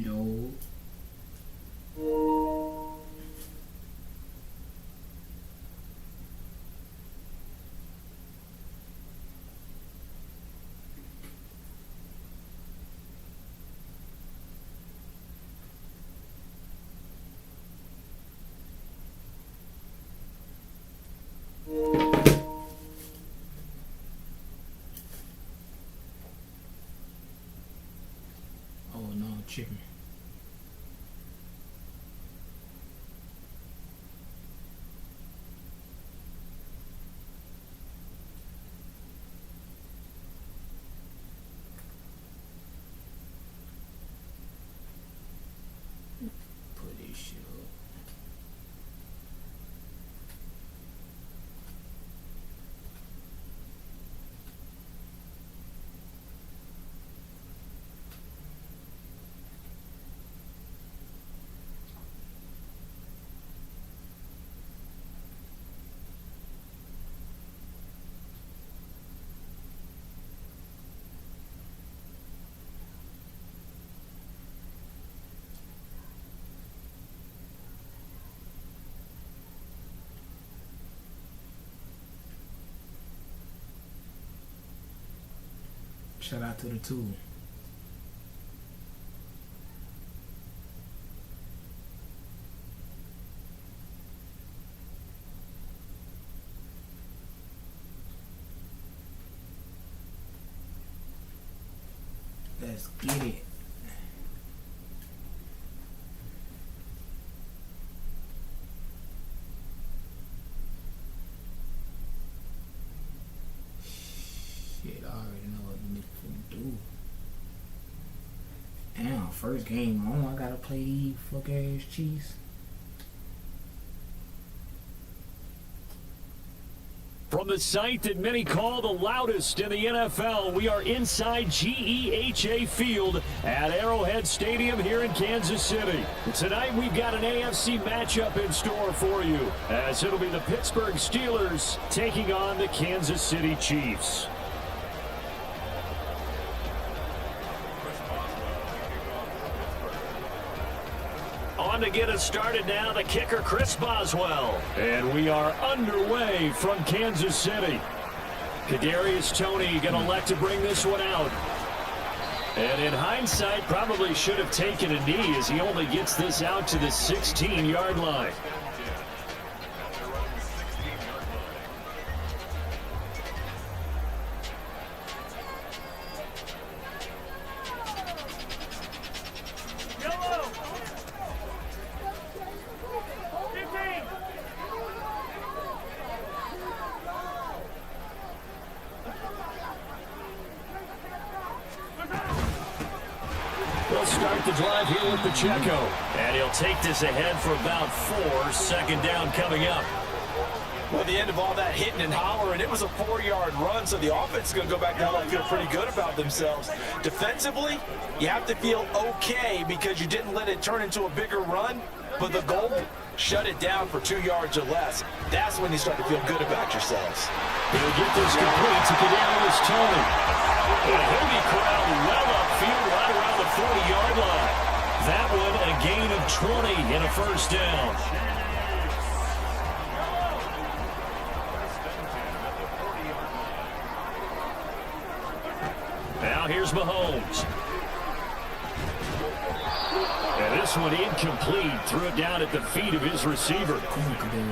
No. Oh no, chicken. Put this shit up. Shout out to the tool. Let's get it. Shit, I already know what the nigga finna do. Damn, first game on, I gotta play these fuck ass Chiefs. From the site that many call the loudest in the NFL, we are inside GEHA Field at Arrowhead Stadium here in Kansas City. Tonight we've got an AFC matchup in store for you, as it'll be the Pittsburgh Steelers taking on the Kansas City Chiefs. On to get us started now, the kicker, Chris Boswell. And we are underway from Kansas City. Kadarius Toney going to elect to bring this one out. And in hindsight, probably should have taken a knee as he only gets this out to the 16-yard line. They'll start the drive here with Pacheco. And he'll take this ahead for about 4. Second down coming up. Well, the end of all that hitting and hollering, it was a 4-yard run, so the offense is going to go back down and feel pretty good about themselves. Defensively, you have to feel okay because you didn't let it turn into a bigger run, but the goal, shut it down for 2 yards or less. That's when you start to feel good about yourselves. He'll get this complete to Kadarius Toney. And he'll be corralled well upfield right around the 40-yard line. That one a gain of 20 and a first down. Now here's Mahomes. And this one incomplete. Threw it down at the feet of his receiver.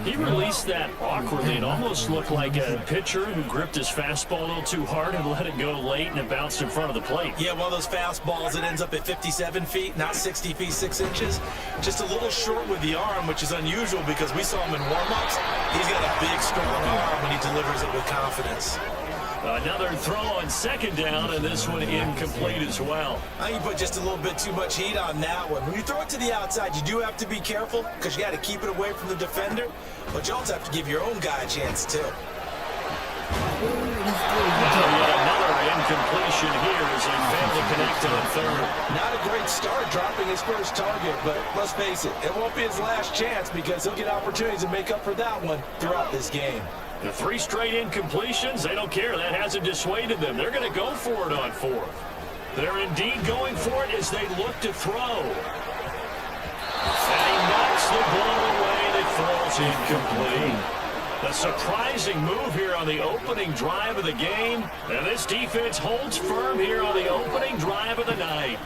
He released that awkwardly. It almost looked like a pitcher who gripped his fastball a little too hard and let it go late, and it bounced in front of the plate. Yeah, one of those fastballs that ends up at 57 feet, not 60 feet, 6 inches. Just a little short with the arm, which is unusual because we saw him in warm-ups. He's got a big, strong arm when he delivers it with confidence. Another throw on second down, and this one incomplete as well. I think you put just a little bit too much heat on that one. When you throw it to the outside, you do have to be careful because you got to keep it away from the defender, but you also have to give your own guy a chance too. Yet another incompletion here as they fail to connect on third. Not a great start dropping his first target, but let's face it, it won't be his last chance because he'll get opportunities to make up for that one throughout this game. The 3 straight incompletions, they don't care. That hasn't dissuaded them. They're going to go for it on 4th. They're indeed going for it as they look to throw. And he knocks the ball away and it falls incomplete. A surprising move here on the opening drive of the game. And this defense holds firm here on the opening drive of the night.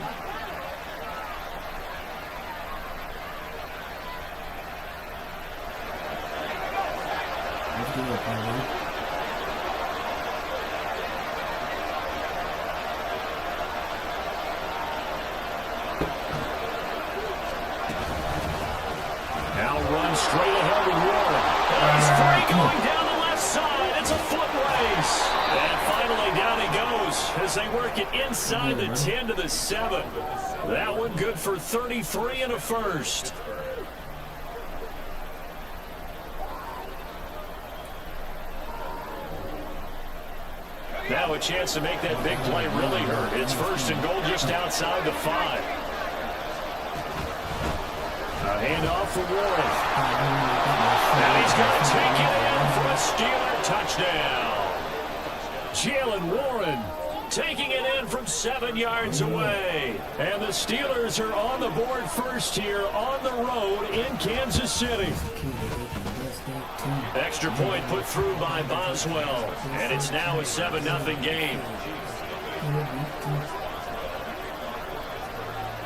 Now run straight ahead with Warren. He's free going down the left side. It's a foot race. And finally down he goes as they work it inside the 10 to the 7. That one good for 33 and a first. Now a chance to make that big play really hurt. It's first and goal just outside the 5. A handoff for Warren. And he's going to take it in for a Steeler touchdown. Jalen Warren taking it in from 7 yards away. And the Steelers are on the board first here on the road in Kansas City. Extra point put through by Boswell. And it's now a 7-0 game.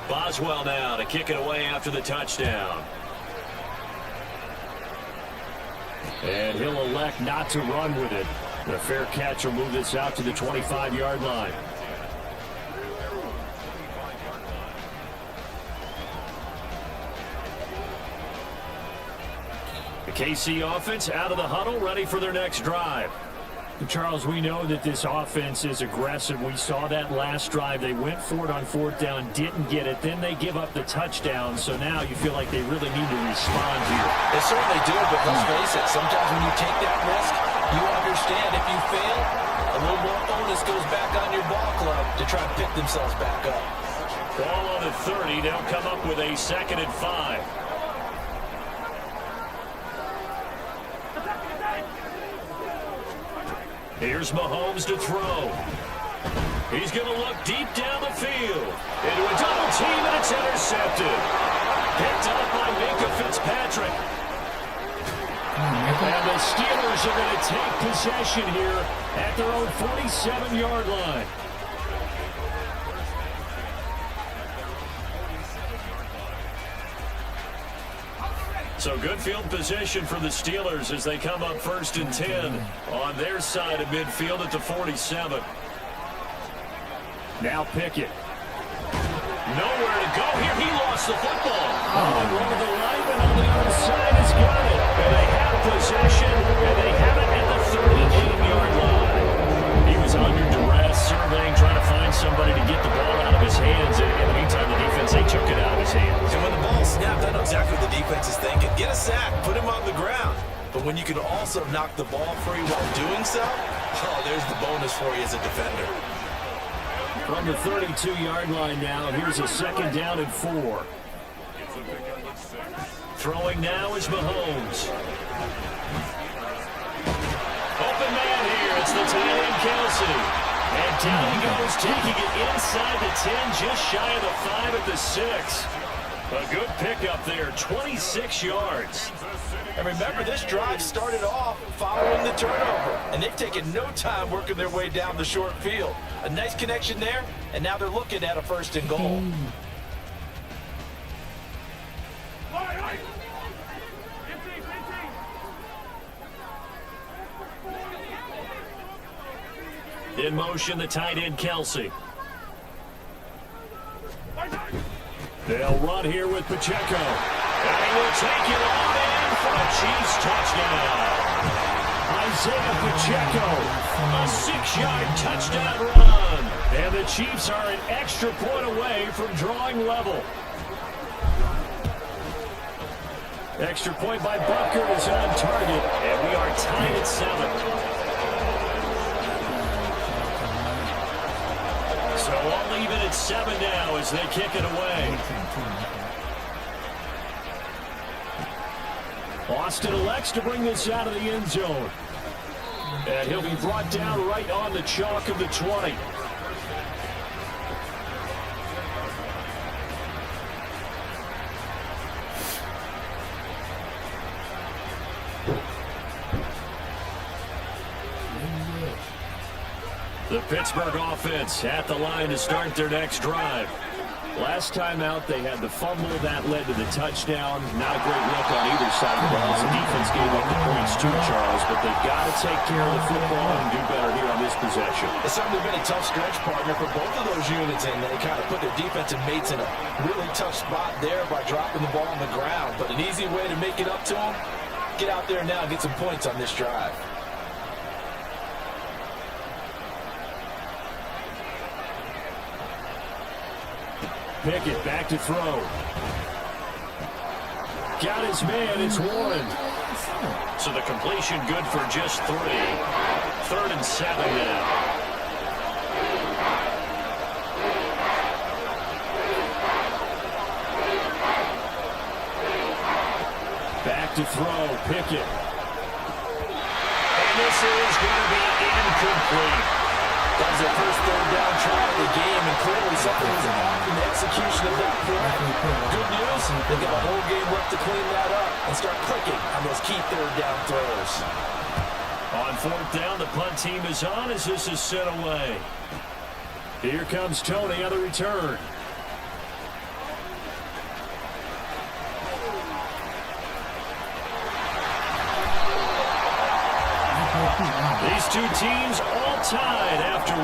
Boswell now to kick it away after the touchdown. And he'll elect not to run with it. The fair catch will move this out to the 25-yard line. The KC offense out of the huddle, ready for their next drive. Charles, we know that this offense is aggressive. We saw that last drive. They went for it on 4th down, didn't get it. Then they give up the touchdown. So now you feel like they really need to respond here. They certainly do, but let's face it, sometimes when you take that risk, you understand if you fail, a little more onus goes back on your ball club to try to pick themselves back up. Ball on the 30. They'll come up with a 2nd and 5. Here's Mahomes to throw. He's going to look deep down the field. Into a double team, and it's intercepted. Picked up by Minka Fitzpatrick. And the Steelers are going to take possession here at their own 47-yard line. So good field position for the Steelers as they come up 1st and 10 on their side of midfield at the 47. Now Pickett. Nowhere to go here. He lost the football. And one of the linemen on the other side has got it. And they have possession, and they have it at the 38-yard line. He was under duress, surveying, trying to find somebody to get the ball out of his hands. And in the meantime, the defense, they took it out of his hands. And when the ball snapped, I know exactly what the defense is thinking. Get a sack, put him on the ground. But when you can also knock the ball free while doing so, oh, there's the bonus for you as a defender. From the 32-yard line now, here's a 2nd down and 4. Throwing now is Mahomes. Open man here. It's the tight end, Kelsey. And down he goes, taking it inside the 10, just shy of the 5 at the 6. A good pickup there, 26 yards. And remember, this drive started off following the turnover, and they've taken no time working their way down the short field. A nice connection there, and now they're looking at a 1st and goal. In motion, the tight end, Kelsey. They'll run here with Pacheco. And he will take it on in for a Chiefs touchdown. Isaiah Pacheco, a 6-yard touchdown run. And the Chiefs are an extra point away from drawing level. Extra point by Butker is on target, and we are tied at 7. So I'll leave it at 7 now as they kick it away. Austin elects to bring this out of the end zone. And he'll be brought down right on the chalk of the 20. Pittsburgh offense at the line to start their next drive. Last time out, they had the fumble. That led to the touchdown. Not a great look on either side of the ball as the defense gave up the points too, Charles, but they've got to take care of the football and do better here on this possession. It's certainly been a tough stretch, partner, for both of those units, and they kind of put their defensive mates in a really tough spot there by dropping the ball on the ground. But an easy way to make it up to them, get out there now and get some points on this drive. Pickett back to throw. Got his man, it's Warren. So the completion good for just 3. 3rd and 7 now. Back to throw, Pickett. And this is going to be incomplete. That was their first 3rd down try of the game, and clearly something was off in the execution of that play. Good news, they've got a whole game left to clean that up and start clicking on those key 3rd down throws. On 4th down, the punt team is on as this is set away. Here comes Tony on the return. These two teams all tied after 1.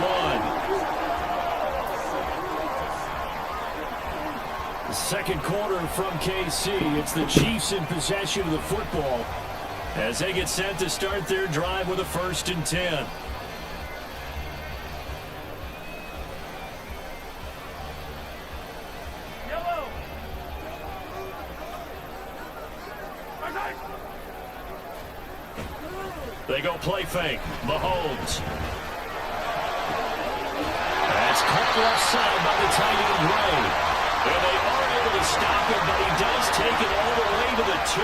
The second quarter from KC. It's the Chiefs in possession of the football as they get set to start their drive with a 1st and 10. They go play fake. Mahomes. That's caught left side by the tight end Ray. And they are able to stop him, but he does take it all the way to the 2.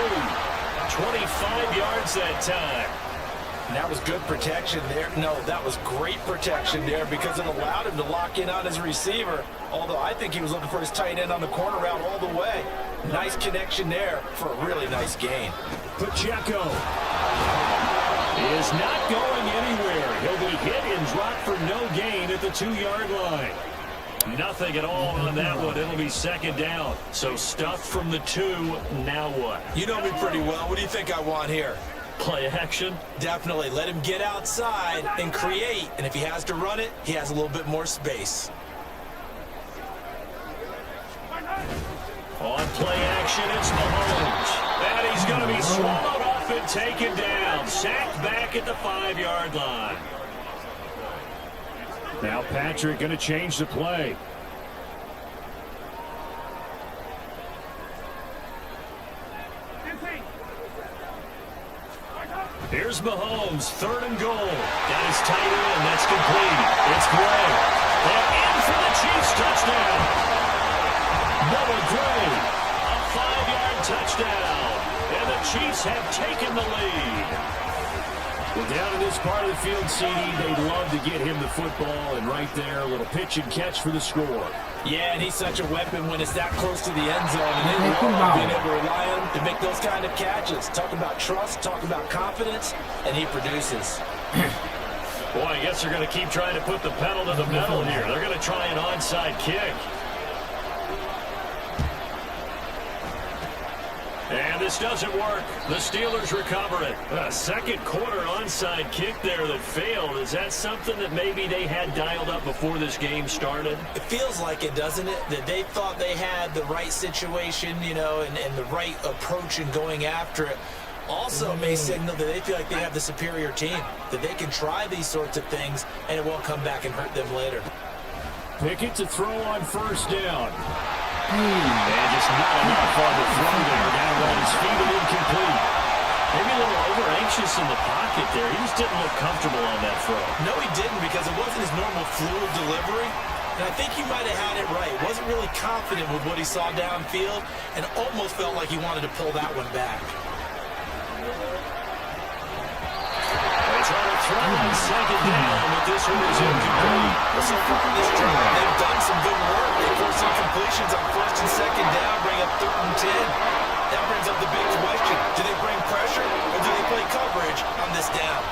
25 yards that time. And that was good protection there. No, that was great protection there because it allowed him to lock in on his receiver. Although I think he was looking for his tight end on the corner route all the way. Nice connection there for a really nice gain. Pacheco is not going anywhere. He'll be hit and dropped for no gain at the 2-yard line. Nothing at all on that one. It'll be 2nd down. So stuffed from the 2. Now what? You know me pretty well. What do you think I want here? Play action? Definitely. Let him get outside and create. And if he has to run it, he has a little bit more space. On play action, it's Mahomes. And he's going to be swallowed up and taken down. Sacked back at the 5-yard line. Now Patrick going to change the play. Here's Mahomes, 3rd and goal. Got his tight end, that's complete. It's Gray. And in for the Chiefs touchdown. Noah Gray, a 5-yard touchdown. And the Chiefs have taken the lead. Well, down in this part of the field, CD, they'd love to get him the football, and right there, a little pitch and catch for the score. Yeah, and he's such a weapon when it's that close to the end zone, and they love being able to rely on him to make those kind of catches. Talk about trust, talk about confidence, and he produces. Boy, I guess they're going to keep trying to put the pedal to the metal here. They're going to try an onside kick. And this doesn't work. The Steelers recover it. A second quarter onside kick there that failed. Is that something that maybe they had dialed up before this game started? It feels like it, doesn't it? That they thought they had the right situation, you know, and the right approach in going after it. Also may signal that they feel like they have the superior team, that they can try these sorts of things and it won't come back and hurt them later. Pickett to throw on 1st down. And just not enough on the throw there. Down on his feet and incomplete. Maybe a little over-anxious in the pocket there. He just didn't look comfortable on that throw. No, he didn't, because it wasn't his normal fluid delivery. And I think he might have had it right. Wasn't really confident with what he saw downfield and almost felt like he wanted to pull that one back. They try to throw on 2nd down, but this one is incomplete. So far in this drive, they've done some good work. They forced some completions on 1st and 2nd down, bring up 3rd and 10. That brings up the big question. Do they bring pressure or do they play coverage on this down?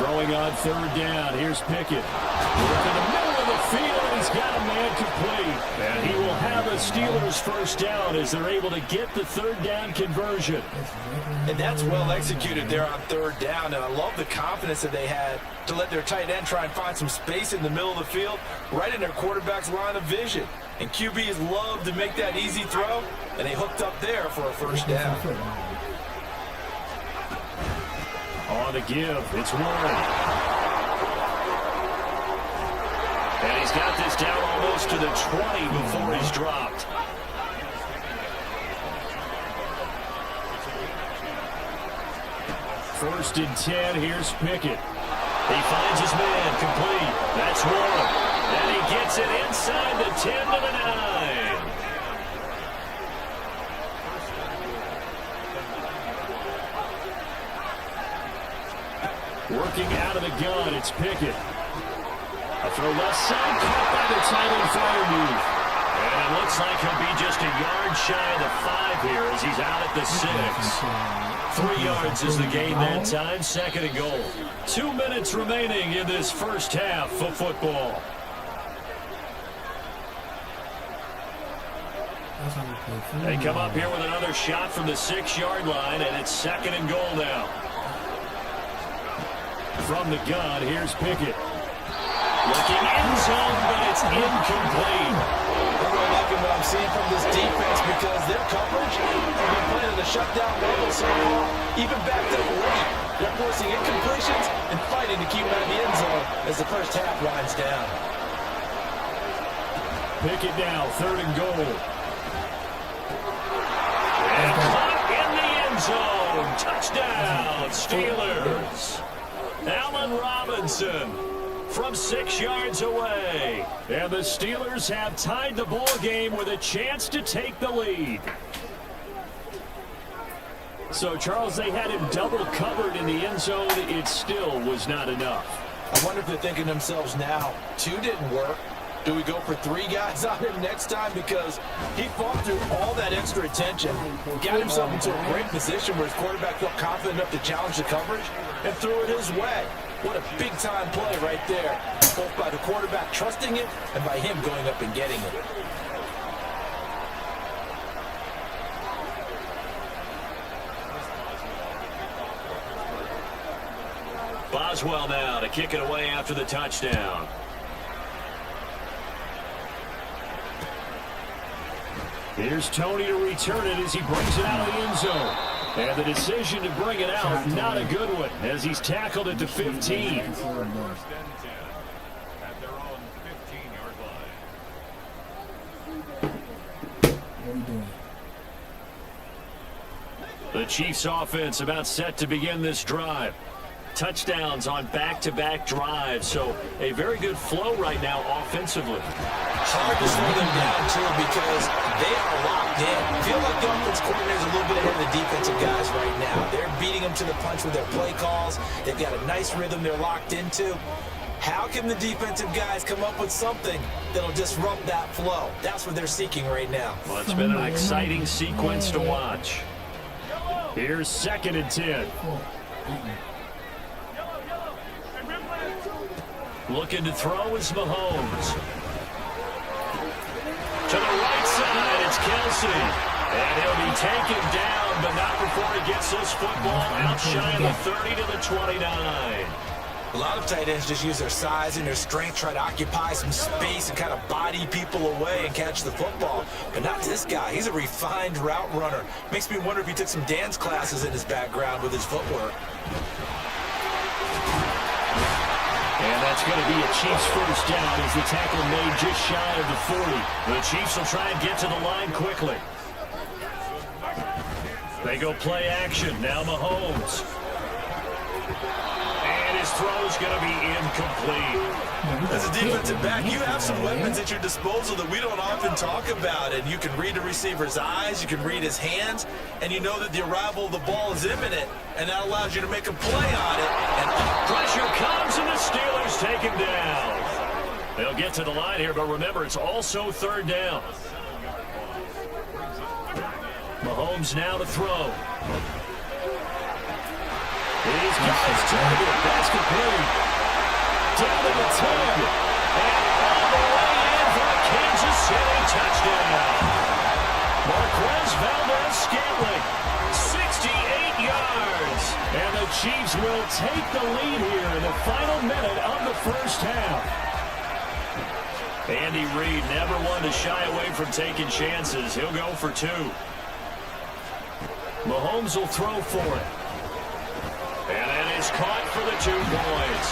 Throwing on third down. Here's Pickett. Look in the middle of the field, and he's got a man complete. And he will have a Steelers first down as they're able to get the third down conversion. And that's well executed there on third down. And I love the confidence that they had to let their tight end try and find some space in the middle of the field, right in their quarterback's line of vision. And QBs love to make that easy throw, and they hooked up there for a first down. On the give, it's Warren. And he's got this down almost to the 20 before he's dropped. First and 10, here's Pickett. He finds his man, complete. That's Warren. And he gets it inside the 10 to the 9. Working out of the gun, it's Pickett. A throw left side, caught by the tight end fire move. And it looks like he'll be just a yard shy of the 5 here as he's out at the 6. 3 yards is the gain that time, second and goal. 2 minutes remaining in this first half of football. They come up here with another shot from the 6-yard line, and it's second and goal now. From the gun, here's Pickett. Looking end zone, but it's incomplete. I'm really liking what I'm seeing from this defense because their coverage has been playing at a shutdown level so far, even backed up late. They're forcing incompletions and fighting to keep them out of the end zone as the first half winds down. Pickett now, third and goal. And caught in the end zone. Touchdown, Steelers. Allen Robinson from 6 yards away. And the Steelers have tied the ball game with a chance to take the lead. So, Charles, they had him double covered in the end zone. It still was not enough. I wonder if they're thinking to themselves now, 2 didn't work. Do we go for 3 guys on him next time? Because he fought through all that extra attention, got himself into a great position where his quarterback felt confident enough to challenge the coverage and threw it his way. What a big-time play right there, both by the quarterback trusting it and by him going up and getting it. Boswell now to kick it away after the touchdown. Here's Tony to return it as he brings it out of the end zone. And the decision to bring it out, not a good one, as he's tackled at the 15. At their own 15-yard line. The Chiefs offense about set to begin this drive. Touchdowns on back-to-back drives, so a very good flow right now offensively. Hard to slow them down, too, because they are locked in. I feel like the offense coordinator is a little bit ahead of the defensive guys right now. They're beating them to the punch with their play calls. They've got a nice rhythm they're locked into. How can the defensive guys come up with something that'll disrupt that flow? That's what they're seeking right now. Well, it's been an exciting sequence to watch. Here's second and 10. Looking to throw is Mahomes. To the right side, it's Kelsey. And he'll be taken down, but not before he gets this football out shy of the 30 to the 29. A lot of tight ends just use their size and their strength, try to occupy some space and kind of body people away and catch the football. But not this guy. He's a refined route runner. Makes me wonder if he took some dance classes in his background with his footwork. And that's going to be a Chiefs first down as the tackle made just shy of the 40. The Chiefs will try and get to the line quickly. They go play action. Now Mahomes. And his throw's going to be incomplete. As a defensive back, you have some weapons at your disposal that we don't often talk about. And you can read the receiver's eyes, you can read his hands, and you know that the arrival of the ball is imminent. And that allows you to make a play on it. And pressure comes, and the Steelers take him down. They'll get to the line here, but remember, it's also third down. Mahomes now to throw. He's got his target, basket play take the lead here in the final minute of the first half. Andy Reid never one to shy away from taking chances. He'll go for two. Mahomes will throw for it. And it is caught for the 2 points.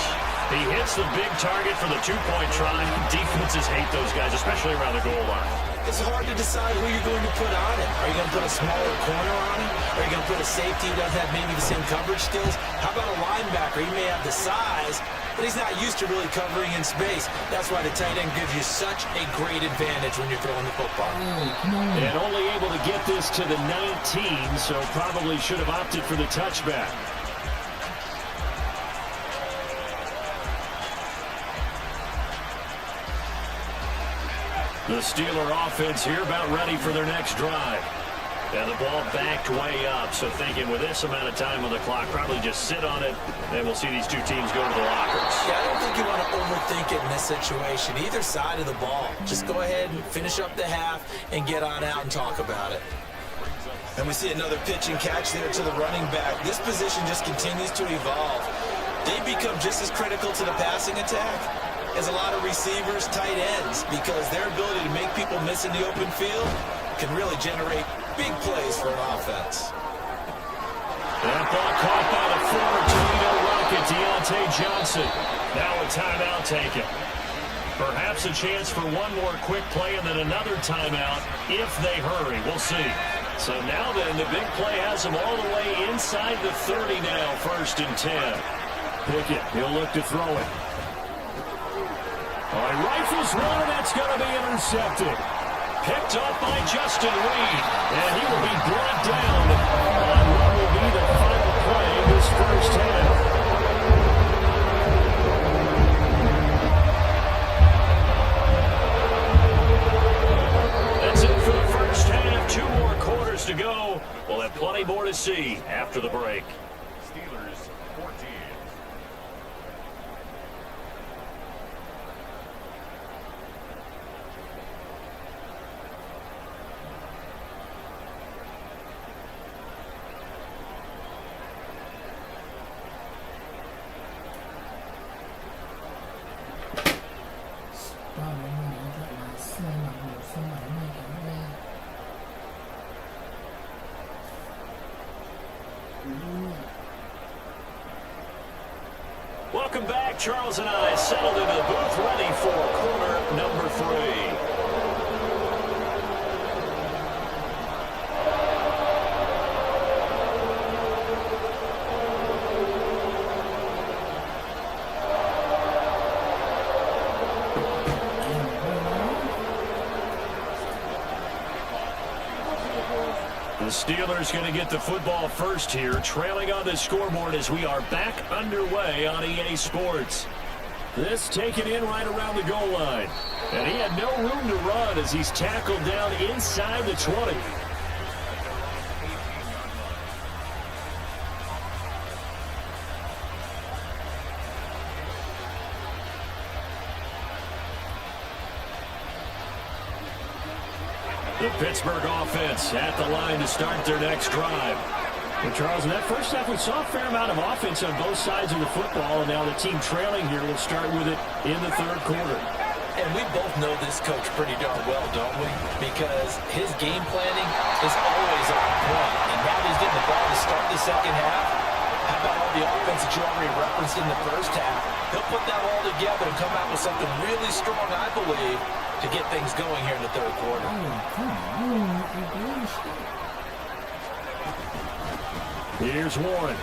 He hits the big target for the 2-point try. Defenses hate those guys, especially around the goal line. It's hard to decide who you're going to put on him. Are you going to put a smaller corner on him? Are you going to put a safety who doesn't have maybe the same coverage skills? How about a linebacker? He may have the size, but he's not used to really covering in space. That's why the tight end gives you such a great advantage when you're throwing the football. And only able to get this to the 19, so probably should have opted for the touchback. The Steeler offense here about ready for their next drive. And the ball backed way up, so thinking with this amount of time on the clock, probably just sit on it, and we'll see these two teams go to the lockers. Yeah, I don't think you want to overthink it in this situation, either side of the ball. Just go ahead and finish up the half and get on out and talk about it. And we see another pitch and catch there to the running back. This position just continues to evolve. They become just as critical to the passing attack as a lot of receivers, tight ends, because their ability to make people miss in the open field can really generate big plays for an offense. That ball caught by the former Toledo Rocket, Deontay Johnson. Now a timeout taken. Perhaps a chance for one more quick play and then another timeout if they hurry. We'll see. So now then, the big play has them all the way inside the 30 now, 1st and 10. Pickett, he'll look to throw it. He rifles one, and that's going to be intercepted. Picked up by Justin Reed, and he will be brought down on what will be the final play this first half. That's it for the first half. 2 more quarters to go. We'll have plenty more to see after the break. Steelers 14. Welcome back. Charles and I settled into the booth ready for quarter number 3. The Steelers going to get the football first here, trailing on the scoreboard as we are back underway on EA Sports. This taken in right around the goal line. And he had no room to run as he's tackled down inside the 20. The Pittsburgh offense at the line to start their next drive. Well, Charles, in that first half, we saw a fair amount of offense on both sides of the football, and now the team trailing here will start with it in the 3rd quarter. And we both know this coach pretty darn well, don't we? Because his game planning is always on point. And now he's getting the ball to start the second half. How about all the offense that you already referenced in the first half? He'll put that all together and come out with something really strong, I believe, to get things going here in the 3rd quarter. Here's Warren.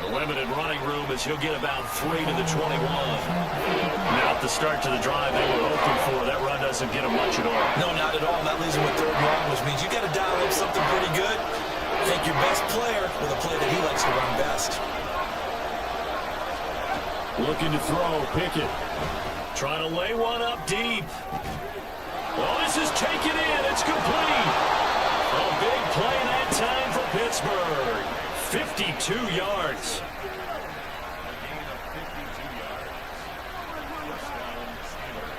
The limited running room as he'll get about 3 to the 21. Now at the start to the drive they were hoping for. That run doesn't get him much at all. No, not at all. That leaves him with 3rd and long, which means you got to dial up something pretty good. Take your best player with a play that he likes to run best. Looking to throw, Pickett. Trying to lay one up deep. Well, this is taken in. It's complete. A big play that time for Pittsburgh. 52 yards. Gain of 52 yards. First down, Steelers.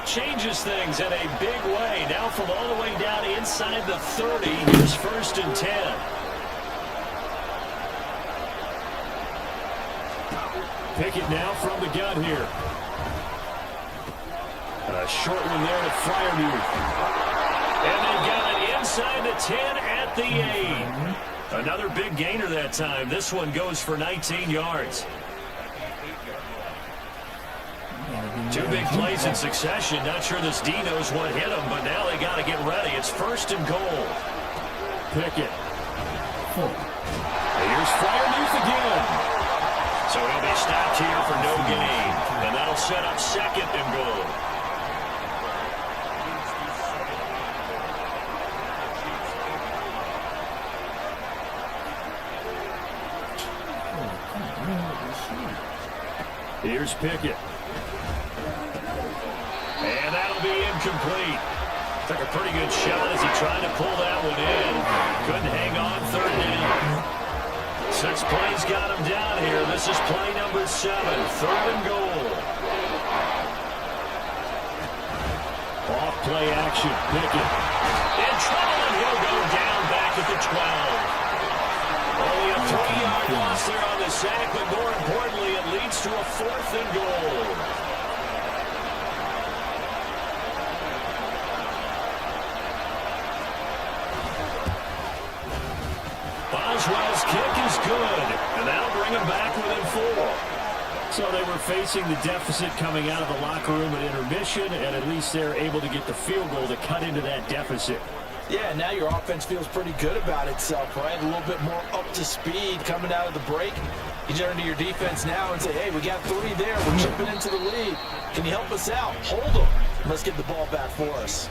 that changes things in a big way. Now from all the way down inside the 30, here's 1st and 10. Pickett now from the gun here. A short one there to Freiermuth. And they got it inside the 10 at the 8. Another big gainer that time. This one goes for 19 yards. Two big plays in succession. Not sure this D knows what hit him, but now they got to get ready. It's 1st and goal. Pickett. Here's Freiermuth again. So he'll be stopped here for no gain. And that'll set up 2nd and goal. Here's Pickett. And that'll be incomplete. Took a pretty good shot as he tried to pull that one in. Couldn't hang on 3rd down. 6 plays got him down here. This is play number 7. 3rd and goal. Off play action. Pickett. In trouble, and he'll go down back at the 12. Only a 3-yard loss there on the sack, but more importantly, it leads to a 4th and goal. Boswell's kick is good, and that'll bring him back within 4. So they were facing the deficit coming out of the locker room at intermission, and at least they're able to get the field goal to cut into that deficit. Yeah, now your offense feels pretty good about itself, right? A little bit more up to speed coming out of the break. You turn to your defense now and say, hey, we got 3 there. We're chipping into the lead. Can you help us out? Hold them. Let's get the ball back for us.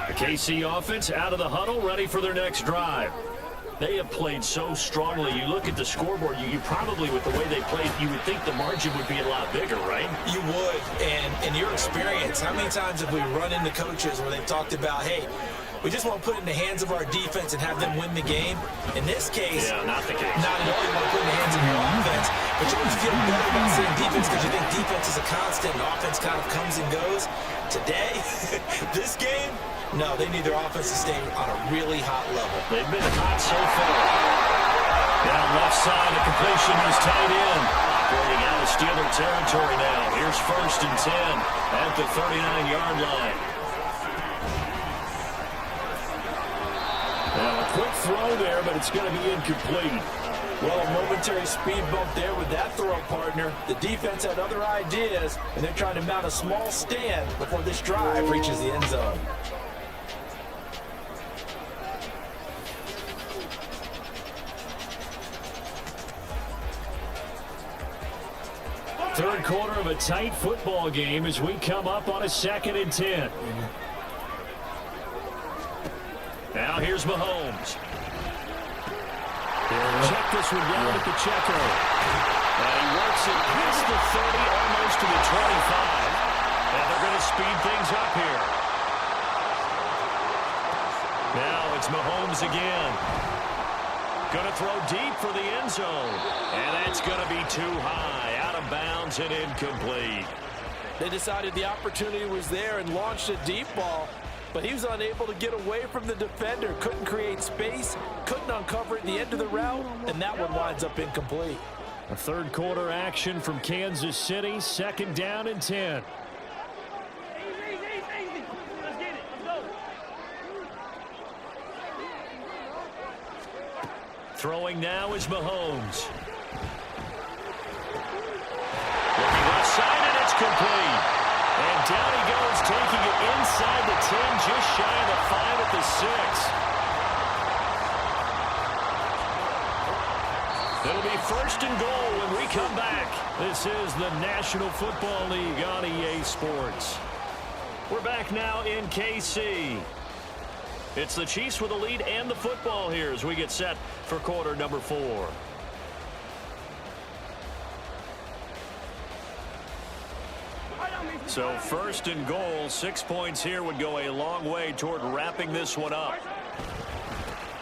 The KC offense out of the huddle, ready for their next drive. They have played so strongly. You look at the scoreboard, you probably, with the way they played, you would think the margin would be a lot bigger, right? You would. And in your experience, how many times have we run into coaches where they've talked about, hey, we just want to put it in the hands of our defense and have them win the game? In this case, not the case. Not at all. You want to put it in the hands of your offense, but you always feel better about saying defense because you think defense is a constant and offense kind of comes and goes. Today, this game, no, they need their offense to stay on a really hot level. They've been hot so far. Down left side, the completion is tight end. Operating out of Steeler territory now. Here's 1st and 10 at the 39-yard line. Now a quick throw there, but it's going to be incomplete. Well, a momentary speed bump there with that throw, partner. The defense had other ideas, and they're trying to mount a small stand before this drive reaches the end zone. Third quarter of a tight football game as we come up on a 2nd and 10. Now here's Mahomes. Check this one down at the checker. And he works it past the 30, almost to the 25. And they're going to speed things up here. Now it's Mahomes again. Going to throw deep for the end zone. And that's going to be too high. Out of bounds and incomplete. They decided the opportunity was there and launched a deep ball, but he was unable to get away from the defender. Couldn't create space, couldn't uncover it at the end of the route, and that one winds up incomplete. A third quarter action from Kansas City. 2nd down and 10. Throwing now is Mahomes. Looking left side, and it's complete. And down he goes, taking it inside the 10, just shy of the 5 at the 6. It'll be 1st and goal when we come back. This is the National Football League on EA Sports. We're back now in KC. It's the Chiefs with the lead and the football here as we get set for quarter number 4. So 1st and goal, 6 points here would go a long way toward wrapping this one up.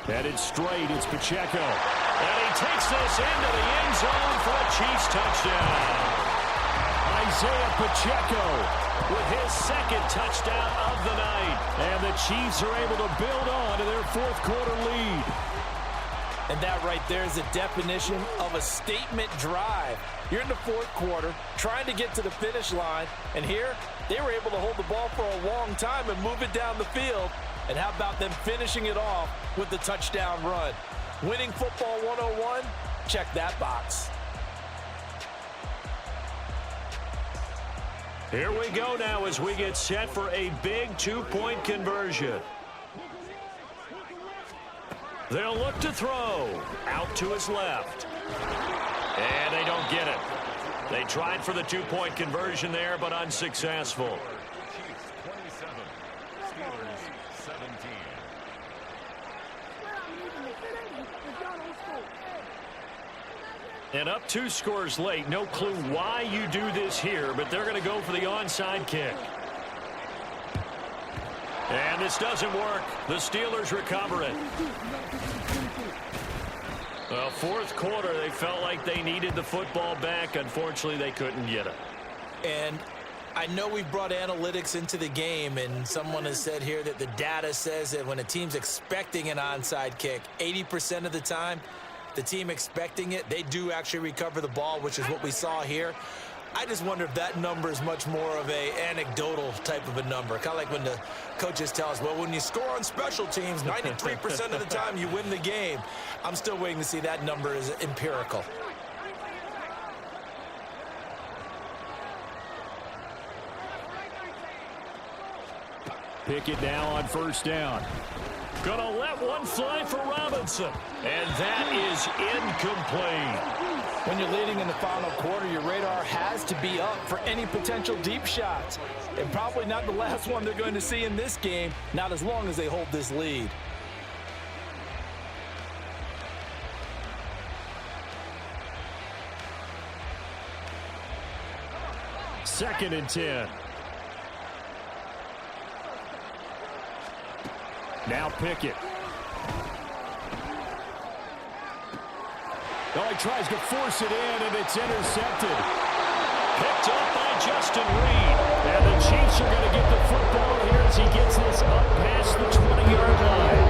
Headed straight, it's Pacheco. And he takes this into the end zone for a Chiefs touchdown. Isaiah Pacheco with his second touchdown of the night. And the Chiefs are able to build on to their fourth quarter lead. And that right there is the definition of a statement drive. You're in the fourth quarter, trying to get to the finish line, and here they were able to hold the ball for a long time and move it down the field. And how about them finishing it off with the touchdown run? Winning football 101? Check that box. Here we go now as we get set for a big two-point conversion. They'll look to throw. Out to his left. And they don't get it. They tried for the two-point conversion there, but unsuccessful. Chiefs 27, Steelers 17. And up 2 scores late. No clue why you do this here, but they're going to go for the onside kick. And this doesn't work. The Steelers recover it. Well, fourth quarter, they felt like they needed the football back. Unfortunately, they couldn't get it. And I know we've brought analytics into the game, and someone has said here that the data says that when a team's expecting an onside kick, 80% of the time, the team expecting it, they do actually recover the ball, which is what we saw here. I just wonder if that number is much more of a anecdotal type of a number. Kind of like when the coaches tell us, well, when you score on special teams, 93% of the time you win the game. I'm still waiting to see that number is empirical. Pickett now on first down. Gonna let one fly for Robinson. And that is incomplete. When you're leading in the final quarter, your radar has to be up for any potential deep shots. And probably not the last one they're going to see in this game, not as long as they hold this lead. Second and 10. Now Pickett. Oh, he tries to force it in, and it's intercepted. Picked up by Justin Reed. And the Chiefs are going to get the football here as he gets this up past the 20-yard line.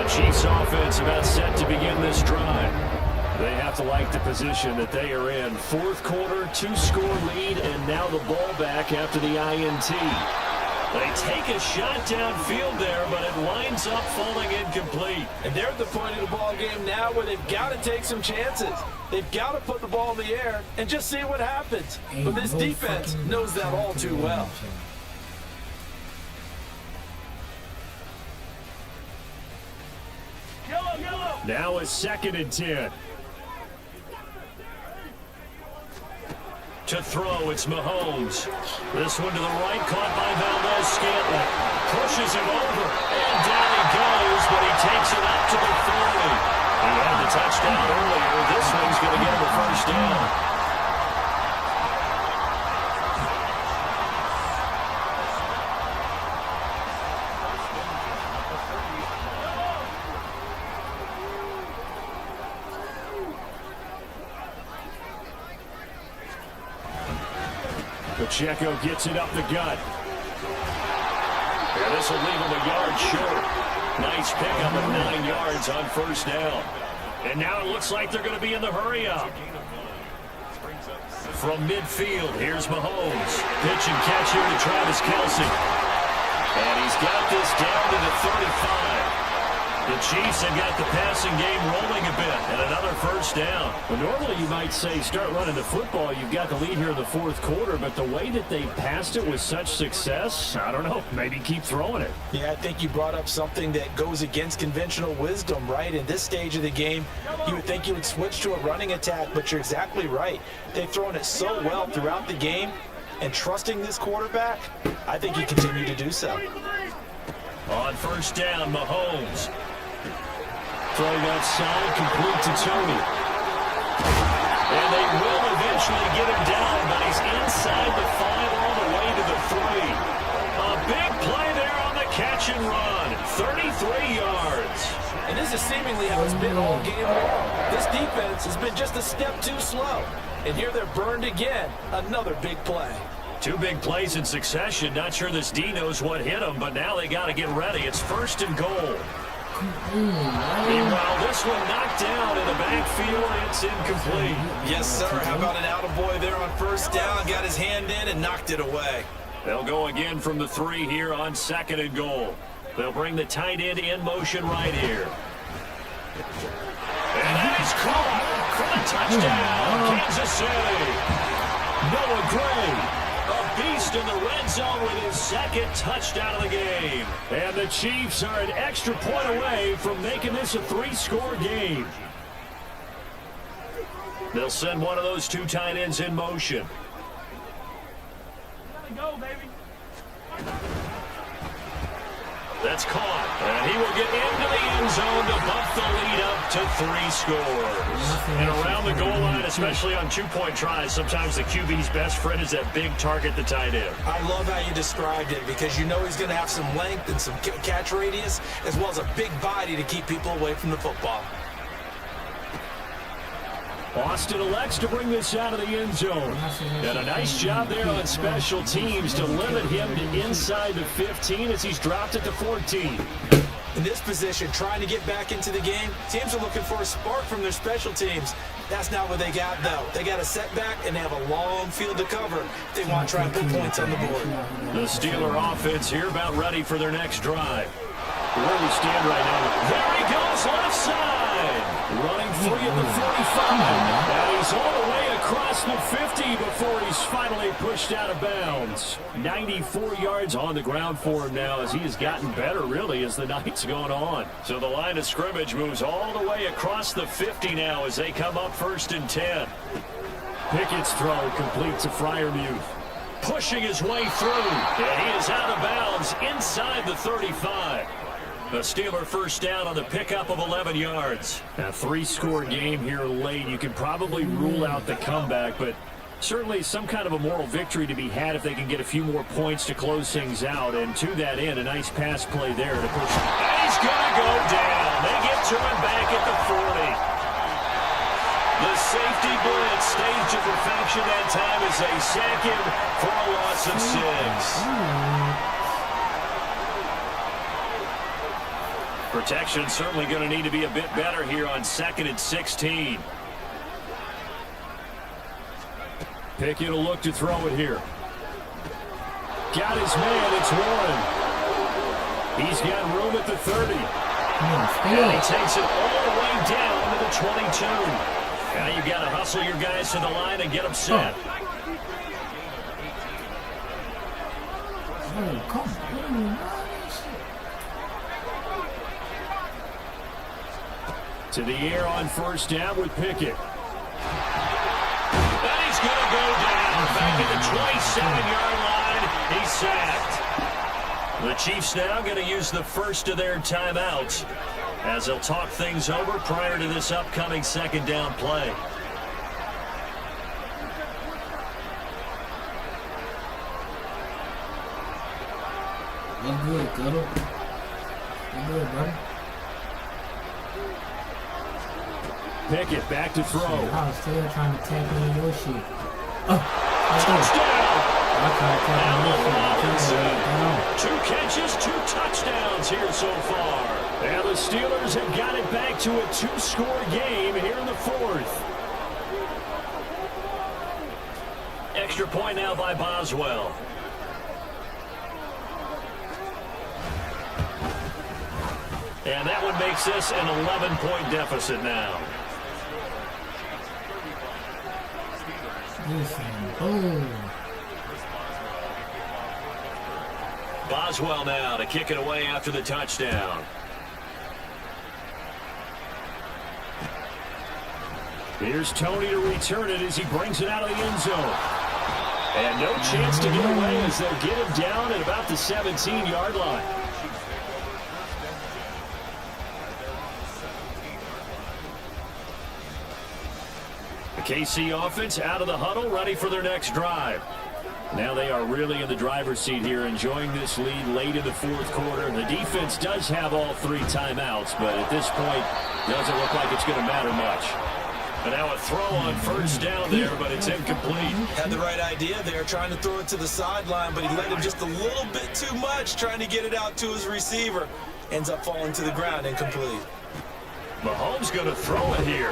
Chiefs offense about set to begin this drive. They have to like the position that they are in. Fourth quarter, 2-score lead, and now the ball back after the INT. They take a shot downfield there, but it winds up falling incomplete. And they're at the point of the ball game now where they've got to take some chances. They've got to put the ball in the air and just see what happens. But this defense knows that all too well. Now a second and 10. To throw, it's Mahomes. This one to the right, caught by Valdez-Scantling. Pushes him over, and down he goes, but he takes it up to the 40. He had the touchdown earlier. This one's going to get him the first down. Pacheco gets it up the gut. And this will leave him a yard short. Nice pickup of 9 yards on first down. And now it looks like they're going to be in the hurry-up. From midfield, here's Mahomes. Pitch and catch here to Travis Kelce. And he's got this down to the 35. The Chiefs have got the passing game rolling a bit, and another first down. Well, normally you might say start running the football. You've got the lead here in the fourth quarter, but the way that they passed it with such success, I don't know, maybe keep throwing it. Yeah, I think you brought up something that goes against conventional wisdom, right? In this stage of the game, you would think you would switch to a running attack, but you're exactly right. They've thrown it so well throughout the game, and trusting this quarterback, I think you continue to do so. On first down, Mahomes. Throwing outside, complete to Tony. And they will eventually get him down, but he's inside the 5 all the way to the 3. A big play there on the catch and run. 33 yards. And this is seemingly how it's been all game long. This defense has been just a step too slow. And here they're burned again. Another big play. 2 big plays in succession. Not sure this D knows what hit him, but now they got to get ready. It's 1st and goal. Meanwhile, this one knocked down in the backfield. It's incomplete. Yes, sir. How about an attaboy there on 1st down? Got his hand in and knocked it away. They'll go again from the 3 here on 2nd and goal. They'll bring the tight end in motion right here. And that is caught for the touchdown, Kansas City. Noah Gray, a beast in the red zone with his 2nd touchdown of the game. And the Chiefs are an extra point away from making this a 3-score game. They'll send one of those 2 tight ends in motion. Go, baby. That's caught, and he will get into the end zone to bump the lead up to 3 scores. And around the goal line, especially on 2-point tries, sometimes the QB's best friend is that big target, the tight end. I love how you described it because you know he's going to have some length and some catch radius as well as a big body to keep people away from the football. Austin elects to bring this out of the end zone. And a nice job there on special teams to limit him to inside the 15 as he's dropped it to 14. In this position, trying to get back into the game, teams are looking for a spark from their special teams. That's not what they got, though. They got a setback, and they have a long field to cover if they want to try and put points on the board. The Steeler offense here about ready for their next drive. Where we stand right now. There he goes, left side. Running free at the 45. And he's all the way across the 50 before he's finally pushed out of bounds. 94 yards on the ground for him now as he has gotten better, really, as the night's gone on. So the line of scrimmage moves all the way across the 50 now as they come up 1st and 10. Pickett's throw completes a Freiermuth. Pushing his way through. And he is out of bounds inside the 35. The Steeler 1st down on the pickup of 11 yards. A 3-score game here late. You can probably rule out the comeback, but certainly some kind of a moral victory to be had if they can get a few more points to close things out. And to that end, a nice pass play there to push. And he's going to go down. They get to him back at the 40. The safety blitz staged to perfection that time as they sack him for a loss of 6. Protection certainly going to need to be a bit better here on 2nd and 16. Pickett will look to throw it here. Got his man, it's Warren. He's got room at the 30. And he takes it all the way down to the 22. Now you got to hustle your guys to the line and get them set. Oh, come on. To the air on 1st down with Pickett. And he's going to go down. Back at the 27-yard line. He's sacked. The Chiefs now going to use the first of their timeouts as they'll talk things over prior to this upcoming 2nd down play. Look good, Cuddle. Look good, buddy. Pickett back to throw. I was still trying to tap in your shit. Touchdown! Touchdown! 2 catches, 2 touchdowns here so far. And the Steelers have got it back to a 2-score game here in the 4th. Extra point now by Boswell. And that one makes this an 11-point deficit now. Boswell now to kick it away after the touchdown. Here's Tony to return it as he brings it out of the end zone. And no chance to get away as they'll get him down at about the 17-yard line. The KC offense out of the huddle, ready for their next drive. Now they are really in the driver's seat here, enjoying this lead late in the fourth quarter. The defense does have all 3 timeouts, but at this point, doesn't look like it's going to matter much. And now a throw on first down there, but it's incomplete. Had the right idea there, trying to throw it to the sideline, but he let him just a little bit too much, trying to get it out to his receiver. Ends up falling to the ground, incomplete. Mahomes going to throw it here.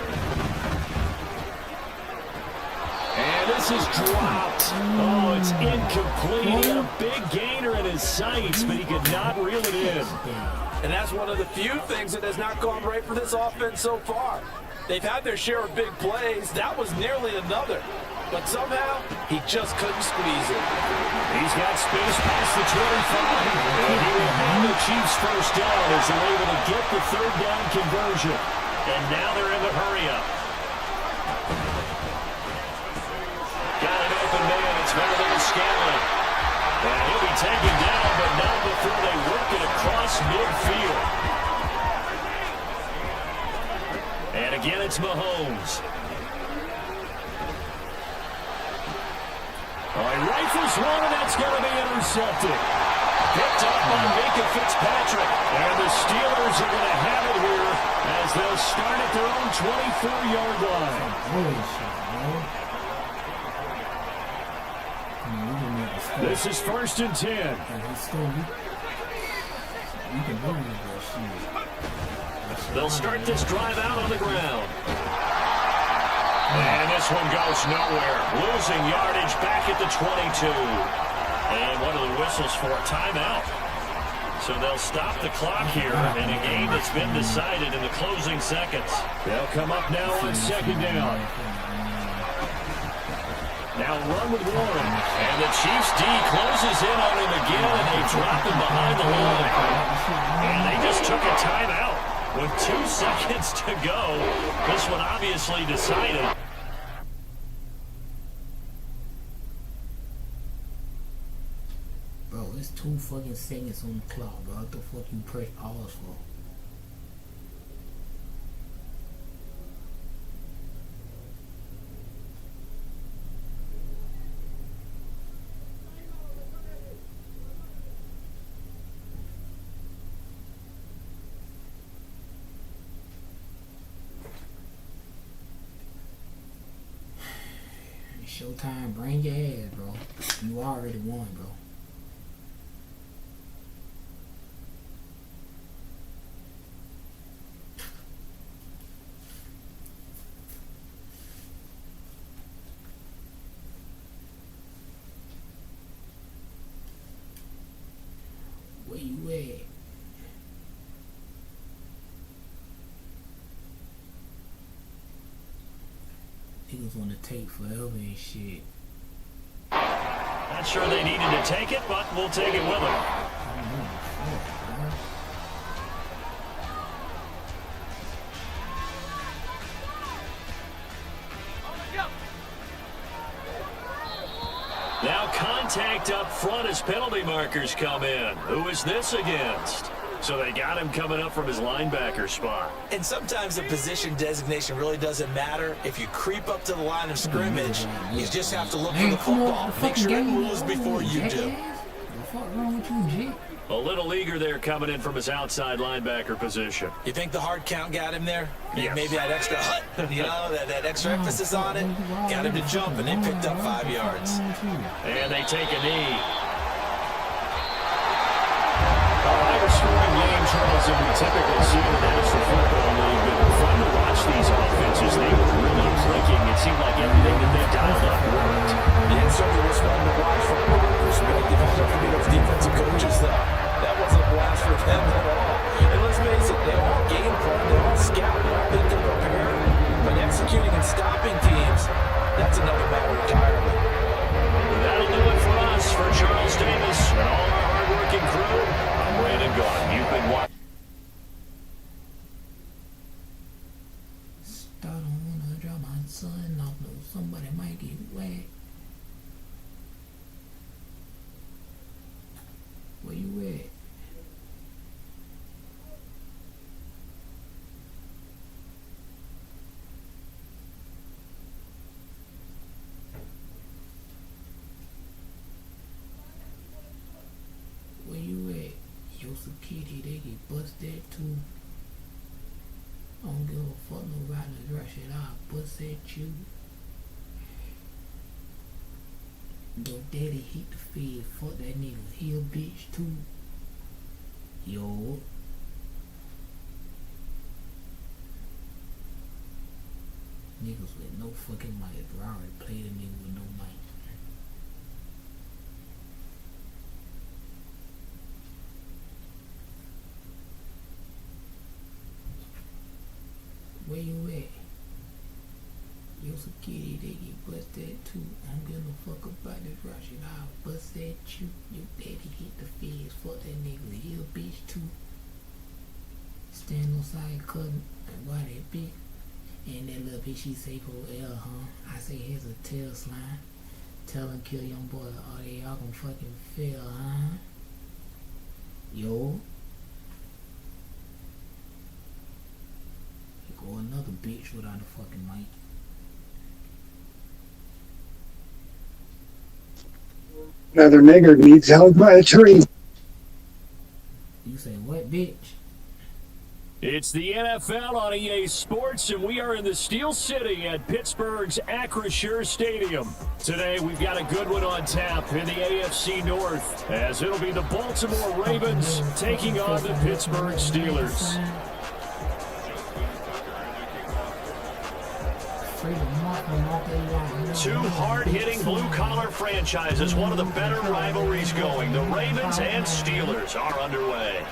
And this is dropped. Oh, it's incomplete. He had a big gainer in his sights, but he could not reel it in. And that's one of the few things that has not gone right for this offense so far. They've had their share of big plays. That was nearly another. But somehow, he just couldn't squeeze it. He's got space past the 25. And he will have the Chiefs first down as they're able to get the third down conversion. And now they're in the hurry-up. Got an open man. It's Melvin Scanlon. And he'll be taken down, but not before they work it across midfield. And again, it's Mahomes. All right, rifles one, and that's going to be intercepted. Picked up by Minka Fitzpatrick. And the Steelers are going to have it here as they'll start at their own 24-yard line. Holy shit, bro. This is 1st and 10. We can move that shit. They'll start this drive out on the ground. And this one goes nowhere. Losing yardage back at the 22. And one of the whistles for a timeout. So they'll stop the clock here in a game that's been decided in the closing seconds. They'll come up now on 2nd down. Now run with Warren. And the Chiefs D closes in on him again, and they drop him behind the line. And they just took a timeout with 2 seconds to go. This one obviously decided. Bro, it's 2 fucking seconds on the clock, bro. What the fuck you press pause for? Showtime, bring your ass, bro. You already won, bro. Where you at? Niggas wanna take forever and shit. Not sure they needed to take it, but we'll take it with them. Now contact up front as penalty markers come in. Who is this against? So they got him coming up from his linebacker spot. And sometimes the position designation really doesn't matter. If you creep up to the line of scrimmage, you just have to look for the football. Make sure it moves before you do. What the fuck wrong with you, G? A little eager there coming in from his outside linebacker position. You think the hard count got him there? Yes. Maybe that extra that extra emphasis on it got him to jump, and they picked up 5 yards. And they take a knee. Scoring game, Charles, and we typically see in the National Football League, but fun to watch these offenses. They were really clicking. It seemed like everything that they dialed up worked. Yeah, it certainly was fun to watch from my perspective. I'll never be those defensive coaches, though. That wasn't a blast for them at all. And let's face it, they all game plan, they all scout, they all think they're prepared. But executing and stopping teams, that's another matter entirely. That'll do it for us, for Charles Davis and all our hard-working crew. Brandon Gaughan, you've been watching. Start on a drum and son, I know somebody might get wet. bust that too. I don't give a fuck no riding the rush shit. I'll bust at you. Your daddy hit the fed. Fuck that nigga. He a bitch too. Yo. Niggas with no fucking mic. I already played a nigga with no mic. Where you at? You was a kitty, they get busted too. I don't give no fuck about this rushing. I'll bust at you. Your daddy hit the feds. Fuck that nigga. He a bitch too. Stand on side cutting. And why that bitch? And that little bitch, she say for L, huh? I say here's a tail slime. Tell him kill young boy. Oh, they all gonna fucking fail, huh? Yo. Here go another bitch without a fucking mic. Another nigger needs held by a tree. You say what, bitch? It's the NFL on EA Sports, and we are in the Steel City at Pittsburgh's Acrisure Stadium. Today, we've got a good one on tap in the AFC North, as it'll be the Baltimore Ravens taking on the Pittsburgh Steelers. Two hard-hitting blue-collar franchises, one of the better rivalries going. The Ravens and Steelers are underway.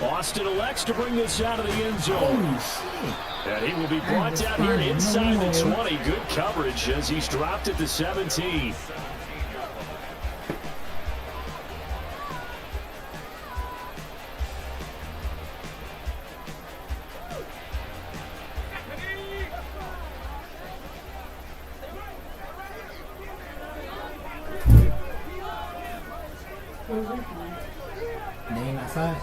Austin elects to bring this out of the end zone. And he will be brought down here inside the 20. Good coverage as he's dropped at the 17. They ain't outside.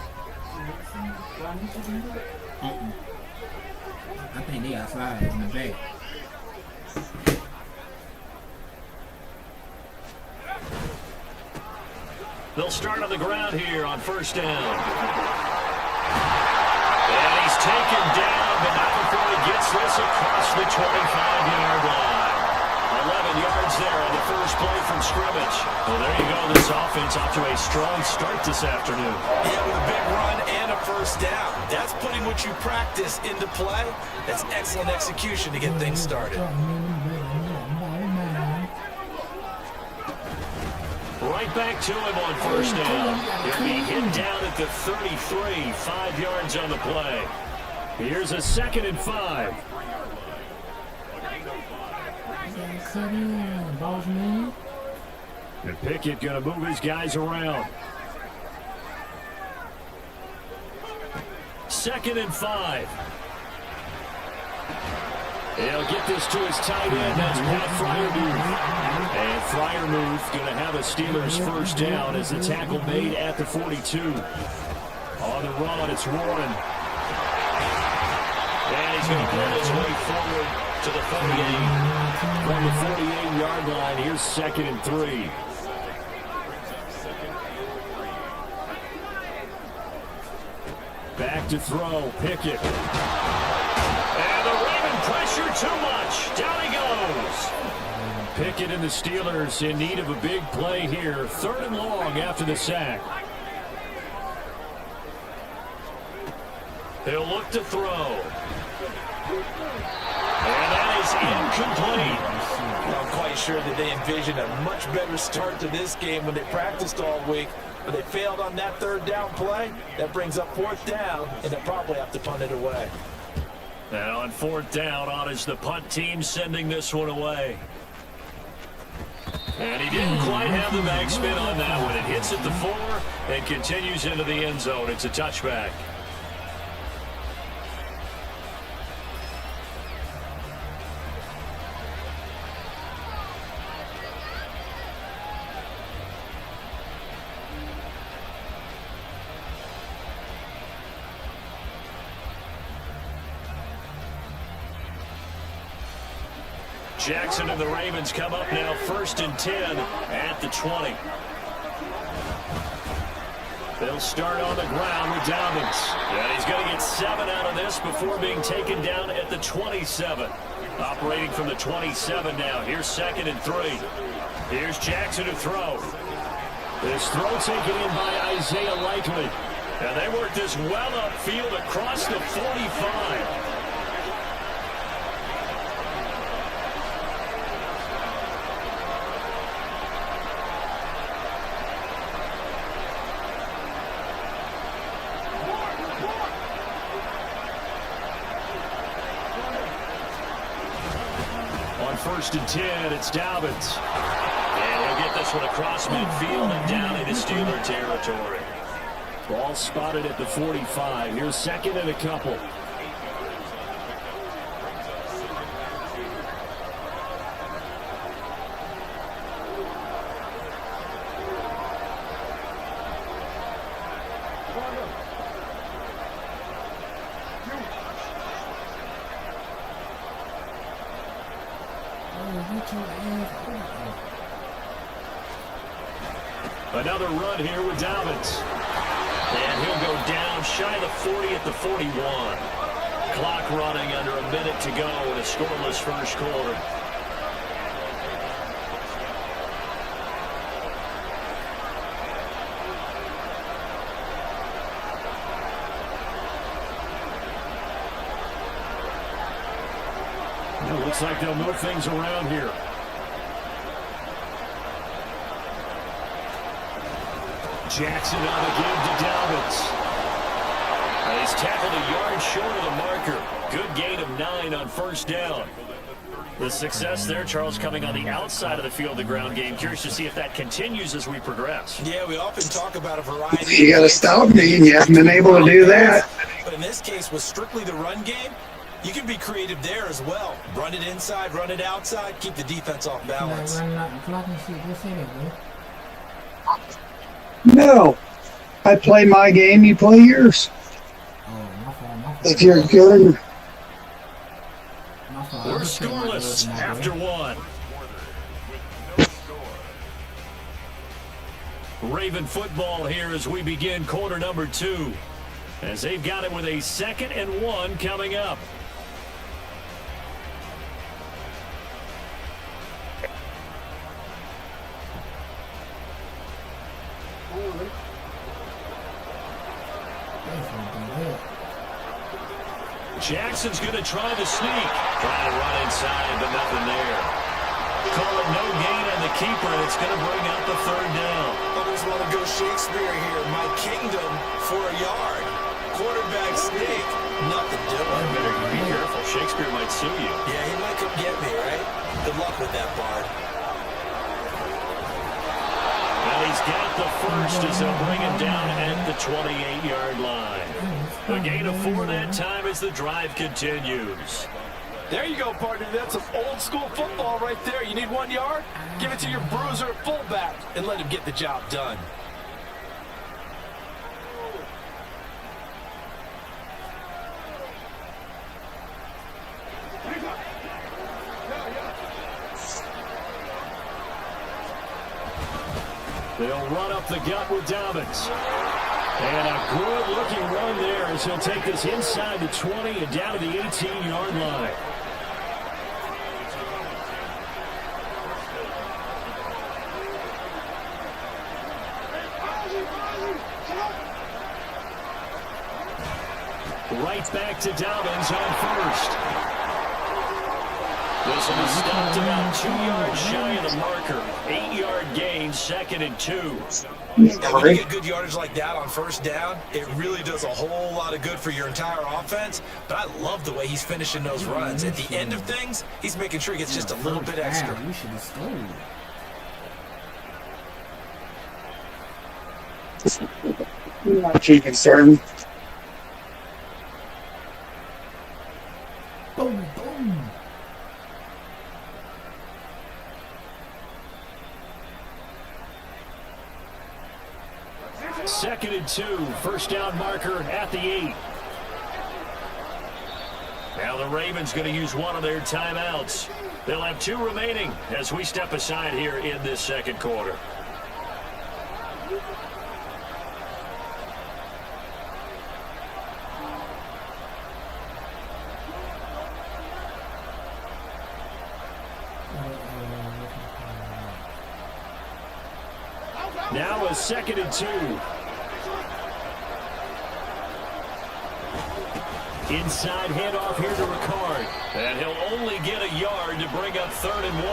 I think they outside in the back. They'll start on the ground here on first down. And he's taken down, but not before he gets this across the 25-yard line. 11 yards there on the first play from scrimmage. Well, there you go. This offense off to a strong start this afternoon. Yeah, with a big run and a first down. That's putting what you practice into play. That's excellent execution to get things started. Right back to him on first down. He'll be hit down at the 33, 5 yards on the play. Here's a 2nd and 5. Cut in, boss man. And Pickett going to move his guys around. 2nd and 5. He'll get this to his tight end. That's Pat Freiermuth. And Freiermuth going to have a Steelers first down as the tackle made at the 42. On the run, it's Warren. And he's going to pull his way forward to the 48. From the 48-yard line, here's 2nd and 3. Back to throw, Pickett. And the Raven pressure too much. Down he goes. Pickett and the Steelers in need of a big play here. 3rd and long after the sack. They'll look to throw. And that is incomplete. I'm quite sure that they envisioned a much better start to this game when they practiced all week. But they failed on that 3rd down play. That brings up 4th down, and they'll probably have to punt it away. Now on 4th down, on is the punt team sending this one away. And he didn't quite have the backspin on that one. It hits at the 4 and continues into the end zone. It's a touchback. Jackson and the Ravens come up now 1st and 10 at the 20. They'll start on the ground with Dobbins. And he's going to get 7 out of this before being taken down at the 27. Operating from the 27 now. Here's 2nd and 3. Here's Jackson to throw. This throw taken in by Isaiah Likely. And they work this well upfield across the 45. On 1st and 10, it's Dobbins. And he'll get this one across midfield and down into Steeler territory. Ball spotted at the 45. Here's 2nd and a couple. Another run here with Dobbins. And he'll go down shy of the 40 at the 41. Clock running under a minute to go in a scoreless first quarter. It looks like they'll move things around here. Jackson on the give to Dobbins. And he's tackled a yard short of the marker. Good gain of 9 on 1st down. The success there, Charles, coming on the outside of the field, the ground game. Curious to see if that continues as we progress. Yeah, we often talk about a variety. You got to stop me, and you haven't been able to do that. But in this case, with strictly the run game, you can be creative there as well. Run it inside, run it outside, keep the defense off balance. No. I play my game, you play yours. If you're good. We're scoreless after 1. Raven football here as we begin quarter number 2. As they've got it with a 2nd and 1 coming up. Jackson's going to try the sneak. Trying to run inside, but nothing there. Call it no gain on the keeper, and it's going to bring up the 3rd down. Almost want to go Shakespeare here. My kingdom for a yard. Quarterback sneak, nothing doing. Better be careful. Shakespeare might sue you. Yeah, he might come get me, right? Good luck with that, Bard. And he's got the first as they'll bring him down at the 28-yard line. A gain of 4 that time as the drive continues. There you go, partner. That's some old school football right there. You need 1 yard? Give it to your bruiser at fullback and let him get the job done. They'll run up the gut with Dobbins. And a good-looking run there as he'll take this inside the 20 and down to the 18-yard line. Right back to Dobbins on 1st. This will be stopped about 2 yards shy of the marker. 8-yard gain, 2nd and 2. Yeah, when you get good yardage like that on 1st down, it really does a whole lot of good for your entire offense. But I love the way he's finishing those runs. At the end of things, he's making sure he gets just a little bit extra. We should have stolen. I'm not too concerned. Boom, boom. Second and 2, 1st down marker at the 8. Now the Ravens going to use one of their timeouts. They'll have 2 remaining as we step aside here in this 2nd quarter. Now a 2nd and 2. Inside handoff here to Ricard. And he'll only get a yard to bring up 3rd and 1.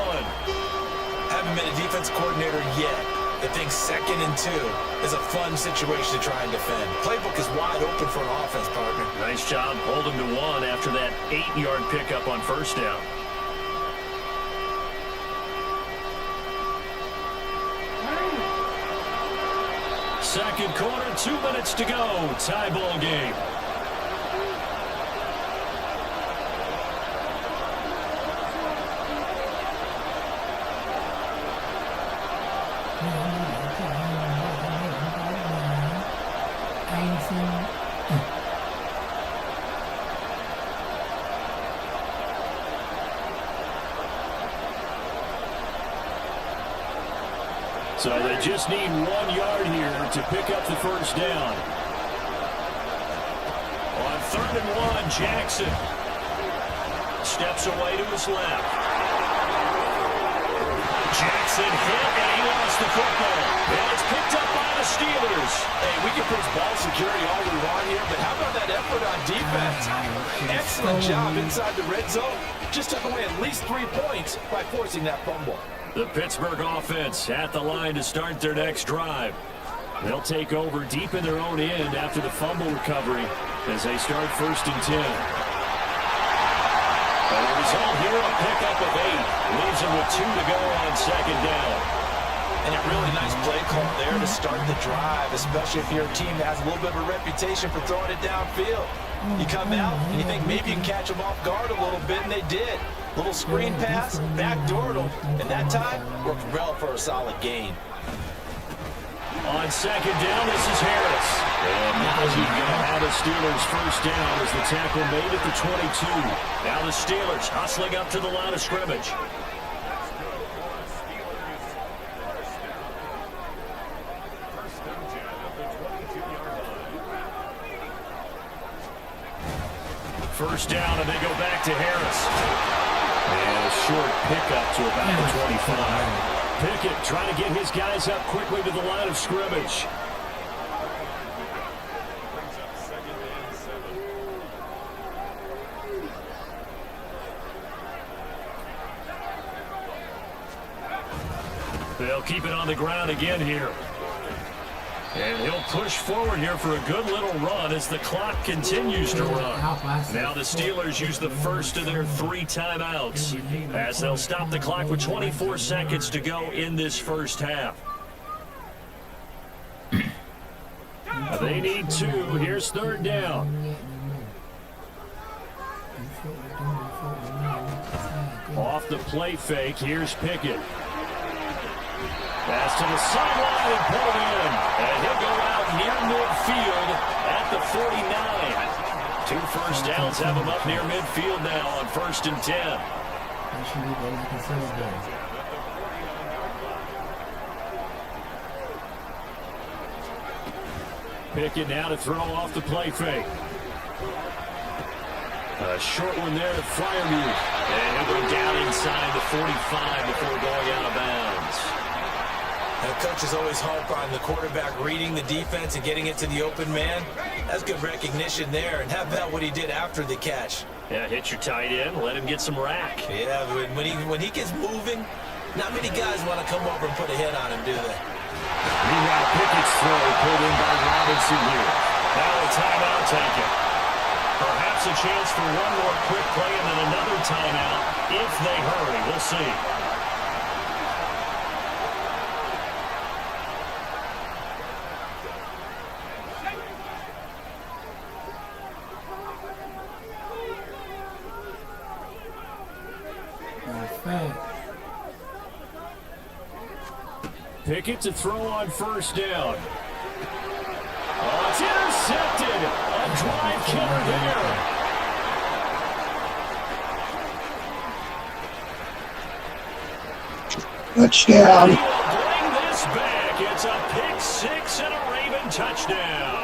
Haven't been a defense coordinator yet. I think 2nd and 2 is a fun situation to try and defend. Playbook is wide open for an offense, partner. Nice job holding to 1 after that 8-yard pickup on 1st down. Second quarter, 2 minutes to go. Tie ball game. So they just need 1 yard here to pick up the 1st down. On 3rd and 1, Jackson steps away to his left. Jackson hit, and he lost the football. And it's picked up by the Steelers. Hey, we can push ball security all we want here, but how about that effort on defense? Excellent job inside the red zone. Just took away at least 3 points by forcing that fumble. The Pittsburgh offense at the line to start their next drive. They'll take over deep in their own end after the fumble recovery as they start 1st and 10. And the result here, a pickup of 8. Leaves them with 2 to go on 2nd down. And a really nice play call there to start the drive, especially if you're a team that has a little bit of a reputation for throwing it downfield. You come out and you think maybe you can catch them off guard a little bit, and they did. Little screen pass, backdoored them, and that time worked well for a solid gain. On 2nd down, this is Harris. And now he's going to have a Steelers 1st down as the tackle made at the 22. Now the Steelers hustling up to the line of scrimmage. First down, and they go back to Harris. And a short pickup to about the 25. Pickett trying to get his guys up quickly to the line of scrimmage. They'll keep it on the ground again here. And he'll push forward here for a good little run as the clock continues to run. Now the Steelers use the first of their 3 timeouts as they'll stop the clock with 24 seconds to go in this 1st half. They need 2. Here's 3rd down. Off the play fake, here's Pickett. Pass to the sideline and pulled in. And he'll go out near midfield at the 49. 2 first downs have him up near midfield now on 1st and 10. Pickett now to throw off the play fake. A short one there to Fryermuth. And he'll go down inside the 45 before going out of bounds. Now, coaches always harp on the quarterback reading the defense and getting it to the open man. That's good recognition there. And how about what he did after the catch? Yeah, hit your tight end, let him get some rack. Yeah, when he gets moving, not many guys want to come over and put a hit on him, do they? Meanwhile, Pickett's throw pulled in by Robinson here. Now a timeout taken. Perhaps a chance for one more quick play and then another timeout if they hurry. We'll see. Pickett to throw on 1st down. Oh, it's intercepted. A drive killer there. Touchdown. He will bring this back. It's a pick 6 and a Raven touchdown.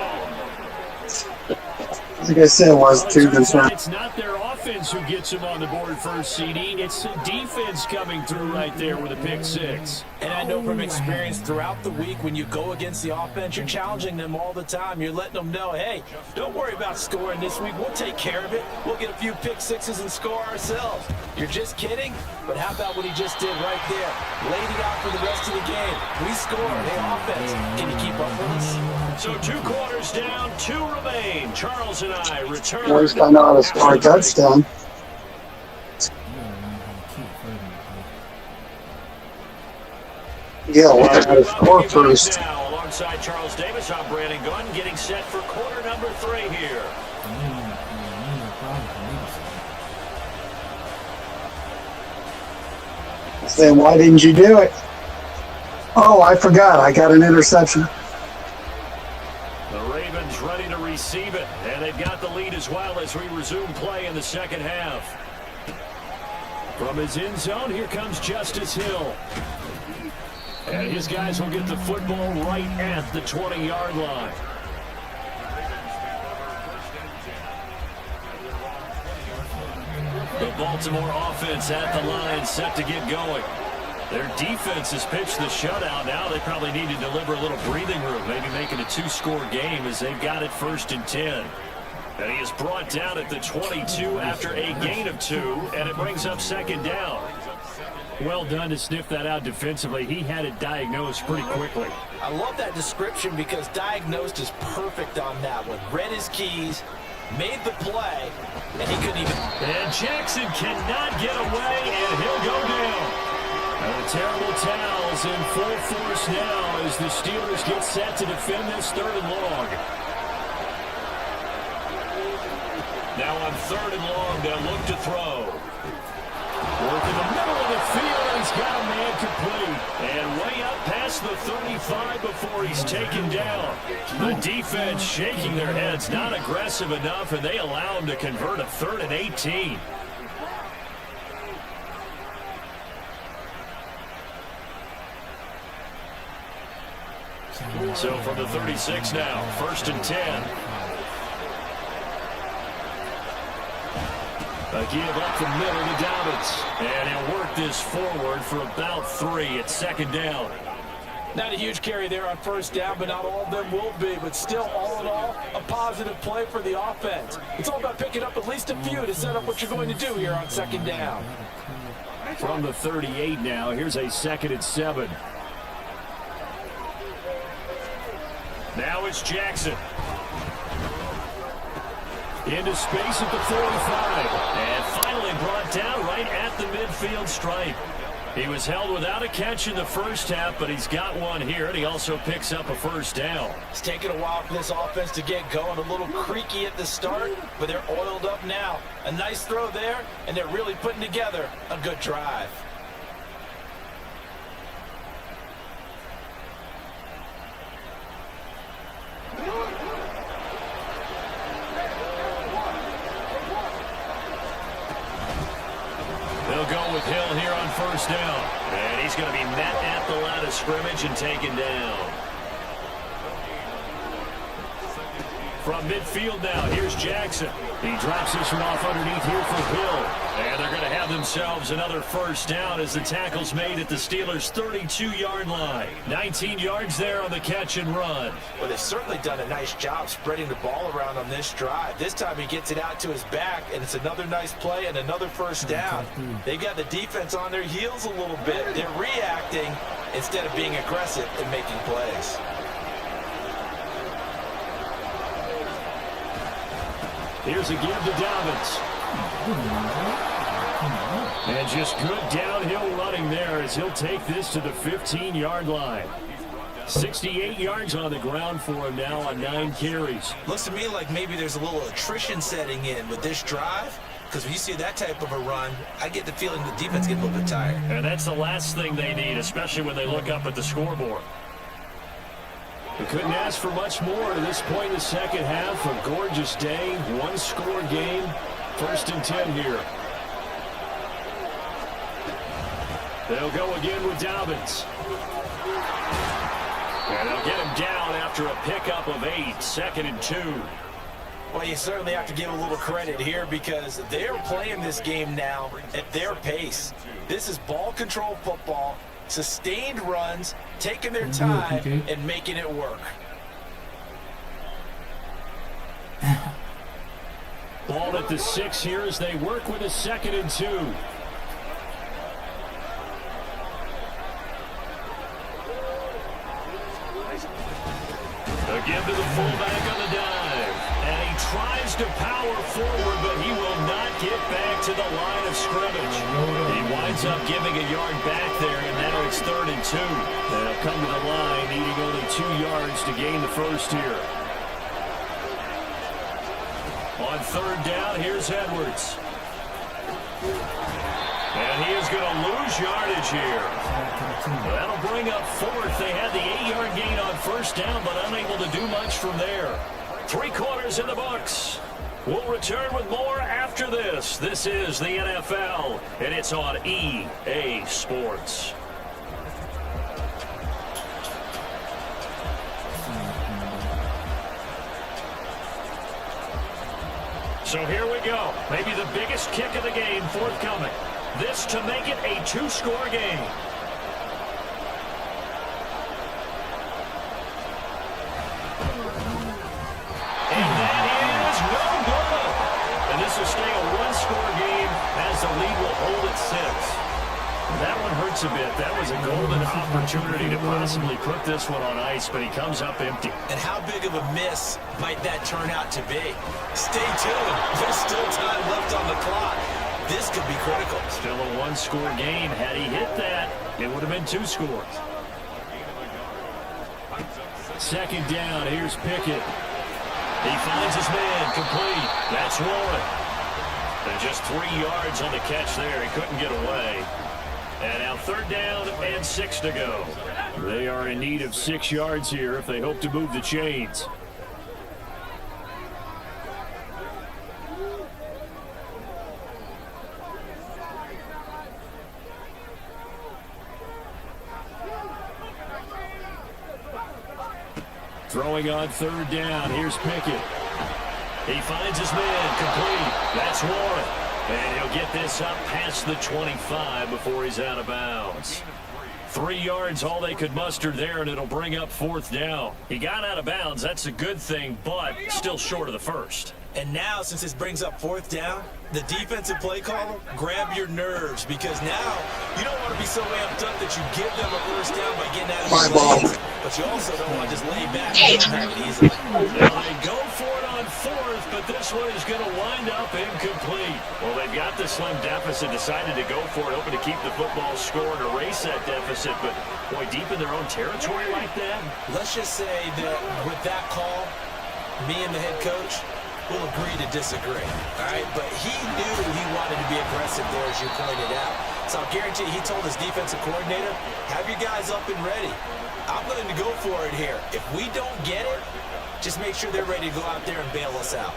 Like I said, it was 2 this round. It's not their offense. offense who gets him on the board first, CD. It's the defense coming through right there with a pick six. And I know from experience throughout the week, when you go against the offense, you're challenging them all the time. You're letting them know, hey, don't worry about scoring this week. We'll take care of it. We'll get a few pick sixes and score ourselves. You're just kidding? But how about what he just did right there? Laid it out for the rest of the game. We scored. Hey, offense, can you keep up with us? So 2 quarters down, 2 remain. Charles and I return. At least I know how to score a touchdown. Yeah, well, I gotta score first. Now, alongside Charles Davis, I'm Brandon Gunn, getting set for quarter number 3 here. Then why didn't you do it? Oh, I forgot. I got an interception. The Ravens ready to receive it, and they've got the lead as well as we resume play in the second half. From his end zone, here comes Justice Hill. And his guys will get the football right at the 20-yard line. The Baltimore offense at the line, set to get going. Their defense has pitched the shutout. Now they probably need to deliver a little breathing room, maybe make it a 2-score game as they've got it 1st and 10. And he is brought down at the 22 after a gain of 2, and it brings up 2nd down. Well done to sniff that out defensively. He had it diagnosed pretty quickly. I love that description because diagnosed is perfect on that one. Read his keys, made the play, and he couldn't even... And Jackson cannot get away, and he'll go down. And the terrible towels in full force now as the Steelers get set to defend this 3rd and long. Now on 3rd and long, they'll look to throw. Work in the middle of the field, and he's got a man complete. And way up past the 35 before he's taken down. The defense shaking their heads, not aggressive enough, and they allow him to convert a 3rd and 18. So from the 36 now, 1st and 10. A give up the middle to Dobbins. And he'll work this forward for about 3 at 2nd down. Not a huge carry there on 1st down, but not all of them will be. But still, all in all, a positive play for the offense. It's all about picking up at least a few to set up what you're going to do here on 2nd down. From the 38 now, here's a 2nd and 7. Now it's Jackson. Into space at the 45. And finally brought down right at the midfield stripe. He was held without a catch in the 1st half, but he's got one here, and he also picks up a 1st down. It's taken a while for this offense to get going. A little creaky at the start, but they're oiled up now. A nice throw there, and they're really putting together a good drive. They'll go with Hill here on 1st down. And he's going to be met at the line of scrimmage and taken down. From midfield now, here's Jackson. He drops this one off underneath here for Hill. And they're going to have themselves another 1st down as the tackle's made at the Steelers' 32-yard line. 19 yards there on the catch and run. Well, they've certainly done a nice job spreading the ball around on this drive. This time he gets it out to his back, and it's another nice play and another 1st down. They've got the defense on their heels a little bit. They're reacting instead of being aggressive and making plays. Here's a give to Dobbins. And just good downhill running there as he'll take this to the 15-yard line. 68 yards on the ground for him now on 9 carries. Looks to me like maybe there's a little attrition setting in with this drive, because when you see that type of a run, I get the feeling the defense gets a little bit tired. And that's the last thing they need, especially when they look up at the scoreboard. We couldn't ask for much more at this point in the second half. A gorgeous day, 1-score game, 1st and 10 here. They'll go again with Dobbins. And they'll get him down after a pickup of 8, 2nd and 2. Well, you certainly have to give a little credit here because they're playing this game now at their pace. This is ball control football, sustained runs, taking their time and making it work. Ball at the 6 here as they work with a 2nd and 2. Again to the fullback on the dive. And he tries to power forward, but he will not get back to the line of scrimmage. He winds up giving a yard back there, and now it's 3rd and 2. They'll come to the line, needing only 2 yards to gain the first here. On 3rd down, here's Edwards. And he is going to lose yardage here. That'll bring up 4th. They had the 8-yard gain on 1st down, but unable to do much from there. 3 quarters in the books. We'll return with more after this. This is the NFL, and it's on EA Sports. So here we go. Maybe the biggest kick of the game forthcoming. This to make it a 2-score game. And that is no good. And this will stay a 1-score game as the lead will hold at 6. That one hurts a bit. That was a golden opportunity to possibly put this one on ice, but he comes up empty. And how big of a miss might that turn out to be? Stay tuned. There's still time left on the clock. This could be critical. Still a 1-score game. Had he hit that, it would have been 2 scores. 2nd down. Here's Pickett. He finds his man complete. That's Warren. And just 3 yards on the catch there. He couldn't get away. And now 3rd down and 6 to go. They are in need of 6 yards here if they hope to move the chains. Throwing on 3rd down. Here's Pickett. He finds his man complete. That's Warren. And he'll get this up past the 25 before he's out of bounds. 3 yards, all they could muster there, and it'll bring up 4th down. He got out of bounds. That's a good thing, but still short of the first. And now, since this brings up 4th down, the defensive play caller, grab your nerves, because now you don't want to be so amped up that you give them a 1st down by getting out of your lanes, but you also don't want to just lay back and have it easily. Now they go for it on 4th, but this one is going to wind up incomplete. Well, they've got the slim deficit, decided to go for it, hoping to keep the football score and erase that deficit, but boy, deep in their own territory like that. Let's just say that with that call, me and the head coach will agree to disagree, all right? But he knew he wanted to be aggressive there, as you pointed out. So I'll guarantee you, he told his defensive coordinator, have your guys up and ready. I'm willing to go for it here. If we don't get it, just make sure they're ready to go out there and bail us out.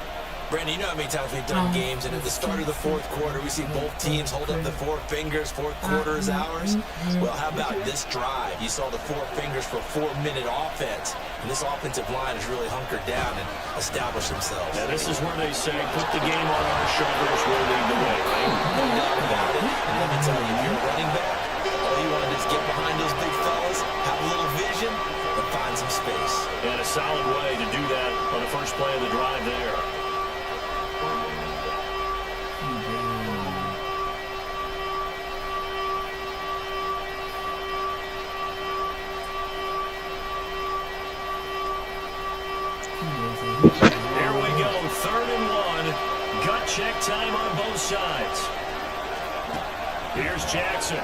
Brandon, you know how many times we've done games, and at the start of the 4th quarter, we see both teams hold up the 4 fingers, 4th quarter is ours. Well, how about this drive? You saw the 4 fingers for 4-minute offense, and this offensive line has really hunkered down and established themselves. Now, this is where they say, put the game on our shoulders, we'll lead the way, right? No doubt about it. And let me tell you, if you're a running back, all you want to do is get behind those big fellas, have a little vision, and find some space. And a solid way to do that on the first play of the drive there. Here we go, 3rd and 1. Gut check time on both sides. Here's Jackson.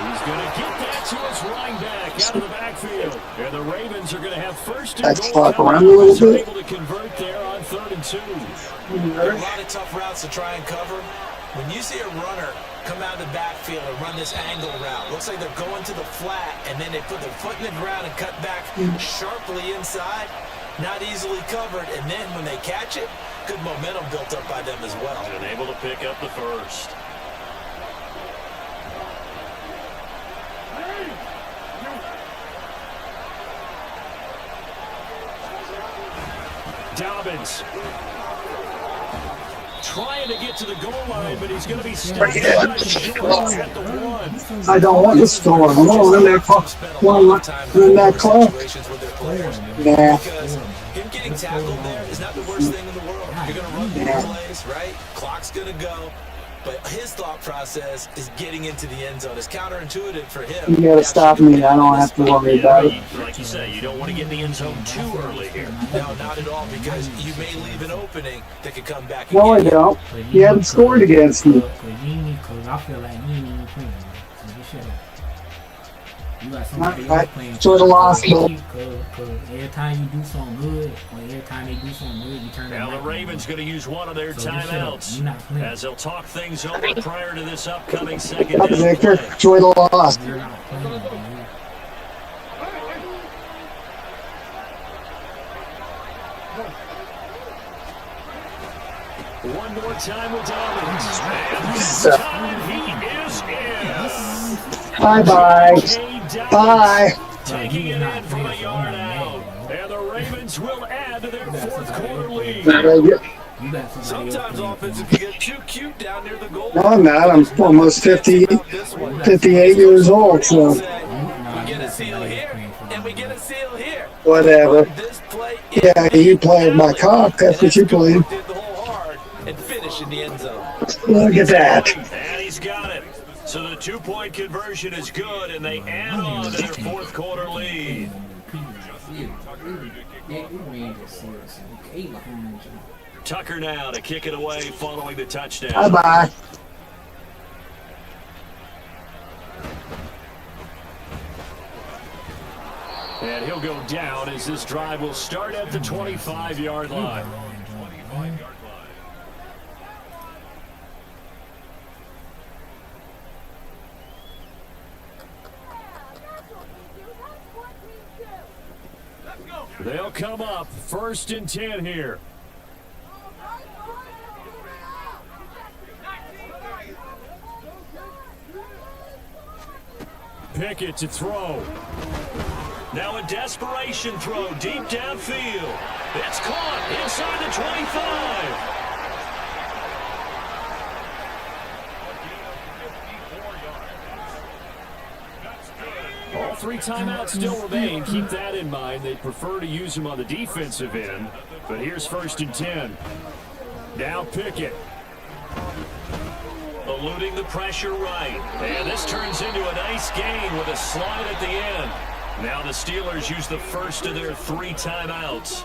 He's going to get that to his running back out of the backfield. And the Ravens are going to have 1st and goal. Around a little bit. Able to convert there on 3rd and 2. There are a lot of tough routes to try and cover. When you see a runner come out of the backfield and run this angle route, looks like they're going to the flat, and then they put their foot in the ground and cut back sharply inside. Not easily covered, and then when they catch it, good momentum built up by them as well. And able to pick up the first. Dobbins. Trying to get to the goal line, but he's going to be stopped at the 1. I don't want to score. I'm going to run that clock. Nah. Because him getting tackled there is not the worst thing in the world. You're going to run through the plays, right? Clock's going to go. But his thought process is getting into the end zone. It's counterintuitive for him. You got to stop me. I don't have to worry about it. Like you say, you don't want to get in the end zone too early here. No, not at all, because you may leave an opening that could come back No, I again. don't. You haven't scored against me. Because I feel like you ain't even playing. So just shut up. You got somebody I else playing. sort of lost, though. Because every time you do something good, or every time they do something good, you turn Now the Ravens going to use one of their timeouts as they'll talk things over prior to this upcoming second Up, down Victor. play. Enjoy the loss. You're not playing, man. One more time with Dobbins. And this time he is in. Bye-bye. Bye. Taking it in from a yard out. And the Ravens will add to their fourth quarter lead. Sometimes offenses can get too cute down near the goal. No, I'm not. I'm almost 58 years old, so We get a seal here, and we get a seal here. whatever. This play Yeah, you played my cock. That's what you played. did the whole hard and finish in the end zone. Look at that. And he's got it. So the two-point conversion is good, and they add on to their fourth quarter lead. Tucker now to kick it away following the touchdown. Bye-bye. And he'll go down as this drive will start at the 25-yard line. They'll come up 1st and 10 here. Pickett to throw. Now a desperation throw deep downfield. It's caught inside the 25. All 3 timeouts still remain. Keep that in mind. They'd prefer to use them on the defensive end. But here's 1st and 10. Now Pickett. Eluding the pressure right. And this turns into a nice gain with a slide at the end. Now the Steelers use the first of their 3 timeouts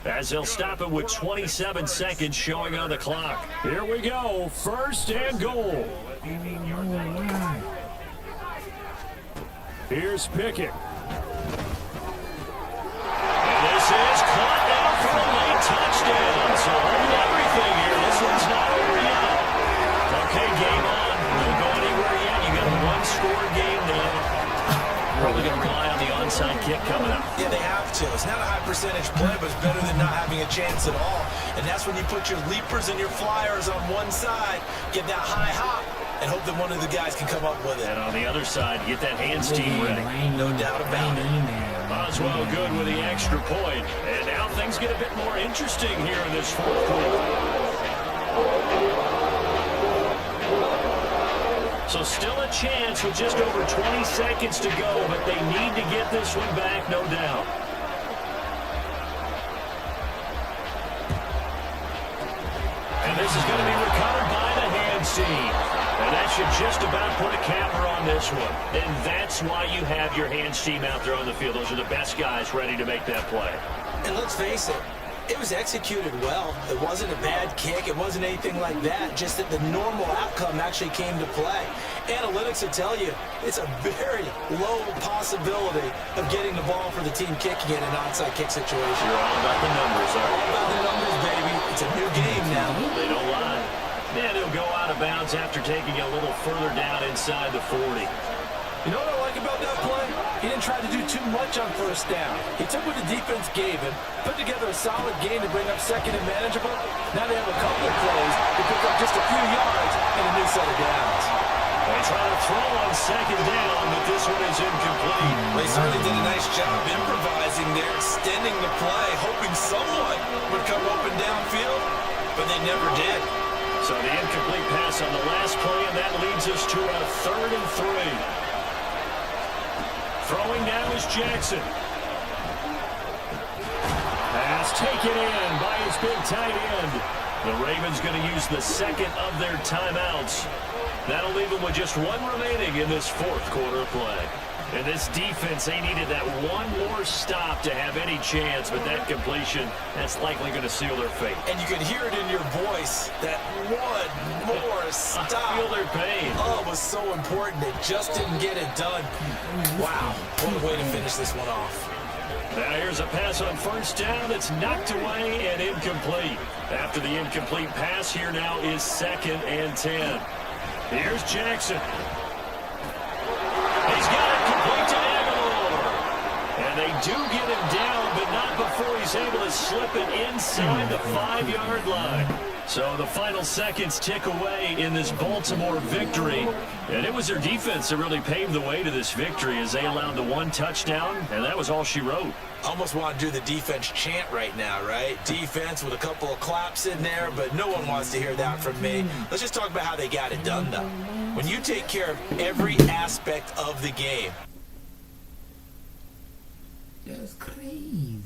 as they'll stop it with 27 seconds showing on the clock. Here we go. 1st and goal. Here's Pickett. And this is caught down for a late touchdown. So hold everything here. This one's not over yet. Okay, game on. Don't go anywhere yet. You got a 1-score game now. Probably going to rely on the onside kick coming up. Yeah, they have to. It's not a high percentage play, but it's better than not having a chance at all. And that's when you put your leapers and your flyers on one side, get that high hop, and hope that one of the guys can come up with it. And on the other side, get that hands team ready. No doubt about it. Boswell good with the extra point. And now things get a bit more interesting here in this fourth quarter. So still a chance with just over 20 seconds to go, but they need to get this one back, no doubt. And this is going to be recovered by the hands team. And that should just about put a capper on this one. And that's why you have your hands team out there on the field. Those are the best guys ready to make that play. And let's face it, it was executed well. It wasn't a bad kick. It wasn't anything like that. Just that the normal outcome actually came to play. Analytics will tell you it's a very low possibility of getting the ball for the team kicking in an onside kick situation. You're all about the numbers, are you? All about the numbers, baby. It's a new game now. They don't lie. And he'll go out of bounds after taking a little further down inside the 40. You know what I like about that play? He didn't try to do too much on 1st down. He took what the defense gave him, put together a solid game to bring up 2nd and manageable. Now they have a couple of plays to pick up just a few yards and a new set of downs. They try to throw on 2nd down, but this this one is incomplete. They certainly did a nice job improvising there, extending the play, hoping someone would come open downfield, but they never did. So the incomplete pass on the last play, and that leads us to a 3rd and 3. Throwing now is Jackson. Pass taken in by his big tight end. The Ravens going to use the second of their timeouts. That'll leave them with just one remaining in this 4th quarter play. And this defense, they needed that one more stop to have any chance, but that completion, that's likely going to seal their fate. And you could hear it in your voice, that one more stop. I feel their pain. Oh, it was so important. It just didn't get it done. Wow, what a way to finish this one off. Now here's a pass on 1st down that's knocked away and incomplete. After the incomplete pass, here now is 2nd and 10. Here's Jackson. He's got it complete to Aguilar. And they do get him down, but not before he's able to slip it inside the 5-yard line. So the final seconds tick away in this Baltimore victory. And it was their defense that really paved the way to this victory as they allowed the 1 touchdown, and that was all she wrote. Almost want to do the defense chant right now, right? Defense with a couple of claps in there, but no one wants to hear that from me. Let's just talk about how they got it done, though. When you take care of every aspect of the game. That's crazy.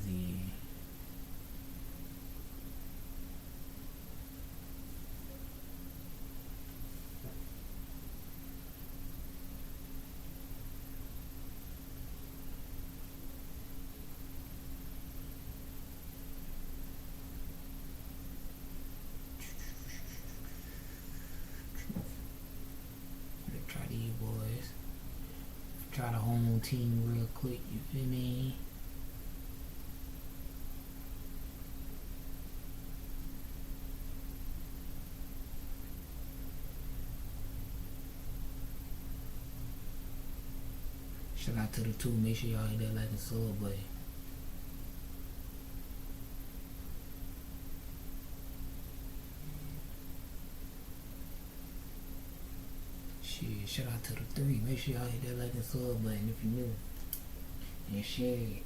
Try the home team real quick, you feel me? Shout out to the 2, make sure y'all hit that like and sub button. Shit, shout out to the 3. Make sure y'all hit that like and sub button if you're new. And share it.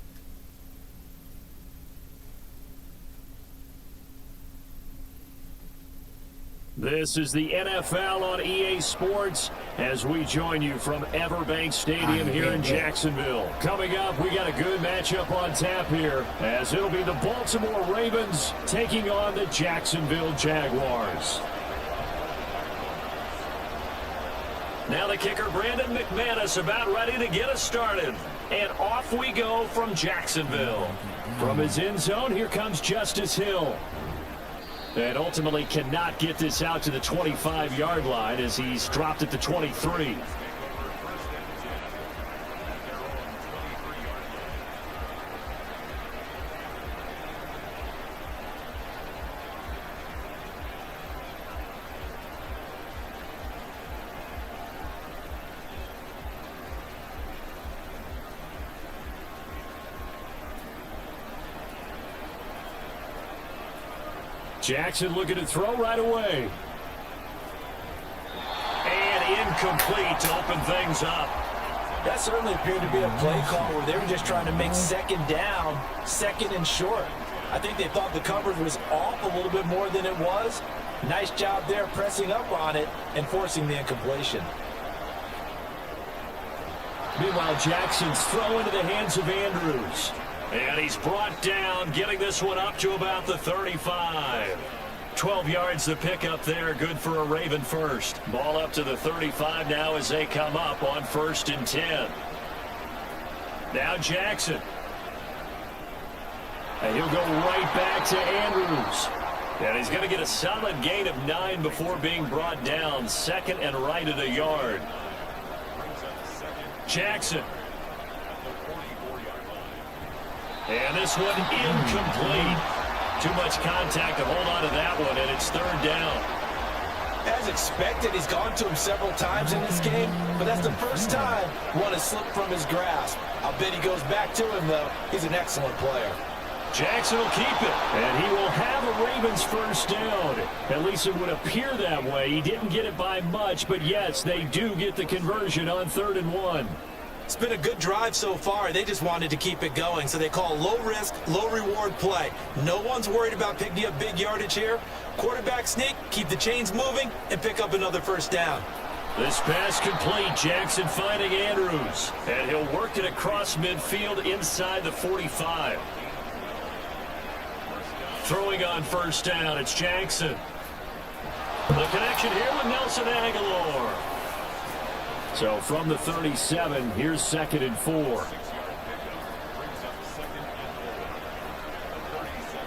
This is the NFL on EA Sports as we join you from Everbank Stadium here in Jacksonville. Coming up, we got a good matchup on tap here as it'll be the Baltimore Ravens taking on the Jacksonville Jaguars. Now the kicker, Brandon McManus, about ready to get us started. And off we go from Jacksonville. From his end zone, here comes Justice Hill. And ultimately cannot get this out to the 25-yard line as he's dropped at the 23. Jackson looking to throw right away. And incomplete to open things up. That certainly appeared to be a play call where they were just trying to make 2nd down, 2nd and short. I think they thought the coverage was off a little bit more than it was. Nice job there pressing up on it and forcing the incompletion. Meanwhile, Jackson's throw into the hands of Andrews. And he's brought down, getting this one up to about the 35. 12 yards to pick up there, good for a Raven first. Ball up to the 35 now as they come up on 1st and 10. Now Jackson. And he'll go right back to Andrews. And he's going to get a solid gain of 9 before being brought down. 2nd and right at a yard. Jackson. And this one incomplete. Too much contact to hold on to that one, and it's 3rd down. As expected, he's gone to him several times in this game, but that's the first time one has slipped from his grasp. I'll bet he goes back to him, though. He's an excellent player. Jackson will keep it, and he will have a Ravens first down. At least it would appear that way. He didn't get it by much, but yes, they do get the conversion on 3rd and 1. It's been a good drive so far. They just wanted to keep it going, so they call low risk, low reward play. No one's worried about picking up big yardage here. Quarterback sneak, keep the chains moving, and pick up another first down. This pass complete. Jackson finding Andrews, and he'll work it across midfield inside the 45. Throwing on first down, it's Jackson. The connection here with Nelson Aguilar. So from the 37, here's 2nd and 4.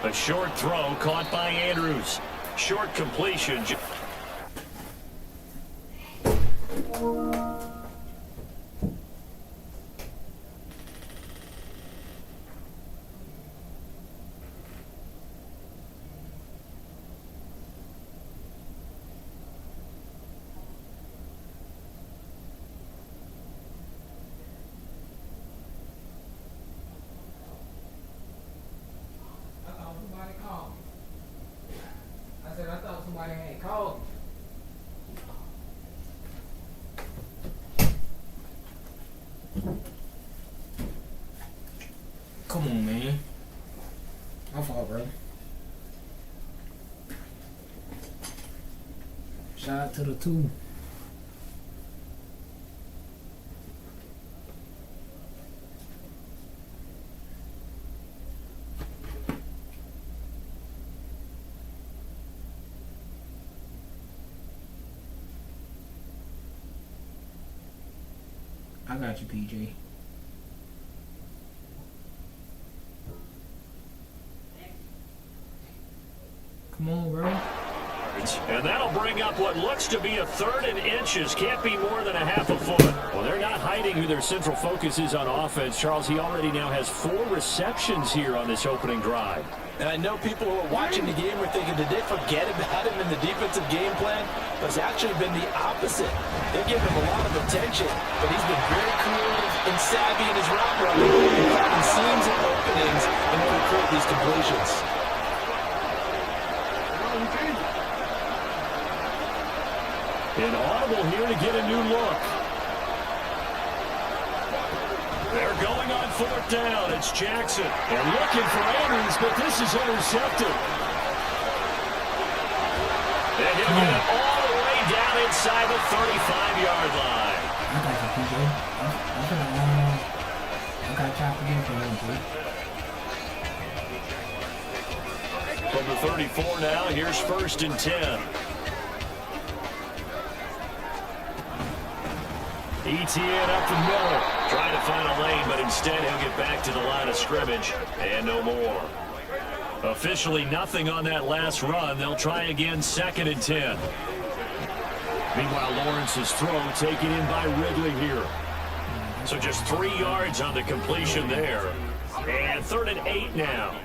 A short throw caught by Andrews. Short completion. Somebody called me. I said I thought somebody had called me. Come on, man. My fault, bro. Shout out to the 2. I got you, PJ. Come on, bro. And that'll bring up what looks to be a 3rd and inches. Can't be more than a half a foot. Well, they're not hiding who their central focus is on offense. Charles, he already now has 4 receptions here on this opening drive. And I know people who are watching the game are thinking, did they forget about him in the defensive game plan? But it's actually been the opposite. They're giving him a lot of attention, but he's been very creative and savvy in his route running, and finding seams and openings in order to create these completions. Inaudible here to get a new look. They're going on 4th down. It's Jackson. And looking for Andrews, but this is intercepted. And he'll get it all the way down inside the 35-yard line. I got you, PJ. I got time to get for him, From the 34 now, here's 1st and 10. ETN up the middle, trying to find a lane, but instead he'll get back to the line of scrimmage, and no more. Officially nothing on that last run. They'll try again, 2nd and 10. Meanwhile, Lawrence's throw taken in by Ridley here. So just 3 yards on the completion there. And 3rd and 8 now.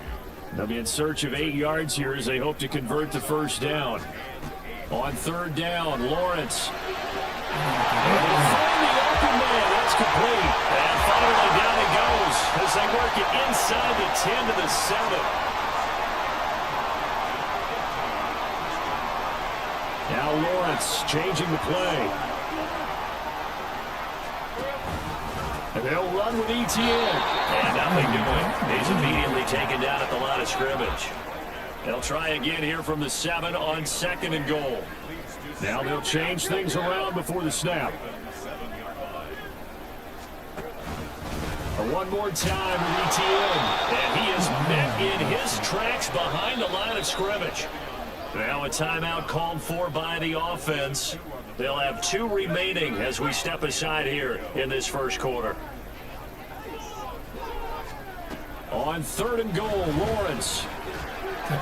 They'll be in search of 8 yards here as they hope to convert the first down. On 3rd down, Lawrence. That's complete. And finally down it goes as they work it inside the 10 to the 7. Now Lawrence changing the play. And they'll run with ETN. And nothing doing. He's immediately taken down at the line of scrimmage. They'll try again here from the 7 on 2nd and goal. Now they'll change things around before the snap. One more time with ETN. And he is met in his tracks behind the line of scrimmage. Now a timeout called for by the offense. They'll have 2 remaining as we step aside here in this first quarter. On 3rd and goal, Lawrence. Got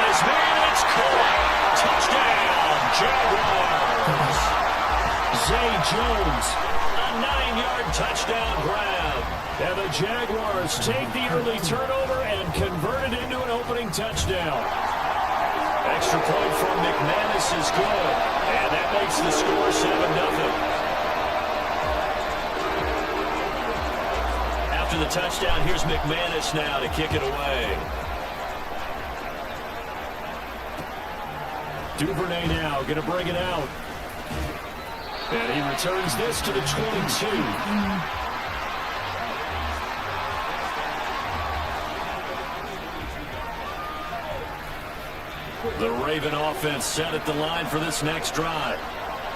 his man, it's caught. Touchdown, Jaguars. Zay Jones, a 9-yard touchdown grab. And the Jaguars take the early turnover and convert it into an opening touchdown. Extra point from McManus is good. And that makes the score 7-0. After the touchdown, here's McManus now to kick it away. Duvernay now going to bring it out. And he returns this to the 22. The Raven offense set at the line for this next drive.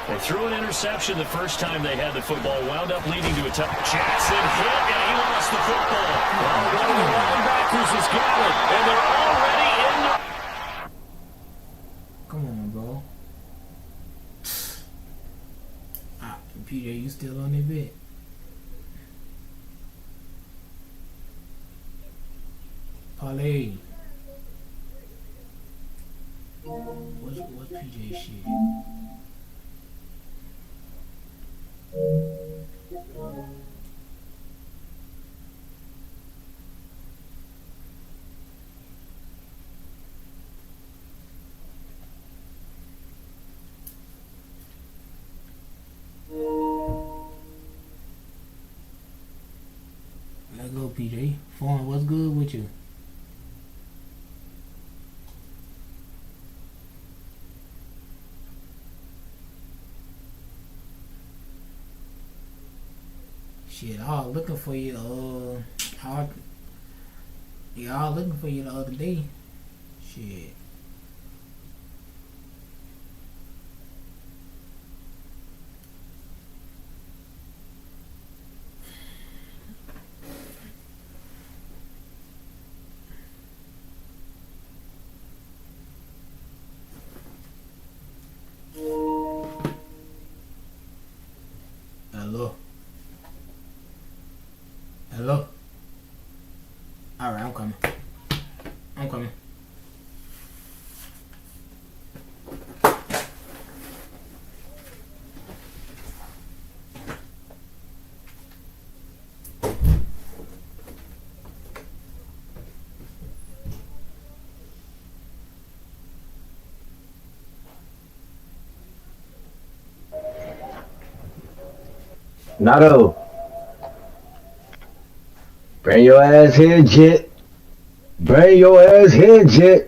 They threw an interception the first time they had the football, wound up leading to a touch. Jackson hit, and he lost the football. Well, one of the linebackers has got it, and they're already in the... Come on, bro. PJ, you still on that bit? Parlay. What's PJ shit? Let's go, PJ. Fawn, what's good with you? Shit, I was looking for you. I was looking for you the other day. Shit. Hello. Hello. All right, I'm coming. I'm coming. Nardo, bring your ass here, Jit. Bring your ass here, Jit.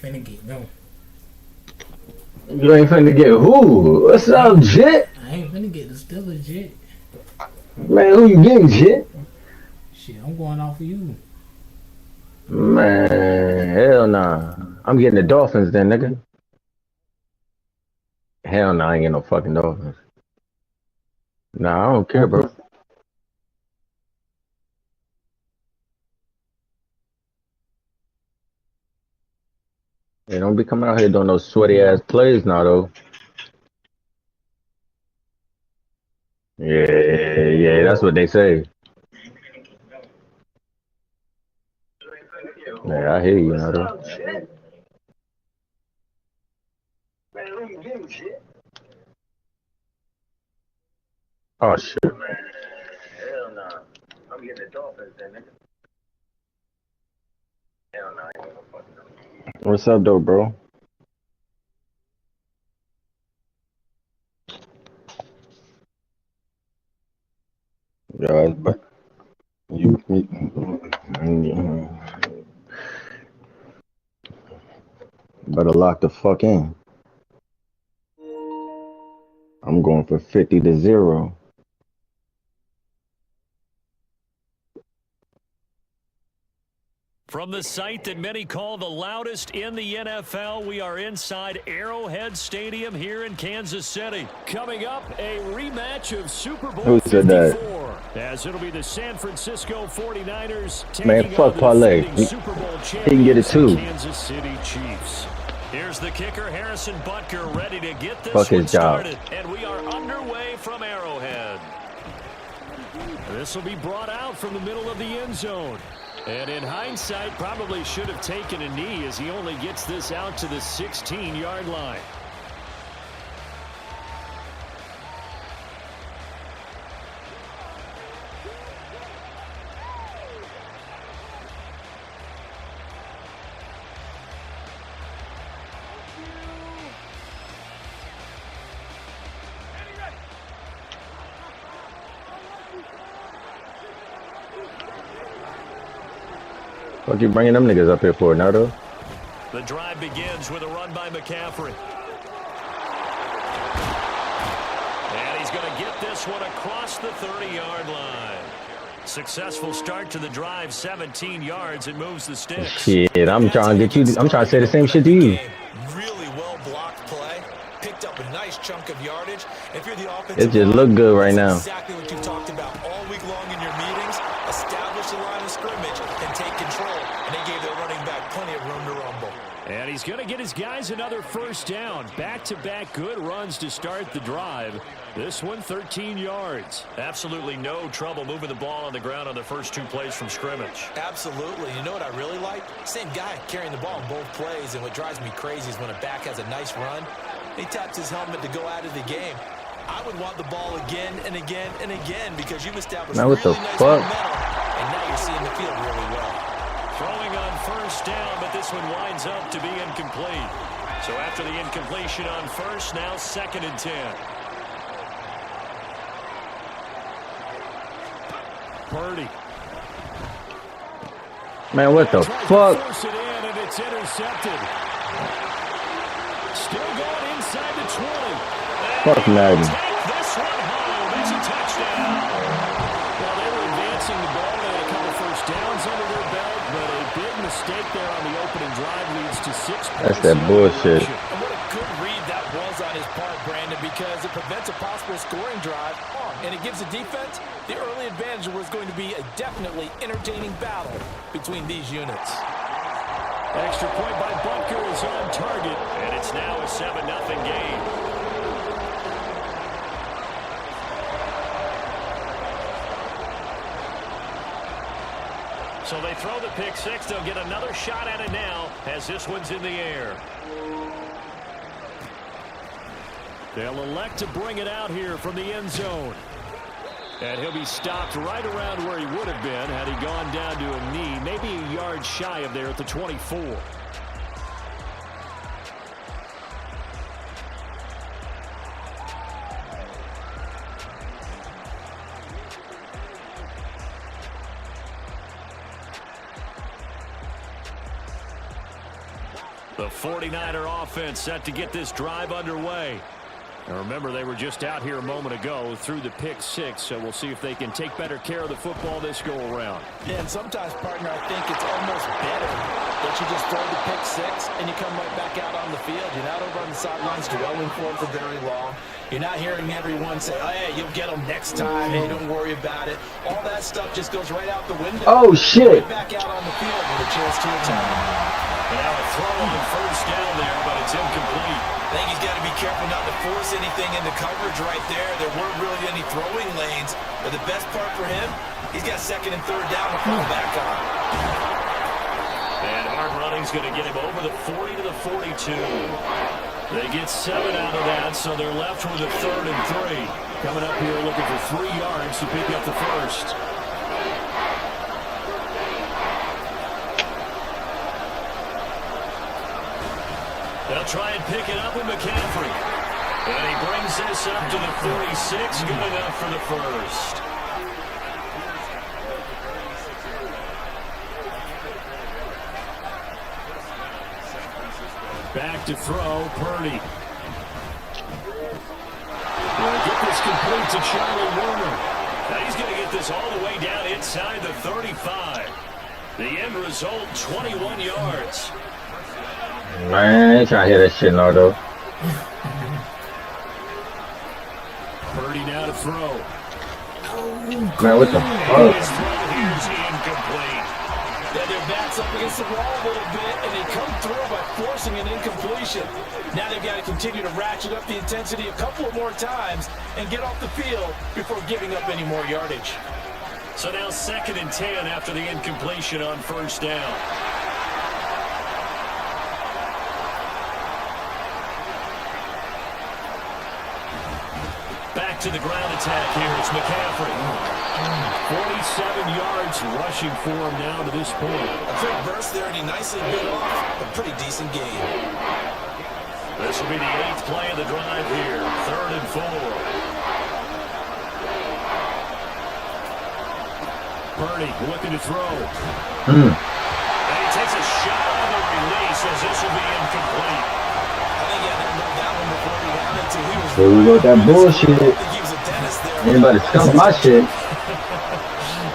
Finna get no. You ain't finna get who? What's up, Jit? I ain't finna get the Steelers, Jit. Man, who you getting, Jit? Shit, I'm going off of you. Man, hell nah. I'm getting the Dolphins then, nigga. Hell nah, I ain't getting no fucking Dolphins. Nah, I don't care, bro. Hey, don't be coming out here doing those sweaty ass plays now, though. Yeah, that's what they say. Yeah, I hear you, Nardo. Oh shit. Hell no. I'm getting the Dolphins then, nigga. Hell no, I ain't gonna fucking know. What's up, though, bro? Yeah, but you better lock the fuck in. I'm going for 50-0. From From the site that many call the loudest in the NFL, we are inside Arrowhead Stadium here in Kansas City. Coming up, a rematch of Super Bowl 54. As it'll be the San Francisco 49ers taking fuck on parlay. the Super Bowl He can get it too. Kansas City Chiefs. Here's the kicker, Harrison Butker, ready to get this Fuck his one job. started. And we are underway from Arrowhead. This will be brought out from the middle of the end zone. And in hindsight, probably should have taken a knee as he only gets this out to the 16-yard line. What you bringing them niggas up here for, Nardo? The drive begins with a run by McCaffrey. And he's going to get this one across the 30-yard line. Successful start to the drive, 17 yards, and moves the sticks. Shit, I'm trying to get you. I'm trying to say the same shit to you. Really well blocked play. Picked up a nice chunk of yardage. If you're the offensive It just look good right now. Exactly what you talked about all week long in your meetings. Establish the line of scrimmage and take control. And they gave their running back plenty of room to rumble. And he's going to get his guys another first down. Back-to-back good runs to start the drive. This one 13 yards. Absolutely no trouble moving the ball on the ground on the first two plays from scrimmage. Absolutely. You know what I really like? Same guy carrying the ball in both plays. And what drives me crazy is when a back has a nice run, he taps his helmet to go out of the game. I would want the ball again and again and again because you've established Now, what really the nice fuck? momentum. And now you're seeing the field really well. Throwing on first down, but this one winds up to be incomplete. So after the incompletion on first, now 2nd and 10. Purdy. Man, what the Tries to fuck? force it in, and it's intercepted. Still going inside the 20. Fuck Madden. Take this one home. It's a touchdown. Well, they were advancing the ball. They had a couple first downs under their belt, but a big mistake there on the opening drive leads to 6 points. That's that bullshit. And what a good read that was on his part, Brandon, because it prevents a possible scoring drive, and it gives the defense the early advantage. Was going to be a definitely entertaining battle between these units. Extra point by Butker is on target, and it's now a 7-0 game. So they throw the pick six. They'll get another shot at it now as this one's in the air. They'll elect to bring it out here from the end zone. And he'll be stopped right around where he would have been had he gone down to a knee, maybe a yard shy of there at the 24. The 49er offense set to get this drive underway. And remember, they were just out here a moment ago through the pick six, so we'll see if they can take better care of the football this go-around. Yeah, and sometimes, partner, I think it's almost better that you just throw the pick six and you come right back out on the field. You're not over on the sidelines dwelling for it for very long. You're not hearing everyone say, oh, yeah, you'll get them next time. Hey, don't worry about it. All that stuff just goes right out the window. Oh, shit. Right back out on the field with a chance to attack. Now a throw on first down there, but it's incomplete. I think he's got to be careful not to force anything into coverage right there. There weren't really any throwing lanes. But the best part for him, he's got 2nd and 3rd down to fall back on. And hard running's going to get him over the 40 to the 42. They get 7 out of that, so they're left with a 3rd and 3. Coming up here looking for 3 yards to pick up the first. They'll try and pick it up with McCaffrey. And he brings this up to the 46, good enough for the first. Back to throw, Purdy. Will get this complete to Charlie Warner. Now he's going to get this all the way down inside the 35. The end result, 21 yards. Man, I ain't trying to hear that shit, Nardo. Purdy now to throw. Man, what the fuck? His throw here's incomplete. Yeah, their backs up against the wall a little bit, and they come through by forcing an incompletion. Now they've got to continue to ratchet up the intensity a couple of more times and get off the field before giving up any more yardage. So now 2nd and 10 after the incompletion on first down. Back to the ground attack here. It's McCaffrey. 47 yards rushing for him now to this point. A quick burst there, and he nicely bit off a pretty decent gain. This will be the 8th play of the drive here. 3rd and 4. Purdy looking to throw. And he takes a shot on the release as this will be incomplete. I think he had to know that one before he wanted to. He was Here we go with that bullshit. I think he was a dentist there. Anybody skunk my shit.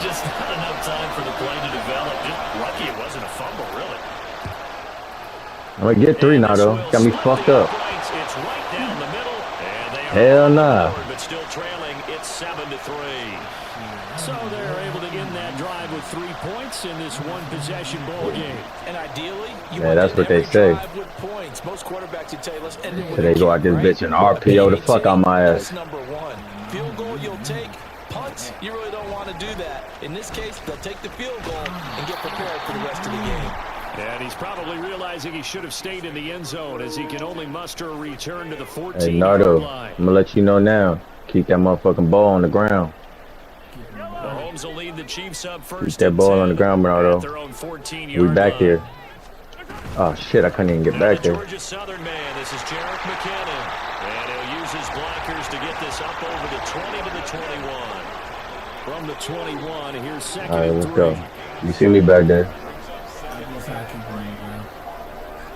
Just not enough time for the play to develop. Just lucky it wasn't a fumble, really. I'm gonna get 3 now, though. Got me fucked up. It's right down the middle. And they are Hell nah. forward, but still trailing. It's 7-3. So they're able to end that drive with 3 points in this one-possession ball game. And ideally, you Yeah, want that's to what end they every say. drive with points. Most quarterbacks would tell you, let's end it with So they a go kick, out this right? bitch and RPO the fuck out my That's ass. number one. Field goal you'll take. Punts, you really don't want to do that. In this case, they'll take the field goal and get prepared for the rest of the game. And he's probably realizing he should have stayed in the end zone as he can only muster a return to the 14-yard Hey, Nardo, line. I'm gonna let you know now. Keep that motherfucking ball on the ground. Mahomes will lead the Chiefs up first. Keep that ball on the ground, Nardo. Their own 14-yard We back line. here. Oh shit, I couldn't even get Now back the there. Georgia Southern man, this is Jarek McKinnon. And he'll use his blockers to get this up over the 20 to the 21. From the 21, here's 2nd Alright, and let's 3. go. You see me back there?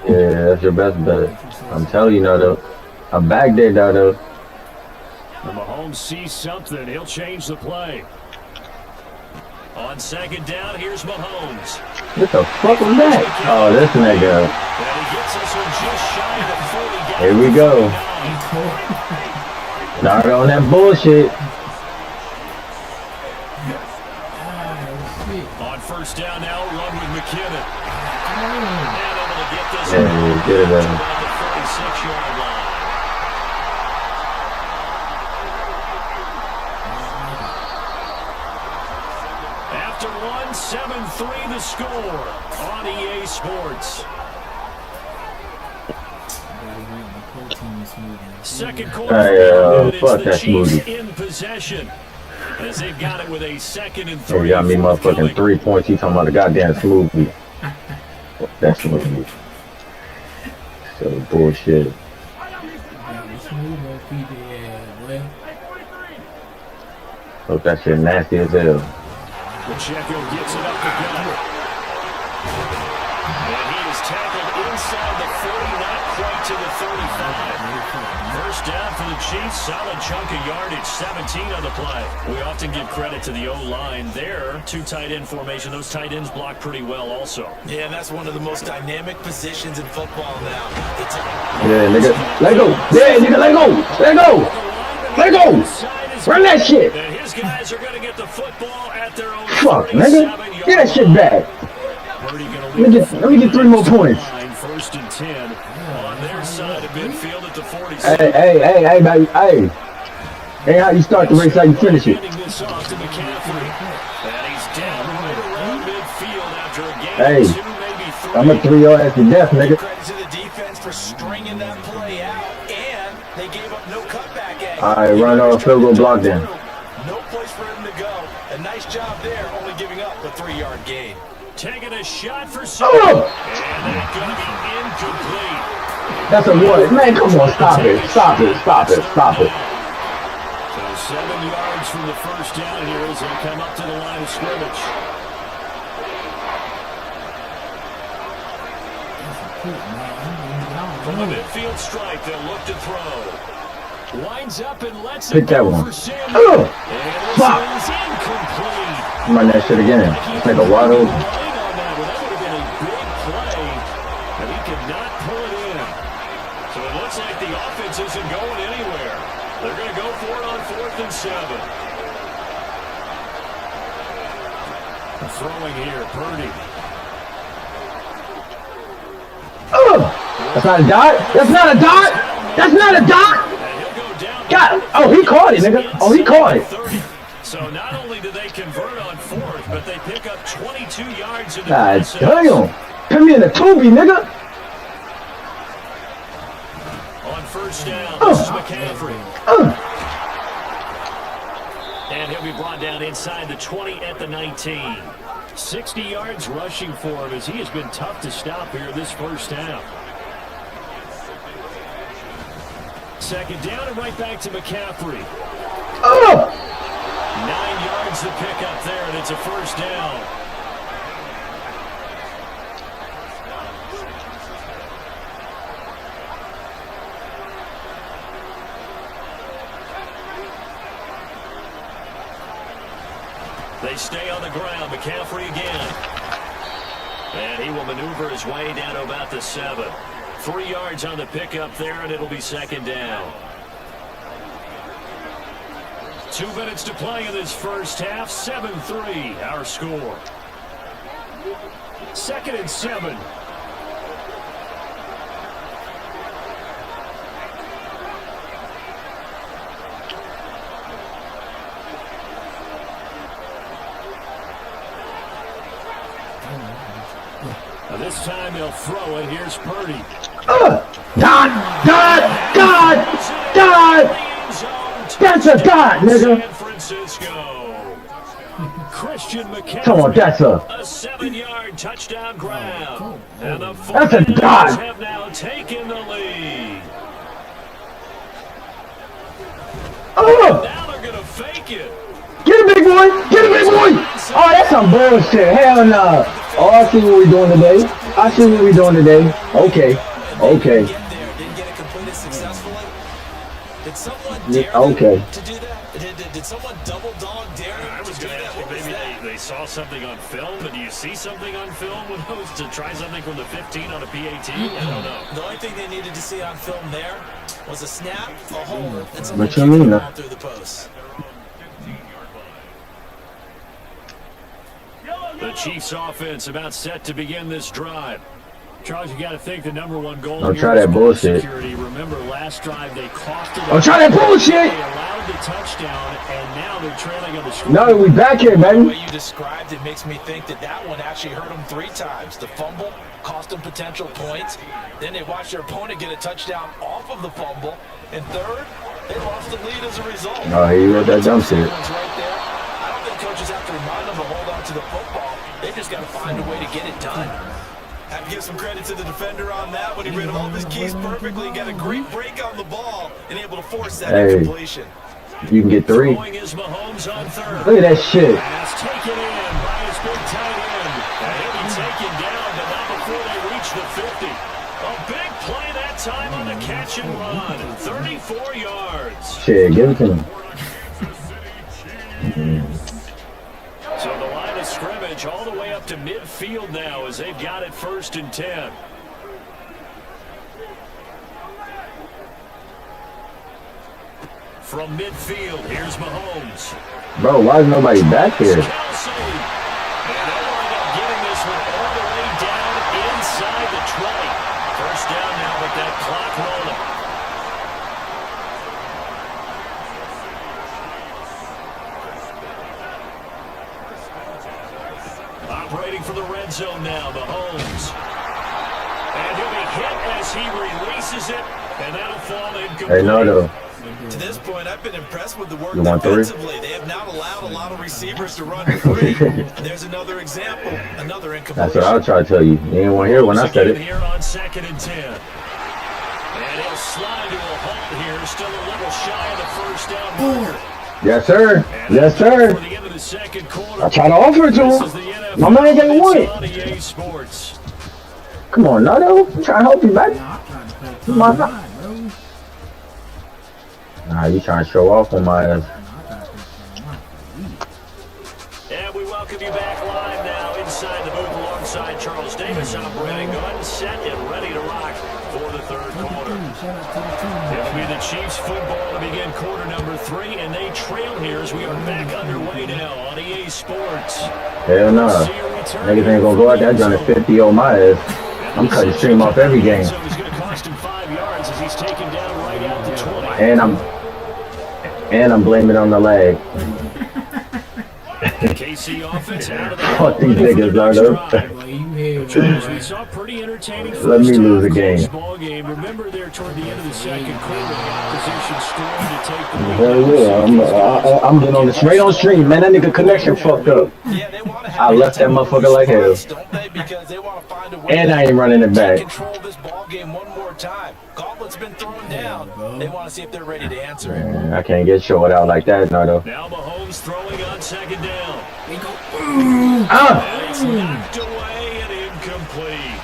Yeah, that's your best bet. I'm telling you, Nardo. I'm back there, Nardo. And Mahomes sees something. He'll change the play. On 2nd down, here's Mahomes. What the fuck was that? Oh, this nigga. And he gets us from just shy of the 40. Here we go. Nardo on that bullshit. On first down now, run with McKinnon. And able to get this Yeah, get it to in. about the 46-yard line. After one, 7-3 the score on EA Sports. Second quarter, and fuck it's the that Chiefs smoothie. in possession as they've got it with a 2nd and 3. They got me motherfucking forthcoming. 3 points. He talking about a goddamn smoothie. Fuck that smoothie. So bullshit. Hope that shit nasty as hell. Pacheco gets it up the gut. And he is tackled inside the 40, not quite to the 35. First down for the Chiefs. Solid chunk of yardage, 17 on the play. We often give credit to the O-line there. 2 tight end formation. Those tight ends block pretty well also. Yeah, and that's one of the most dynamic positions in football now. Yeah, nigga. Let go. Yeah, nigga, let go. Let go. Let go. Run that shit. And his guys are going to get the football at their own Fuck, nigga. 37-yard Get that shit back. Let me get 3 more points. First and 10 on their side of midfield at the 47. Hey, baby. Hey. Hey, how you start the race, how you finish it. Handing this off to McCaffrey. And he's down right around midfield after a game Hey, 2, maybe 3. I'm gonna 3 your ass to death, nigga. Credit to the defense for stringing that play out, and they gave up no cutback action. All right, run on field goal block then. No place for him to go. A nice job there, only giving up a 3-yard gain. Taking a shot for second. Oh! And that's going to be incomplete. That's a what? Man, come on, stop it. Stop it. Stop it. Stop it. So 7 yards from the first down here as they come up to the line of scrimmage. From the midfield strike, they'll look to throw. Winds up and lets Pick it that go one. for Samuel. Oh! And this Fuck. is incomplete. Run that shit again. Take a wide open. Right on not pull it in. So it looks like the offense isn't going anywhere. They're going to go for it on 4th and 7. Throwing here, Purdy. That's not a dot. That's not a dot. That's not a dot. God. Oh, he caught it, nigga. Oh, he caught it. So not only do they convert on 4th, but they pick up 22 yards in the God process. damn. Put me in the Tubi, nigga. On 1st down, this is McCaffrey. And he'll be brought down inside the 20 at the 19. 60 yards rushing for him as he has been tough to stop here this first half. 2nd down and right back to McCaffrey. 9 yards to pick up there, and it's a 1st down. They stay on the ground. McCaffrey again. And he will maneuver his way down to about the 7. 3 yards on the pickup there, and it'll be 2nd down. 2 minutes to play in this first half. 7-3, our score. 2nd and 7. This time they'll throw it. Here's Purdy. Dot. That's a dot, nigga. San Francisco. Christian McCaffrey. Come on, that's a 7-yard touchdown grab. And the That's a dot. have now taken the lead. Now they're going to fake it. Get a big boy. Get a big boy. Oh, that's some bullshit. Hell no. Oh, I see what we're doing today. I see what we're doing today. Okay. Didn't get it completed successfully. Did someone dare them to do that? Did someone double dog dare them I was to do going to that? ask you, maybe they saw something on film, but do you see something on film when it was to try something from the 15 on a PAT? I don't know. The only thing they needed to see on film there was a snap, a hole, and someone What you kicking mean, the ball through the post. The Chiefs offense about set to begin this drive. Charles, you got to think the #1 goal. Don't here try is that ball bullshit. Security. Remember, last drive they cost it. Don't try that bullshit. They allowed the touchdown, and now they're trailing on the score. No, we back here, The baby. way you described it makes me think that one actually hurt them 3 times. The fumble cost them potential points. Then they watched their opponent get a touchdown off of the fumble. And third, they lost the lead as a result. Oh, he wrote that dumb shit. Right there. I don't think coaches have to remind them to hold on to the football. They just got to find a way to get it done. Have to give some credit to the defender on that when he read all of his keys perfectly and got a great break on the ball and able to force that incompletion. You can get 3. Throwing is Mahomes on 3rd. Look at that shit. Pass taken in by his big tight end. And he'll be taken down, but not before they reach the 50. A big play that time on the catch and run. 34 yards. Shit, give it to him. So the line of scrimmage all the way up to midfield now as they've got it 1st and 10. From midfield, here's Mahomes. Bro, why is nobody back here? Kelsey. And they'll wind up getting this one all the way down inside the 20. 1st down now with that clock rolling. Operating for the red zone now, Mahomes. And he'll be hit as he releases it, and that'll fall incomplete. Hey, Nardo. To this point, I've been impressed with the work You want 3? defensively. They have not allowed a lot of receivers to run free. There's another example, another incompletion. That's what I was trying to tell you. You didn't want to hear when I said it. Here on 2nd and 10. And he'll slide to a halt here, still a little shy of the 1st down marker. Yes, sir. And Yes, sir. for the end of the 2nd quarter. I tried to offer it to This him. is the NFL. My man didn't want It's it. on EA Sports. Come on, Nardo. I'm trying to help you, baby. I'm trying to play Come on, bro. Nah, you trying to show off on my ass. And we welcome you back live now inside the booth alongside Charles Davis. I'm Brandon Gunn, set and ready to rock Shout out to the team. It'll be the Chiefs football to begin quarter number 3, and they trail here as we are back underway now on EA Sports. Hell no. Niggas ain't gonna go out there trying to 50 on my ass. I'm cutting stream off every game. So he's going to cost him 5 yards as he's taken down right out the 20. And I'm blaming on the lag. KC offense out of the Fuck these niggas, Nardo. We saw pretty entertaining. Let me lose a game. Ball game. Remember there toward the end of the second quarter, the opposition stormed to take the lead. Hell yeah, I'm getting on the straight on stream, man. That nigga connection fucked up. Yeah, they want to have I left that motherfucker like hell. don't they? Because they want to find a way And I ain't running it to back. control this ball game one more time. Gauntlet's been thrown down. They want to see if they're ready to answer it. Man, I can't get short out like that, Nardo. Now Mahomes throwing on second down. Ah! And it's knocked away and incomplete.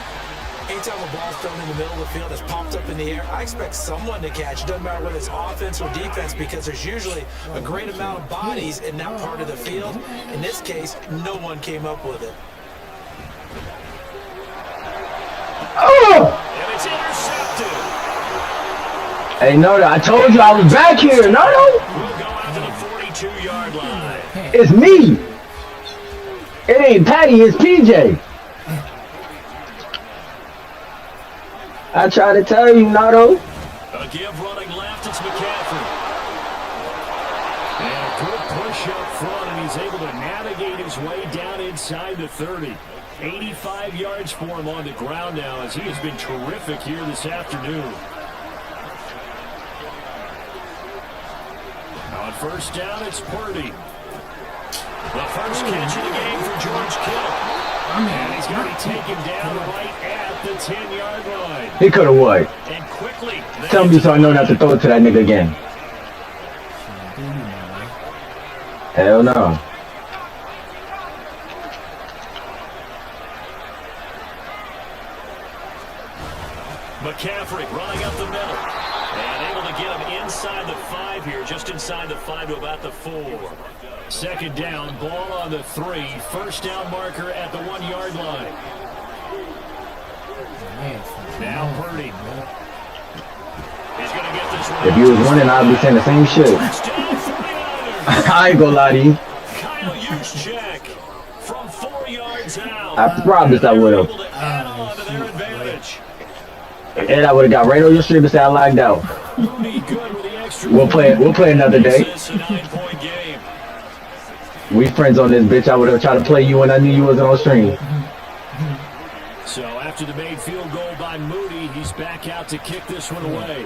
Anytime a ball's thrown in the middle of the field that's popped up in the air, I expect someone to catch. Doesn't matter whether it's offense or defense, because there's usually a great amount of bodies in that part of the field. In this case, no one came up with it. Oh! And it's intercepted. Hey, Nardo, I told you I was back here, Nardo! We'll go out to the 42-yard line. It's me! It ain't Patty, it's PJ. I try to tell you, Nardo. A give running left, it's McCaffrey. And a good push up front, and he's able to navigate his way down inside the 30. 85 yards for him on the ground now, as he has been terrific here this afternoon. On first down, it's Purdy. The first catch of the game for George Kittle. And he's going to be taken down right at the 10-yard line. He could have what? And quickly, Tell me so I know not to throw it to that nigga again. Hell no. McCaffrey running up the middle. And able to get him inside the 5 here, just inside the 5 to about the 4. Second down, ball on the 3. First down marker at the 1-yard line. Now Purdy. He's going to get this one. If you was running, I'd be saying the same shit. I ain't gonna lie to you. Kyle Juszczyk from 4 yards out. I promise I would have. And I would have got right on your stream and said I lagged out. We'll play another day. We friends on this bitch. I would have tried to play you when I knew you wasn't on stream. So after the made field goal by Moody, he's back out to kick this one away.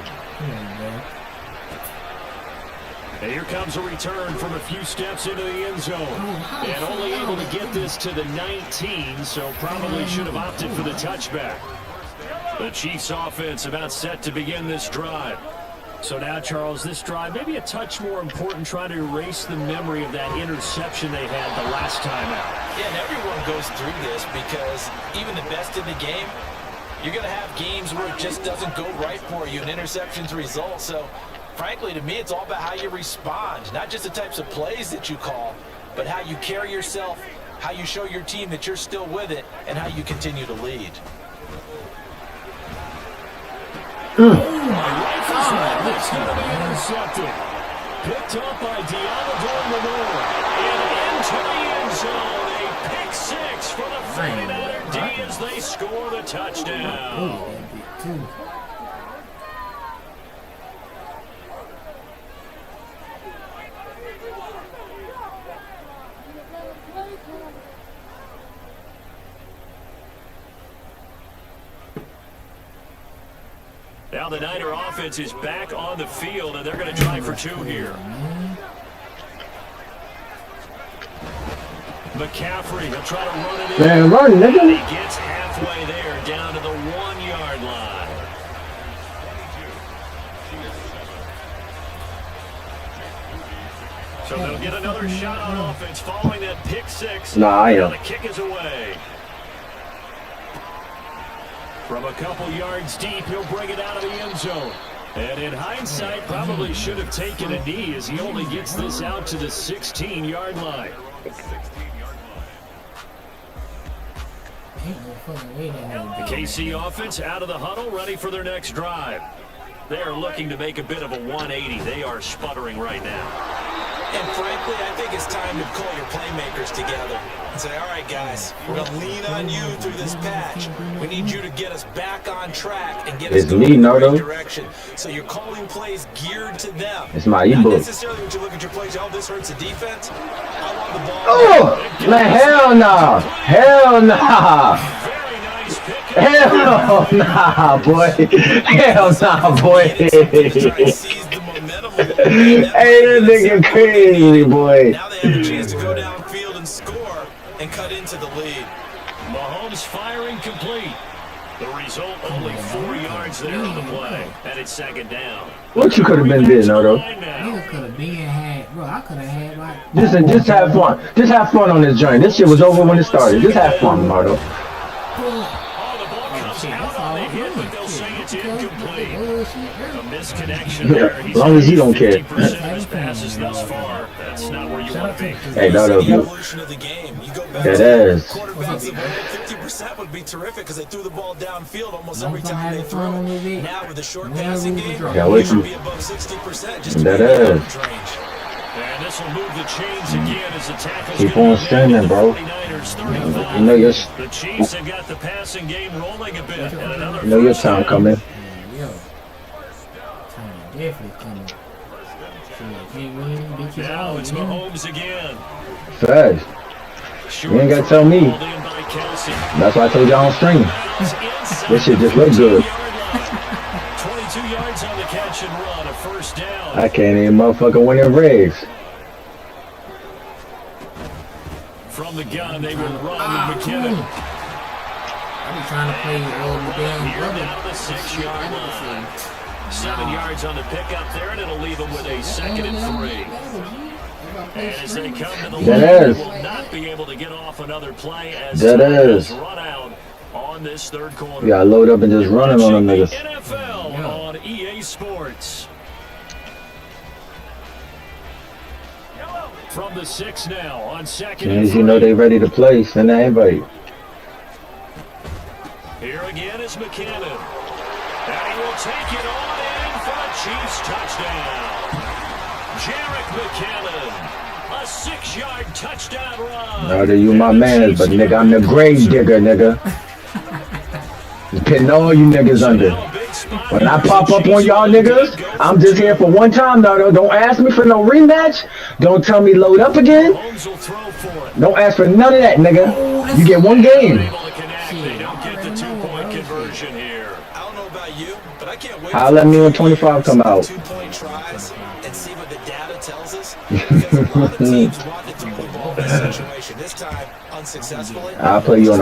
And here comes a return from a few steps into the end zone. And only able to get this to the 19, so probably should have opted for the touchback. The Chiefs offense about set to begin this drive. So now, Charles, this drive maybe a touch more important, trying to erase the memory of that interception they had the last time out. Yeah, and everyone goes through this because even the best in the game, you're going to have games where it just doesn't go right for you, and interceptions result. So, frankly, to me, it's all about how you respond, not just the types of plays that you call, but how you carry yourself, how you show your team that you're still with it, and how you continue to lead. It's going to be intercepted. Picked up by Deontay and into the end zone. A pick 6 for the 49er D as they score the touchdown. Now the Niner offense is back on the field, and they're going to try for 2 here. McCaffrey, he'll try to run it in. Man, run, nigga. And he gets halfway there, down to the 1-yard line. So they'll get another shot on offense following that pick 6. Nah, I am. The kick is away. From a couple yards deep, he'll bring it out of the end zone. And in hindsight, probably should have taken a knee as he only gets this out to the 16-yard line. Ain't no fucking way that nigga The KC offense out of the huddle, ready for their next drive. They're looking to make a bit of a 180. They are sputtering right now. And frankly, I think it's time to call your playmakers together and say, all right, guys, we're going to lean on you through this patch. We need you to get us back on track and get us going in the right direction. So you're calling plays geared to them. It's my Not ebook. necessarily when you look at your plays, oh, this hurts the defense. I want the ball. Oh, man, hell nah. Hell nah. Very nice pick. Hell nah, boy. Hell nah, boy. Hey, this nigga crazy, boy. Now they have a chance to go downfield and score and cut into the lead. Mahomes firing complete. The result, only 4 yards there on the play. And it's second down. What you could have been doing, Nardo? Nigga could have been had, bro. I could have had like. Just have fun. Just have fun on this joint. This shit was over when it started. Just have fun, Nardo. Oh, the ball comes out on the hit, but they'll say it's incomplete. A misconnection Yeah, there. as long as he don't care. 50% of his passes thus far. That's not where you want to be. Hey, Nardo, The evolution of the game. You go back that to ass. quarterbacks the ball, 50% would be terrific because they threw the ball downfield almost every time they threw it. Now with the short passing game, Yeah, you wait should till- be above 60% just to That be in ass. range. And this will move the chains again as the tackles Keep gonna on be standing, made. bro. 49ers 35. You know your, The Chiefs have got the passing game rolling a bit. And another you know your first time down. coming. Yo. Time definitely coming. Shit, can't win, bitches Now all, it's you know? Mahomes again. Fast. You ain't gotta tell me. Called in by Kelsey. That's why I told you I don't stream. Inside This shit just the look good. 22 yards on the catch and run, a first down. I can't even motherfucking win in regs. From the gun, they will run with McKinnon. I be trying to play the damn Here brother. down the 6-yard line. 7 yards on the pickup there, and it'll leave them with a second and 3. And as they come to the That line, is. they will not be able to get off another play as That time is. has run out on this third quarter. You gotta load up and just running on them Watching niggas. the NFL on EA Sports. From the 6 now on second As and soon as you know 3. they ready to play, send that invite. Here again is McKinnon. And he will take it on in for a Chiefs touchdown. Jarek McKinnon. A 6-yard touchdown run. Nardo, you my man, but nigga, I'm the grave digger, nigga. Just pitting all you niggas under. When I pop up on y'all niggas, I'm just here for one time, Nardo. Don't ask me for no rematch. Don't tell me load up again. Mahomes will throw for it. Don't ask for none of that, nigga. You get one game. Able to connect. They don't get the 2-point conversion here. I don't know about you, but I can't wait I'll let me when 25 come out. 2-point tries and see what the data tells us. Because a lot of teams want to throw the ball in this situation. This time, unsuccessfully. I'll play you on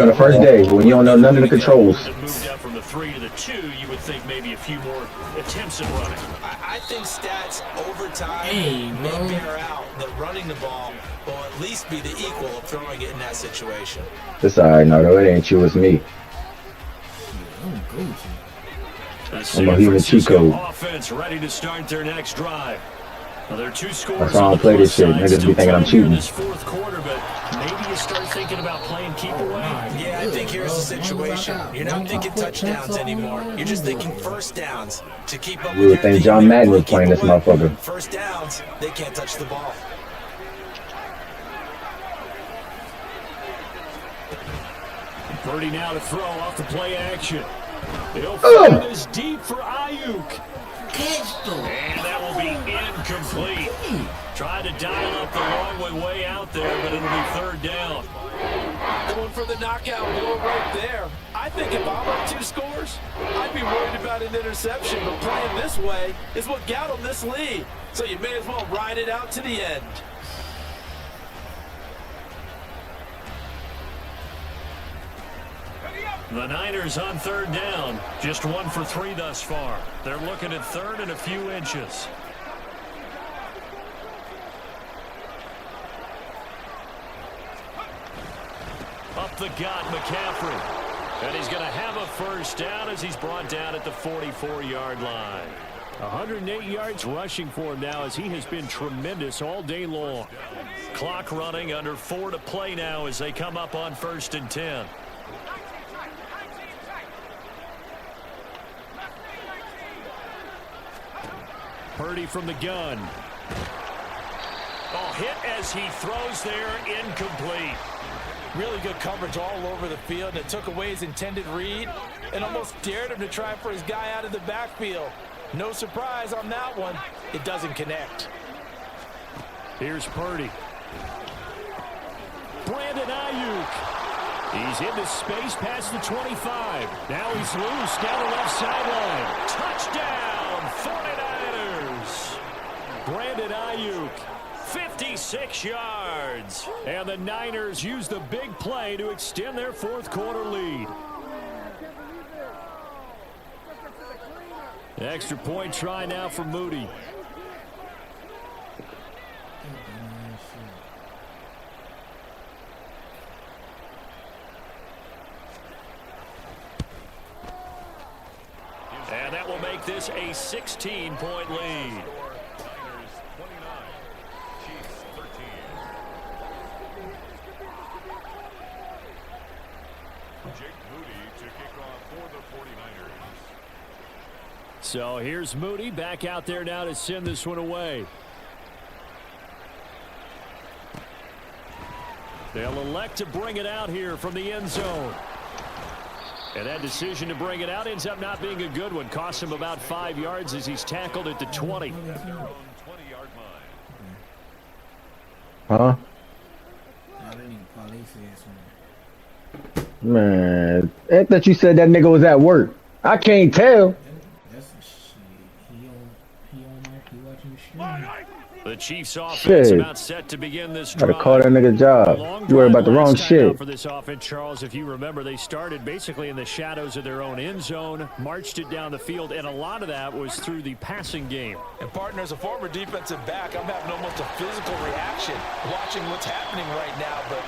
the first day when you don't know none of the controls. It moved up from the 3 to the 2. You would think maybe a few more attempts at running. I think stats over time Hey, may bro. bear out that running the ball will at least be the equal of throwing it in that situation. It's alright, Nardo. It ain't you, it's me. I'm Gucci. The I'm a San human Francisco Chico. offense ready to start their next drive. Well, there are 2 scores. That's why I on don't the play plus this shit. side. Niggas be Still thinking I'm playing here in cheating. this fourth quarter, but maybe you start thinking about playing keep away. Yeah, I think here's the situation. You're not thinking touchdowns anymore. You're just thinking first downs to keep up You with would your think team. John If Madden you was playing keep this away, motherfucker. First downs, they can't touch the ball. Purdy now to throw off the play action. He'll find this deep for Ayuk. Catch though. And that will be incomplete. Tried to dial up the long way out there, but it'll be third down. Going for the knockout blow right there. I think if I'm up 2 scores, I'd be worried about an interception, but playing this way is what got them this lead. So you may as well ride it out to the end. The Niners on third down. Just 1 for 3 thus far. They're looking at third and a few inches. Up the gut, McCaffrey. And he's going to have a first down as he's brought down at the 44-yard line. 108 yards rushing for him now as he has been tremendous all day long. Clock running, under 4 to play now as they come up on 1st and 10. Purdy from the gun. Oh, hit as he throws there, incomplete. Really good coverage all over the field. It took away his intended read and almost dared him to try for his guy out of the backfield. No surprise on that one. It doesn't connect. Here's Purdy. Brandon Ayuk. He's into space past the 25. Now he's loose down the left sideline. Touchdown, 49ers. Brandon Ayuk, 56 yards. And the Niners use the big play to extend their fourth quarter lead. Extra point try now for Moody. And that will make this a 16-point lead. Niners 29, Chiefs 13. Jake Moody to kick off for the 49ers. So here's Moody back out there now to send this one away. They'll elect to bring it out here from the end zone. And that decision to bring it out ends up not being a good one. Costs him about 5 yards as he's tackled at the 20. At their own 20-yard line. Huh? I didn't even call these ass one. Man, I thought you said that nigga was at work. I can't tell. That's some shit. He watching the stream. The Chiefs offense Shit. about set to begin this Gotta drive. call that nigga job. You worry about the wrong shit. For this offense, Charles, if you remember, they started basically in the shadows of their own end zone, marched it down the field, and a lot of that was through the passing game. And partner, as a former defensive back, I'm having almost a physical reaction watching what's happening right now. But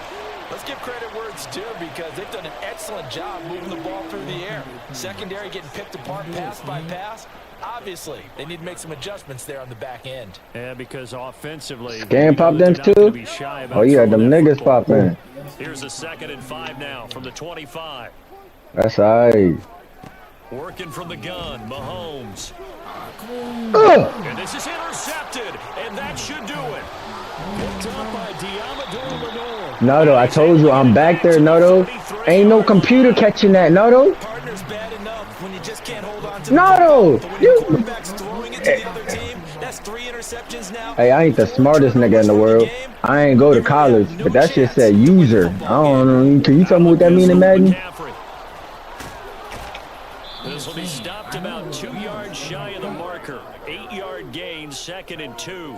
let's give credit where it's due because they've done an excellent job moving the ball through the air. Secondary getting picked apart pass by pass. Obviously, they need to make some adjustments there on the back end. Yeah, because offensively, Scan pop they're them not gonna too? be shy about Oh yeah, throwing them that niggas football. pop in. Here's a 2nd and 5 now from the 25. That's alright. Working from the gun, Mahomes. Ugh! And this is intercepted, and that should do it. Picked up by Diamador Lenore. Nardo, I told you I'm back there, Nardo. Ain't no computer catching that, Nardo. Partner's bad enough when you just can't hold on to the Nardo! football, but when your quarterback's throwing it to the other team, that's 3 interceptions now. Hey, I ain't the smartest nigga in the world. I ain't go to college, but that shit said user. I don't know. Can you tell me what that mean in Madden? This will be stopped about 2 yards shy of the marker. 8-yard gain, 2nd and 2.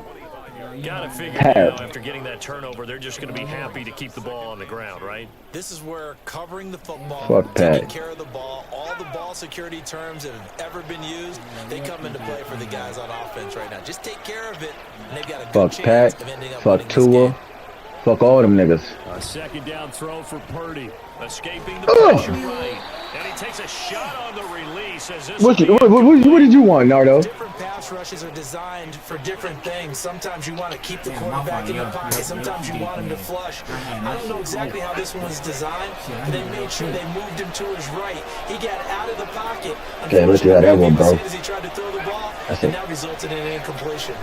Gotta figure now after getting that turnover, they're just gonna be happy to keep the ball on the ground, right? This is where covering the football, Fuck taking Pat. care of the ball, all the ball security terms that have ever been used, they come into play for the guys on offense right now. Just take care of it, and they've got a good Fuck chance Pat. of ending up Fuck winning this Tua. game. Fuck all them niggas. A 2nd down throw for Purdy. Escaping the pressure right. And he takes a shot on the release as this What did you want, Nardo? Different pass rushes are designed for different things. Sometimes you want to keep the quarterback in the pocket. Sometimes you want him to flush. I don't know exactly how this one was designed, but they made sure they moved him to his right. He got out of the pocket. Okay, let's see how that one, bro. As he tried to throw the ball, That's and it. that resulted in an incompletion.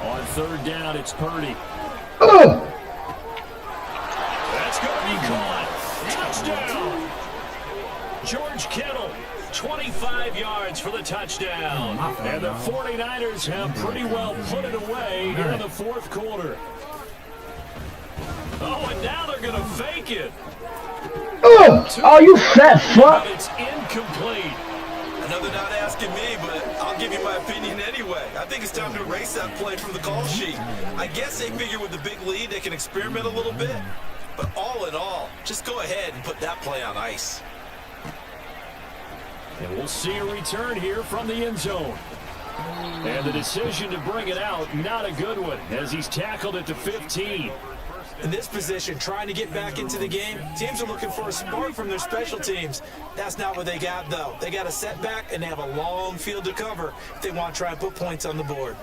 On 3rd down, it's Purdy. Ugh! That's going to be caught. Touchdown. George Kittle, 25 yards for the touchdown. And the 49ers have pretty well put it away here in the 4th quarter. Oh, and now they're going to fake it. Ugh! Oh, you fat fuck! But it's incomplete. I know they're not asking me, but I'll give you my opinion anyway. I think it's time to erase that play from the call sheet. I guess they figure with the big lead they can experiment a little bit. But all in all, just go ahead and put that play on ice. And we'll see a return here from the end zone. And the decision to bring it out, not a good one, as he's tackled at the 15. In this position, trying to get back into the game, teams are looking for a spark from their special teams. That's not what they got, though. They got a setback, and they have a long field to cover if they want to try and put points on the board.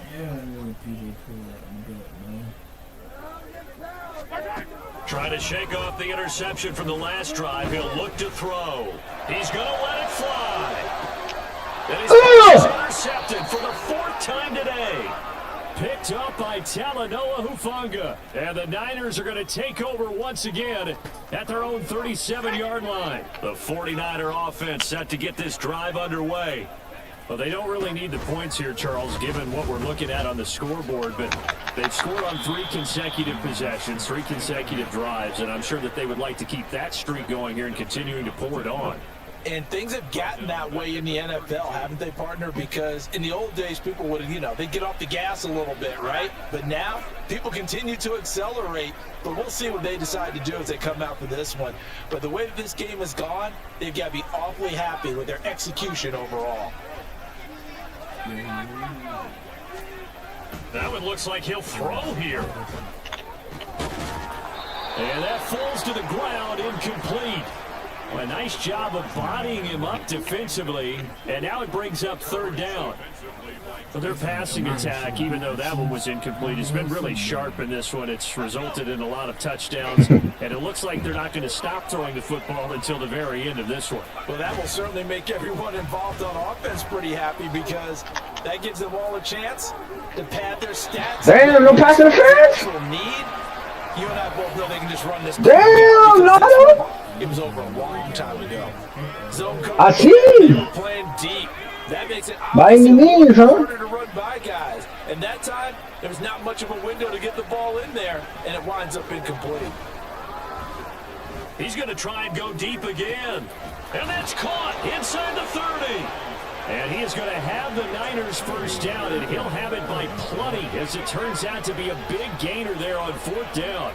Trying to shake off the interception from the last drive. He'll look to throw. He's going to let it fly. And he's intercepted for the 4th time today. Picked up by Talanoa Hufanga. And the Niners are going to take over once again at their own 37-yard line. The 49er offense set to get this drive underway. Well, they don't really need the points here, Charles, given what we're looking at on the scoreboard, but they've scored on 3 consecutive possessions, 3 consecutive drives, and I'm sure that they would like to keep that streak going here and continuing to pour it on. And things have gotten that way in the NFL, haven't they, partner? Because in the old days, people would, they'd get off the gas a little bit, right? But now, people continue to accelerate. But we'll see what they decide to do as they come out for this one. But the way that this game has gone, they've got to be awfully happy with their execution overall. That one looks like he'll throw here. And that falls to the ground, incomplete. Well, a nice job of bodying him up defensively, and now it brings up 3rd down. But their passing attack, even though that one was incomplete, has been really sharp in this one. It's resulted in a lot of touchdowns, and it looks like they're not going to stop throwing the football until the very end of this one. Well, that will certainly make everyone involved on offense pretty happy because that gives them all a chance to pad their stats. Damn, no pass interference. You and I both know they can just run this. Damn, Nardo. It was over a long time ago. Zone coverage. I see. Playing deep. That makes it By any means, huh? harder to run by guys. And that time, there was not much of a window to get the ball in there, and it winds up incomplete. He's going to try and go deep again. And that's caught inside the 30. And he is going to have the Niners first down, and he'll have it by plenty, as it turns out to be a big gainer there on 4th down.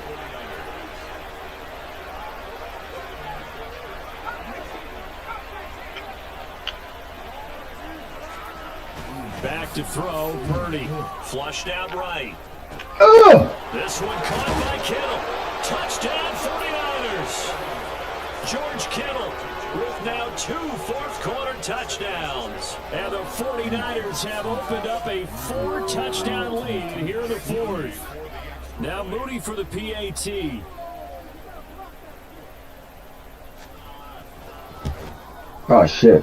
Back to throw, Purdy. Flushed out right. This one caught by Kittle. Touchdown 49ers. George Kittle with now 2 fourth-quarter touchdowns. And the 49ers have opened up a 4-touchdown lead here in the 4th. Now Moody for the PAT. Oh, shit.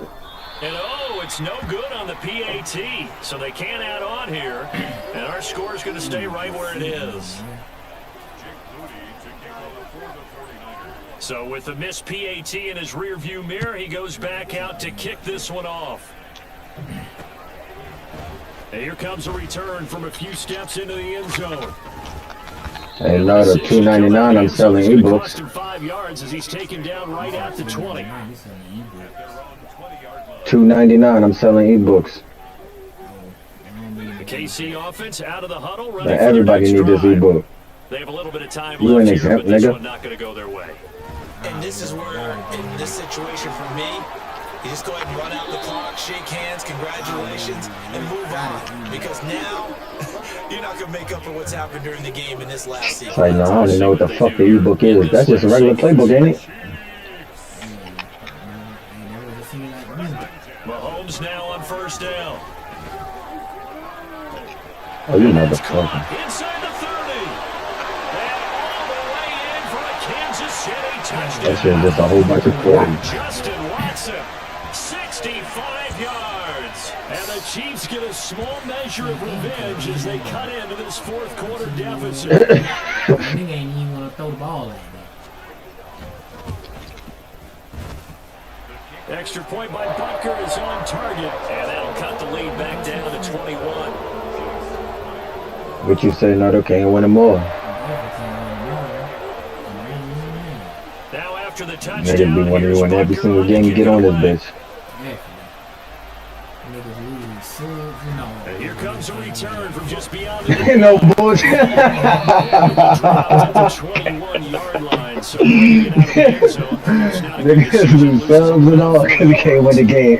And it's no good on the PAT, so they can't add on here, and our score is going to stay right where it is. So with the missed PAT in his rearview mirror, he goes back out to kick this one off. And here comes a return from a few steps into the end zone. Hey, Nardo, $2.99. I'm selling ebooks. Cost him 5 yards as he's taken down right at the 20. $2.99. I'm selling ebooks. The KC offense out of the huddle. Now everybody needs this ebook. They have a little bit of time You left ain't here, exempt, but this nigga. one not going to go their way. And this is where, in this situation for me, you just go ahead and run out the clock, shake hands, congratulations, and move on. Because now, you're not going to make up for what's happened during the game in this last season. Right now, I don't even know what the fuck the ebook is. That's just a regular playbook, ain't it? Mahomes now on first down. Oh, you motherfucker. Inside the 30. And all the way in for a Kansas City touchdown. That shit is just a whole bunch of quarters. Justin Watson, 65 yards. And the Chiefs get a small measure of revenge as they cut into this 4th-quarter deficit. Nigga ain't even gonna throw the ball like that. Extra point by Butker is on target. And that'll cut the lead back down to 21. What you say, Nardo? Can't win them all. Now after the touchdown, Niggas be wondering when every single game you get on this bitch. And here comes a return from just beyond the Ain't no bullshit. 21-yard line. So get out of the end zone. It's not a good Niggas decision. be subs and all because he can't win the game.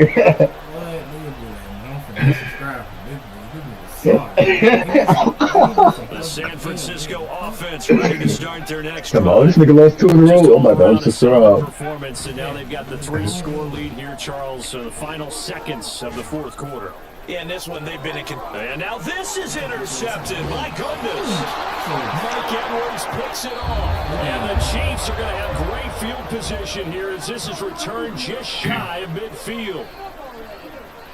The San Francisco offense ready to start their next Come on, drive. this nigga lost 2 in a row. Oh my god, I'm so Performance, and now they've got the 3-score lead here, Charles. So the final seconds of the 4th quarter. Yeah, and this one, they've been in And now this is intercepted. My goodness. Mike Edwards picks it off. And the Chiefs are going to have great field position here as this is returned just shy of midfield.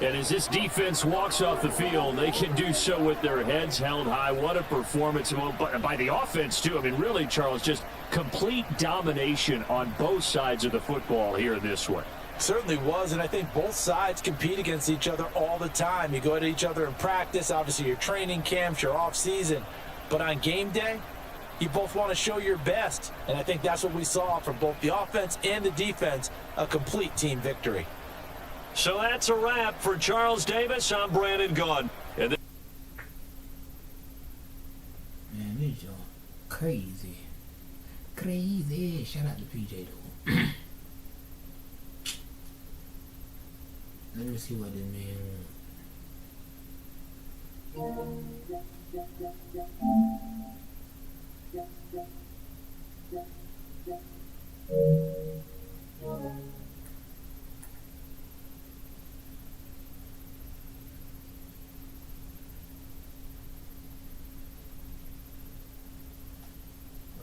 And as this defense walks off the field, they can do so with their heads held high. What a performance by the offense, too. I mean, really, Charles, just complete domination on both sides of the football here in this one. Certainly was, and I think both sides compete against each other all the time. You go at each other in practice, obviously your training camps, your off-season. But on game day, you both want to show your best. And I think that's what we saw from both the offense and the defense, a complete team victory. So that's a wrap for Charles Davis. I'm Brandon Gunn. Man, this y'all crazy. Crazy. Shout out to PJ, though. Let me see what this man wants.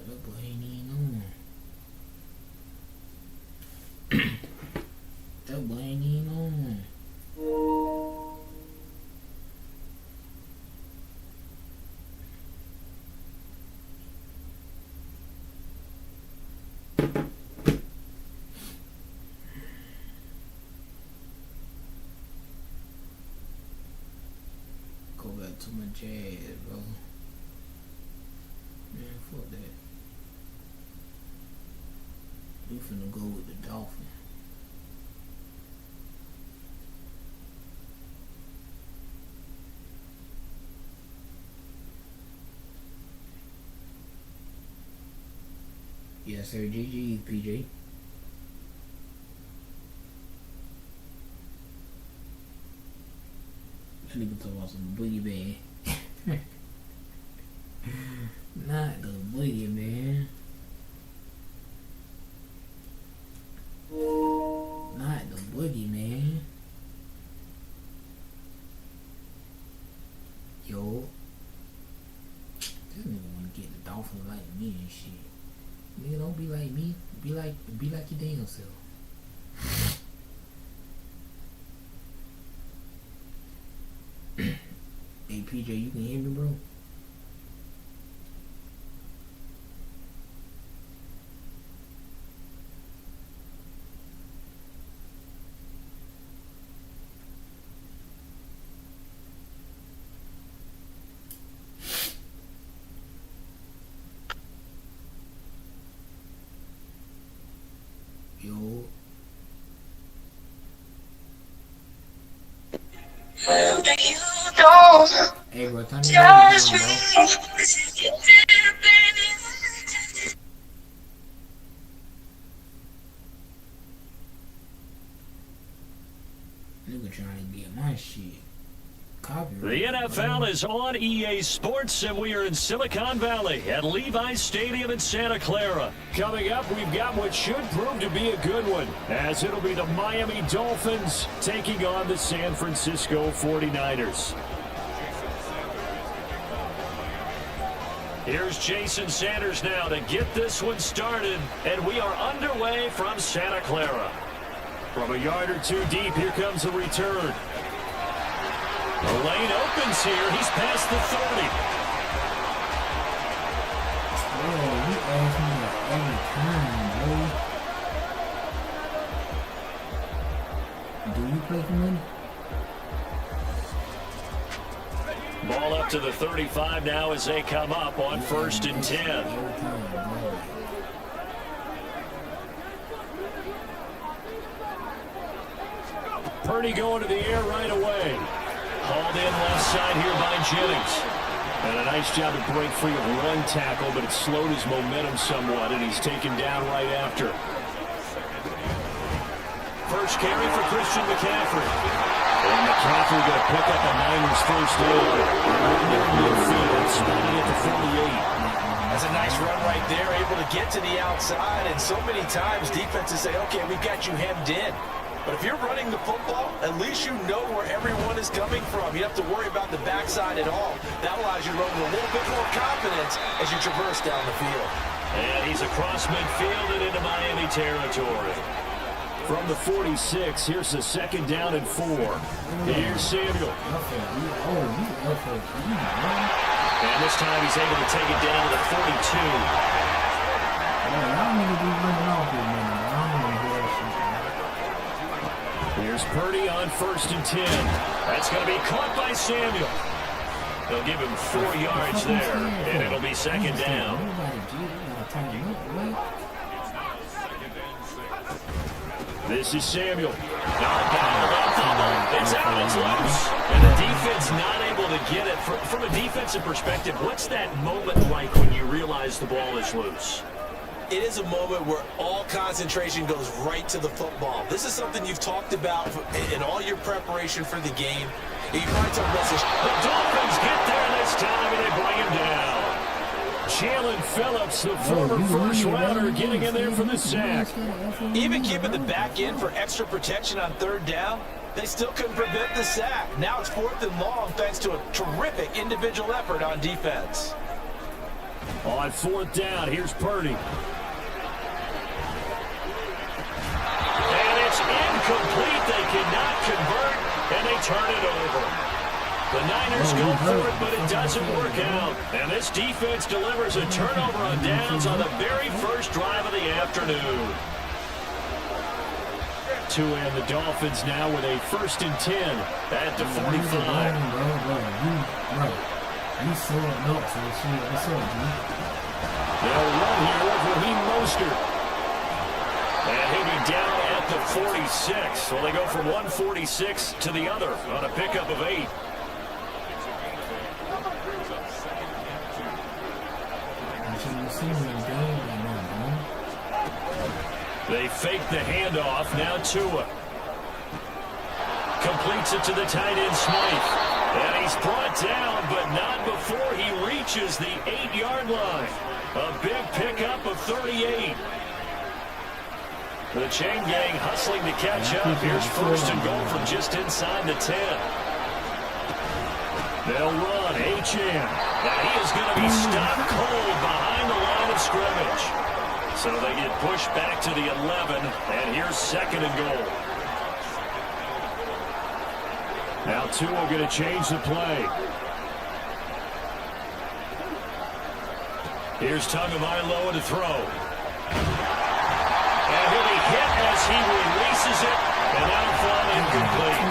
That boy ain't even on. That boy ain't even on. Go back to my jazz, bro. Man, fuck that. We finna go with the Dolphins. Yes, sir. GG, PJ. This nigga talk about some boogie man. Not the boogie man. Not the boogie man. Yo. This nigga wanna get the Dolphins like me and shit. Nigga, don't be like me. Be like your damn self. Hey PJ, you can hear me, bro? Yo. Hey bro, turn it down, bro. Nigga trying to get my shit. The NFL is on EA Sports, and we are in Silicon Valley at Levi's Stadium in Santa Clara. Coming up, we've got what should prove to be a good one, as it'll be the Miami Dolphins taking on the San Francisco 49ers. Here's Jason Sanders now to get this one started, and we are underway from Santa Clara. From a yard or two deep, here comes the return. The lane opens here. He's past the 30. Bro, you ask me that every time, bro. Do you play for money? Ball up to the 35 now as they come up on 1st and 10. Purdy going to the air right away. Hauled in left side here by Jennings. And a nice job to break free of one tackle, but it slowed his momentum somewhat, and he's taken down right after. First carry for Christian McCaffrey. And McCaffrey going to pick up a Niners first down. Midfield, spotting at the 48. That's a nice run right there, able to get to the outside, and so many times defenses say, okay, we've got you hemmed in. But if you're running the football, at least you know where everyone is coming from. You don't have to worry about the backside at all. That allows you to run with a little bit more confidence as you traverse down the field. And he's across midfield and into Miami territory. From the 46, here's the 2nd down and 4. Here's Samuel. And this time he's able to take it down to the 42. Here's Purdy on 1st and 10. That's going to be caught by Samuel. They'll give him 4 yards there, and it'll be 2nd down. This is Samuel. It's out, it's loose. And the defense not able to get it. From a defensive perspective, what's that moment like when you realize the ball is loose? It is a moment where all concentration goes right to the football. This is something you've talked about in all your preparation for the game. You probably talk about this. The Dolphins get there this time, and they bring him down. Jalen Phillips, the former first-rounder, getting in there for the sack. Even keeping the back end for extra protection on 3rd down, they still couldn't prevent the sack. Now it's 4th and long thanks to a terrific individual effort on defense. On 4th down, here's Purdy. And it's incomplete. They cannot convert, and they turn it over. The Niners go for it, but it doesn't work out. And this defense delivers a turnover on downs on the very first drive of the afternoon. To end the Dolphins now with a 1st and 10 at the 45. They'll run here with Raheem Mostert. And he'll be down at the 46. Well, they go from 146 to the other on a pickup of 8. They fake the handoff. Now Tua completes it to the tight end Smythe. And he's brought down, but not before he reaches the 8-yard line. A big pickup of 38. The chain gang hustling to catch up. Here's 1st and goal from just inside the 10. They'll run. Achane. Now he is going to be stopped cold behind the line of scrimmage. So they get pushed back to the 11, and here's 2nd and goal. Now Tua going to change the play. Here's Tagovailoa to throw. And he'll be hit as he releases it, and that'll fall incomplete.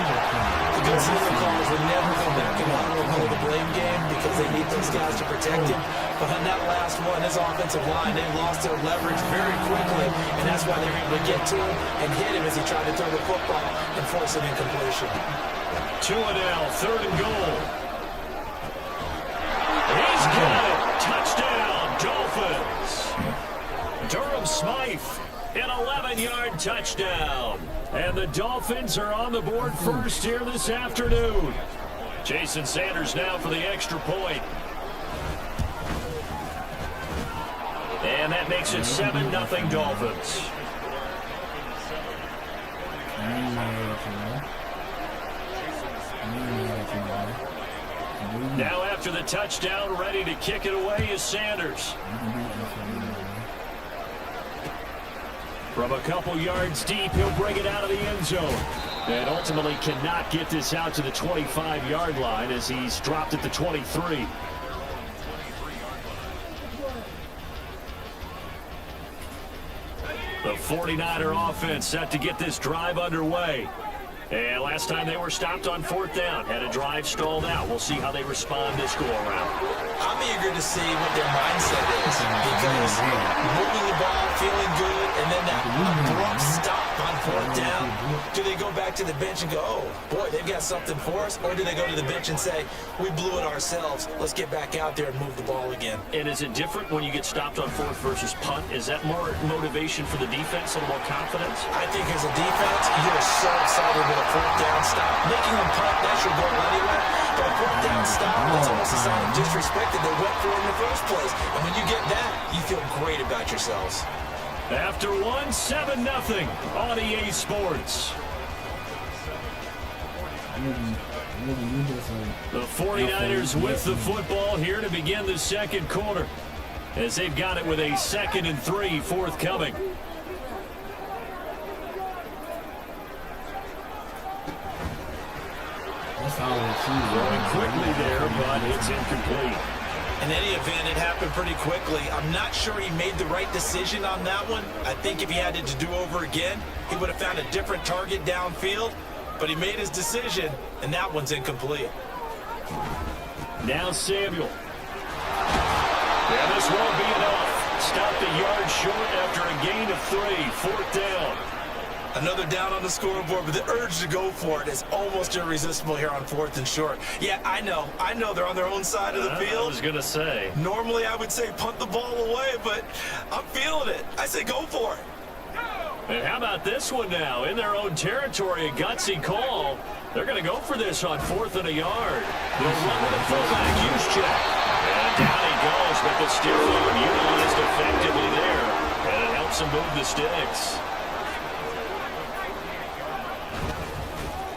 The good season calls will never come back and hold the blame game because they need those guys to protect him. But on that last one, his offensive line, they lost their leverage very quickly, and that's why they were able to get to him and hit him as he tried to throw the football and force an incompletion. Tua now, 3rd and goal. He's got it. Touchdown, Dolphins. Durham Smythe, an 11-yard touchdown. And the Dolphins are on the board first here this afternoon. Jason Sanders now for the extra point. And that makes it 7-0 Dolphins. Now after the touchdown, ready to kick it away is Sanders. From a couple yards deep, he'll bring it out of the end zone. And ultimately cannot get this out to the 25-yard line as he's dropped at the 23. The 49er offense set to get this drive underway. And last time they were stopped on 4th down, had a drive stalled out. We'll see how they respond this go-around. I'm eager to see what their mindset is because moving the ball, feeling good, and then that abrupt stop on 4th down. Do they go back to the bench and go, oh, boy, they've got something for us? Or do they go to the bench and say, we blew it ourselves. Let's get back out there and move the ball again. And is it different when you get stopped on 4th versus punt? Is that more motivation for the defense, a little more confidence? I think as a defense, you're so excited with a 4th down stop. Making them punt, that's your goal anyway. But a 4th down stop, that's almost a sign of disrespect that they went for it in the first place. And when you get that, you feel great about yourselves. After 7-0 on EA Sports. The 49ers with the football here to begin the second quarter as they've got it with a 2nd and 3 forthcoming. That's all it seems. Going quickly there, but it's incomplete. In any event, it happened pretty quickly. I'm not sure he made the right decision on that one. I think if he had it to do over again, he would have found a different target downfield. But he made his decision, and that one's incomplete. Now Samuel. Yeah, this won't be enough. Stopped a yard short after a gain of 3. 4th down. Another down on the scoreboard, but the urge to go for it is almost irresistible here on 4th and short. Yeah, I know they're on their own side of the field. I was going to say. Normally I would say punt the ball away, but I'm feeling it. I say go for it. And how about this one now? In their own territory, a gutsy call. They're going to go for this on 4th and a yard. They'll run with a fullback use check. And down he goes, but the stiff arm utilized effectively there. And it helps him move the sticks.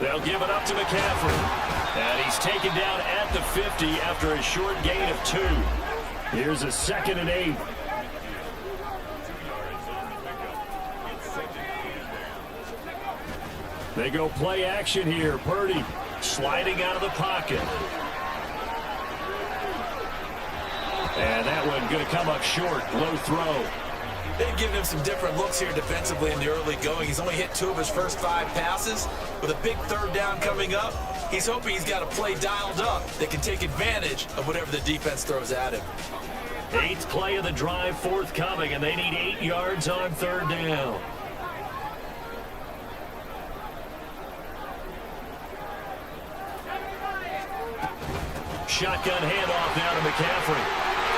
They'll give it up to McCaffrey. And he's taken down at the 50 after a short gain of 2. Here's a 2nd and 8. They go play action here. Purdy sliding out of the pocket. And that one going to come up short. Low throw. They've given him some different looks here defensively in the early going. He's only hit 2 of his first 5 passes. With a big 3rd down coming up, he's hoping he's got a play dialed up that can take advantage of whatever the defense throws at him. 8th play of the drive forthcoming, and they need 8 yards on 3rd down. Shotgun handoff now to McCaffrey.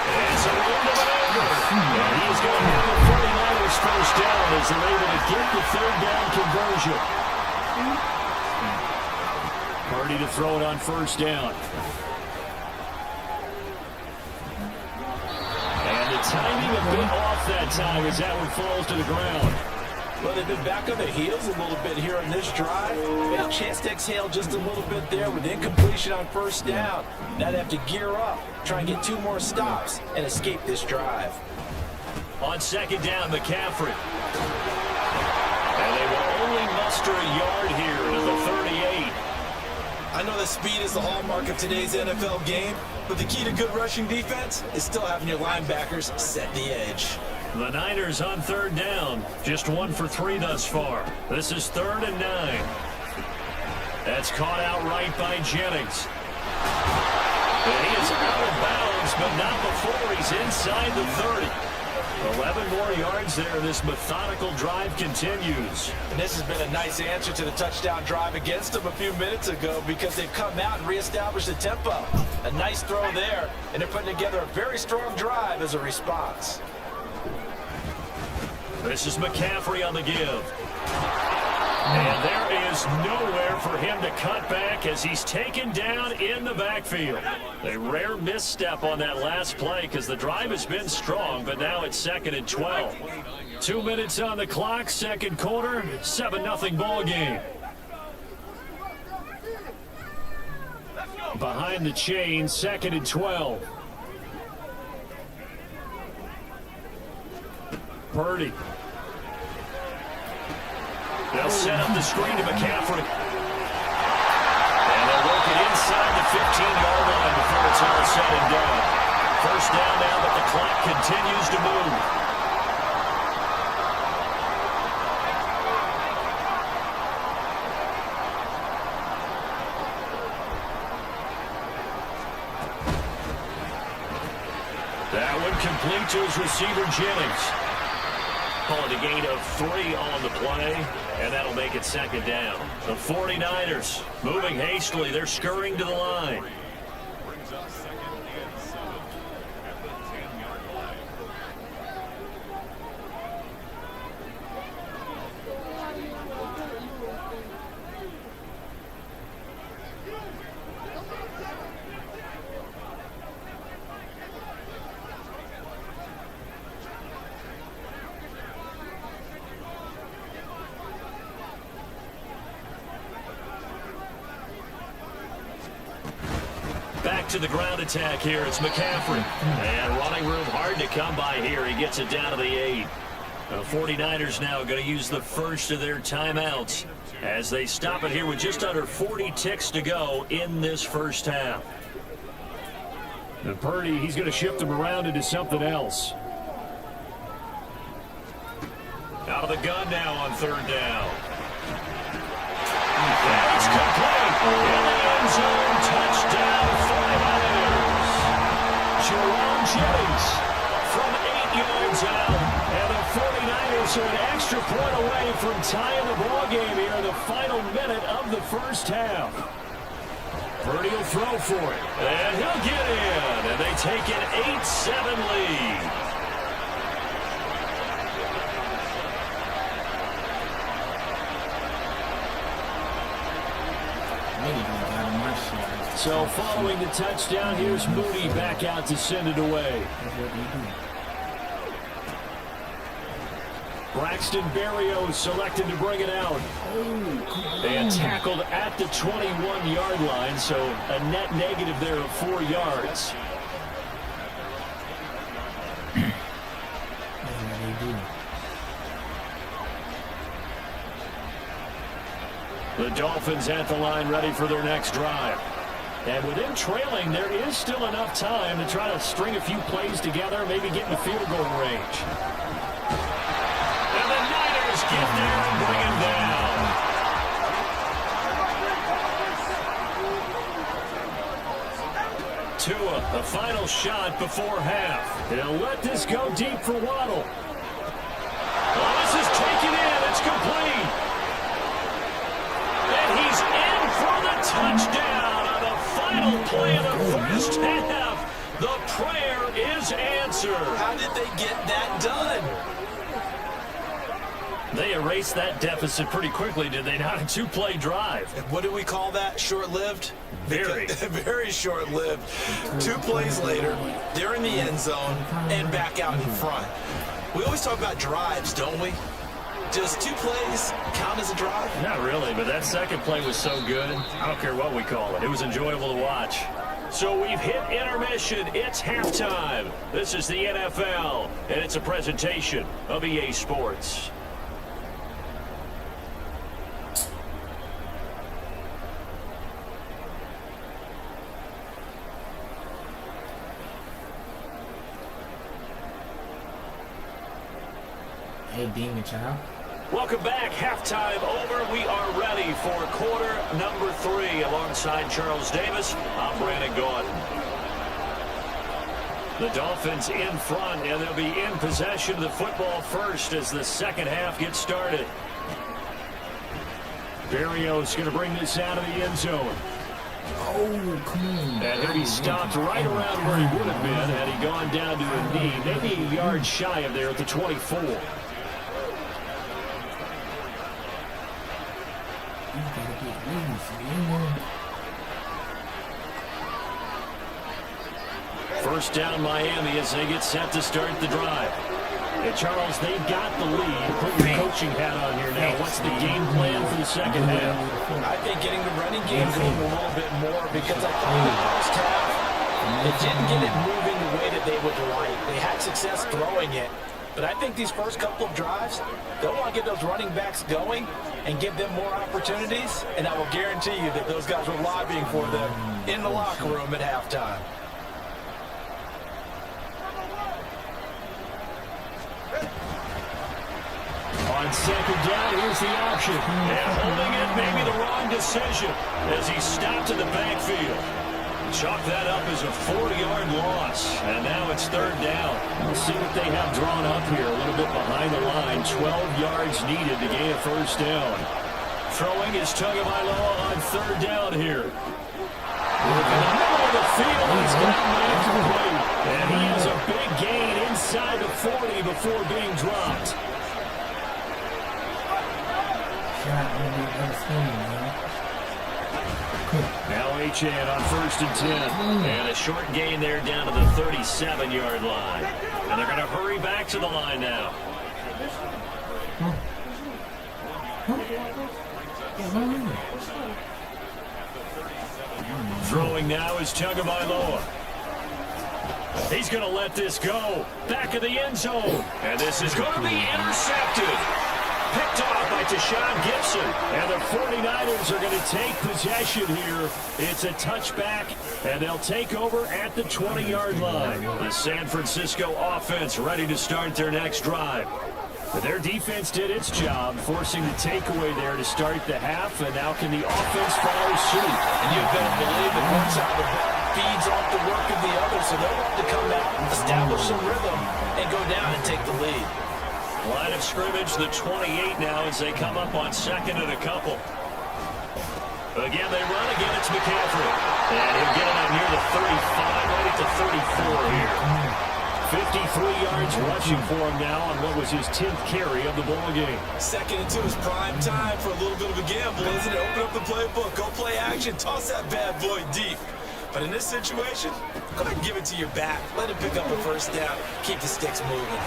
And so and he's going to have the 49ers first down as they're able to get the 3rd down conversion. Purdy to throw it on 1st down. And the timing a bit off that time as that one falls to the ground. Well, they've been back on their heels a little bit here on this drive. They had a chance to exhale just a little bit there with incompletion on 1st down. Now they have to gear up, try and get 2 more stops, and escape this drive. On 2nd down, McCaffrey. And they will only muster a yard here to the 38. I know that speed is the hallmark of today's NFL game, but the key to good rushing defense is still having your linebackers set the edge. The Niners on 3rd down. Just 1 for 3 thus far. This is 3rd and 9. That's caught outright by Jennings. And he is out of bounds, but not before he's inside the 30. 11 more yards there. This methodical drive continues. And this has been a nice answer to the touchdown drive against them a few minutes ago because they've come out and reestablished the tempo. A nice throw there, and they're putting together a very strong drive as a response. This is McCaffrey on the give. And there is nowhere for him to cut back as he's taken down in the backfield. A rare misstep on that last play because the drive has been strong, but now it's 2nd and 12. 2 minutes on the clock, 2nd quarter, 7-0 ball game. Behind the chain, 2nd and 12. Purdy. They'll set up the screen to McCaffrey. And they'll work it inside the 15-yard line before it's all said and done. 1st down now, but the clock continues to move. That one complete to his receiver, Jennings. Calling a gain of 3 on the play, and that'll make it 2nd down. The 49ers moving hastily. They're scurrying to the line. Brings up 2nd and 7 at the 10-yard line. Back to the ground attack here. It's McCaffrey. And running room hard to come by here. He gets it down to the 8. The 49ers now going to use the first of their timeouts as they stop it here with just under 40 ticks to go in this first half. And Purdy, he's going to shift them around into something else. Out of the gun now on third down. It's complete. In the end zone, touchdown, 49ers. Jerome Jennings from 8 yards out. And the 49ers are an extra point away from tying the ball game here in the final minute of the first half. Purdy will throw for it. And he'll get in. And they take an 8-7 lead. So following the touchdown, here's Moody back out to send it away. Braxton Berrios selected to bring it out. And tackled at the 21-yard line, so a net negative there of 4 yards. The Dolphins at the line ready for their next drive. And with them trailing, there is still enough time to try to string a few plays together, maybe get in the field goal range. And the Niners get there and bring him down. Tua, the final shot before half. He'll let this go deep for Waddle. Well, this is taken in. It's complete. And he's in for the touchdown. Final play of the first half. The prayer is answered. How did they get that done? They erased that deficit pretty quickly, did they not? A 2-play drive. And what do we call that? Short-lived? Very. Very short-lived. 2 plays later, they're in the end zone and back out in front. We always talk about drives, don't we? Does 2 plays count as a drive? Not really, but that second play was so good. I don't care what we call it. It was enjoyable to watch. So we've hit intermission. It's halftime. This is the NFL, and it's a presentation of EA Sports. Hey, Demon Child. Welcome back. Halftime over. We are ready for quarter number 3. Alongside Charles Davis, I'm Brandon Gordon. The Dolphins in front, and they'll be in possession of the football first as the second half gets started. Berrios going to bring this out of the end zone. Oh, come on. And he'll be stopped right around where he would have been had he gone down to a knee, maybe a yard shy of there at the 24. First down Miami as they get set to start the drive. And Charles, they've got the lead. Put your coaching hat on here now. What's the game plan for the second half? I think getting the running game going a little bit more, because I thought the first half, they didn't get it moving the way that they would like. They had success throwing it. But I think these first couple of drives, they'll want to get those running backs going and give them more opportunities. And I will guarantee you that those guys were lobbying for them in the locker room at halftime. On second down, here's the option. And holding it, maybe the wrong decision as he stopped in the backfield. Chalk that up as a 4-yard loss. And now it's third down. We'll see what they have drawn up here. A little bit behind the line. 12 yards needed to gain a first down. Throwing is Tagovailoa on third down here. Look in the middle of the field. He's got man complete. And he has a big gain inside the 40 before being dropped. Now H.N. on first and 10. And a short gain there down to the 37-yard line. And they're going to hurry back to the line now. Throwing now is Tagovailoa. He's going to let this go. Back of the end zone. And this is going to be intercepted. Picked off caught by Tashawn Gibson. And the 49ers are going to take possession here. It's a touchback, and they'll take over at the 20-yard line. The San Francisco offense ready to start their next drive. Their defense did its job, forcing the takeaway there to start the half, and now can the offense follow suit? And you better believe that one side of the ball feeds off the work of the other, so they'll want to come out, establish some rhythm, and go down and take the lead. Line of scrimmage, the 28 now as they come up on second and a couple. Again, they run. Again, it's McCaffrey. And he'll get it out near the 35, right at the 34 here. 53 yards rushing for him now on what was his 10th carry of the ball game. 2nd and 2 is prime time for a little bit of a gamble, isn't it? Open up the playbook, go play action, toss that bad boy deep. But in this situation, go ahead and give it to your back. Let him pick up a first down. Keep the sticks moving.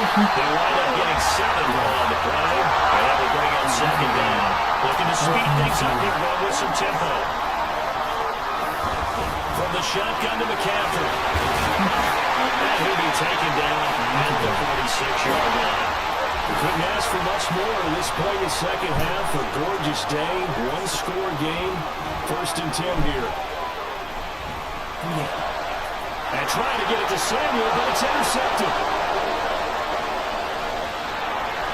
They wind up getting 7 on the play, and that will bring up 2nd down. Looking to speed things up here, run with some tempo. From the shotgun to McCaffrey. And he'll be taken down at the 46-yard line. We couldn't ask for much more at this point in the second half. A gorgeous day, one-score game. 1st and 10 here. And trying to get it to Samuel, but it's intercepted.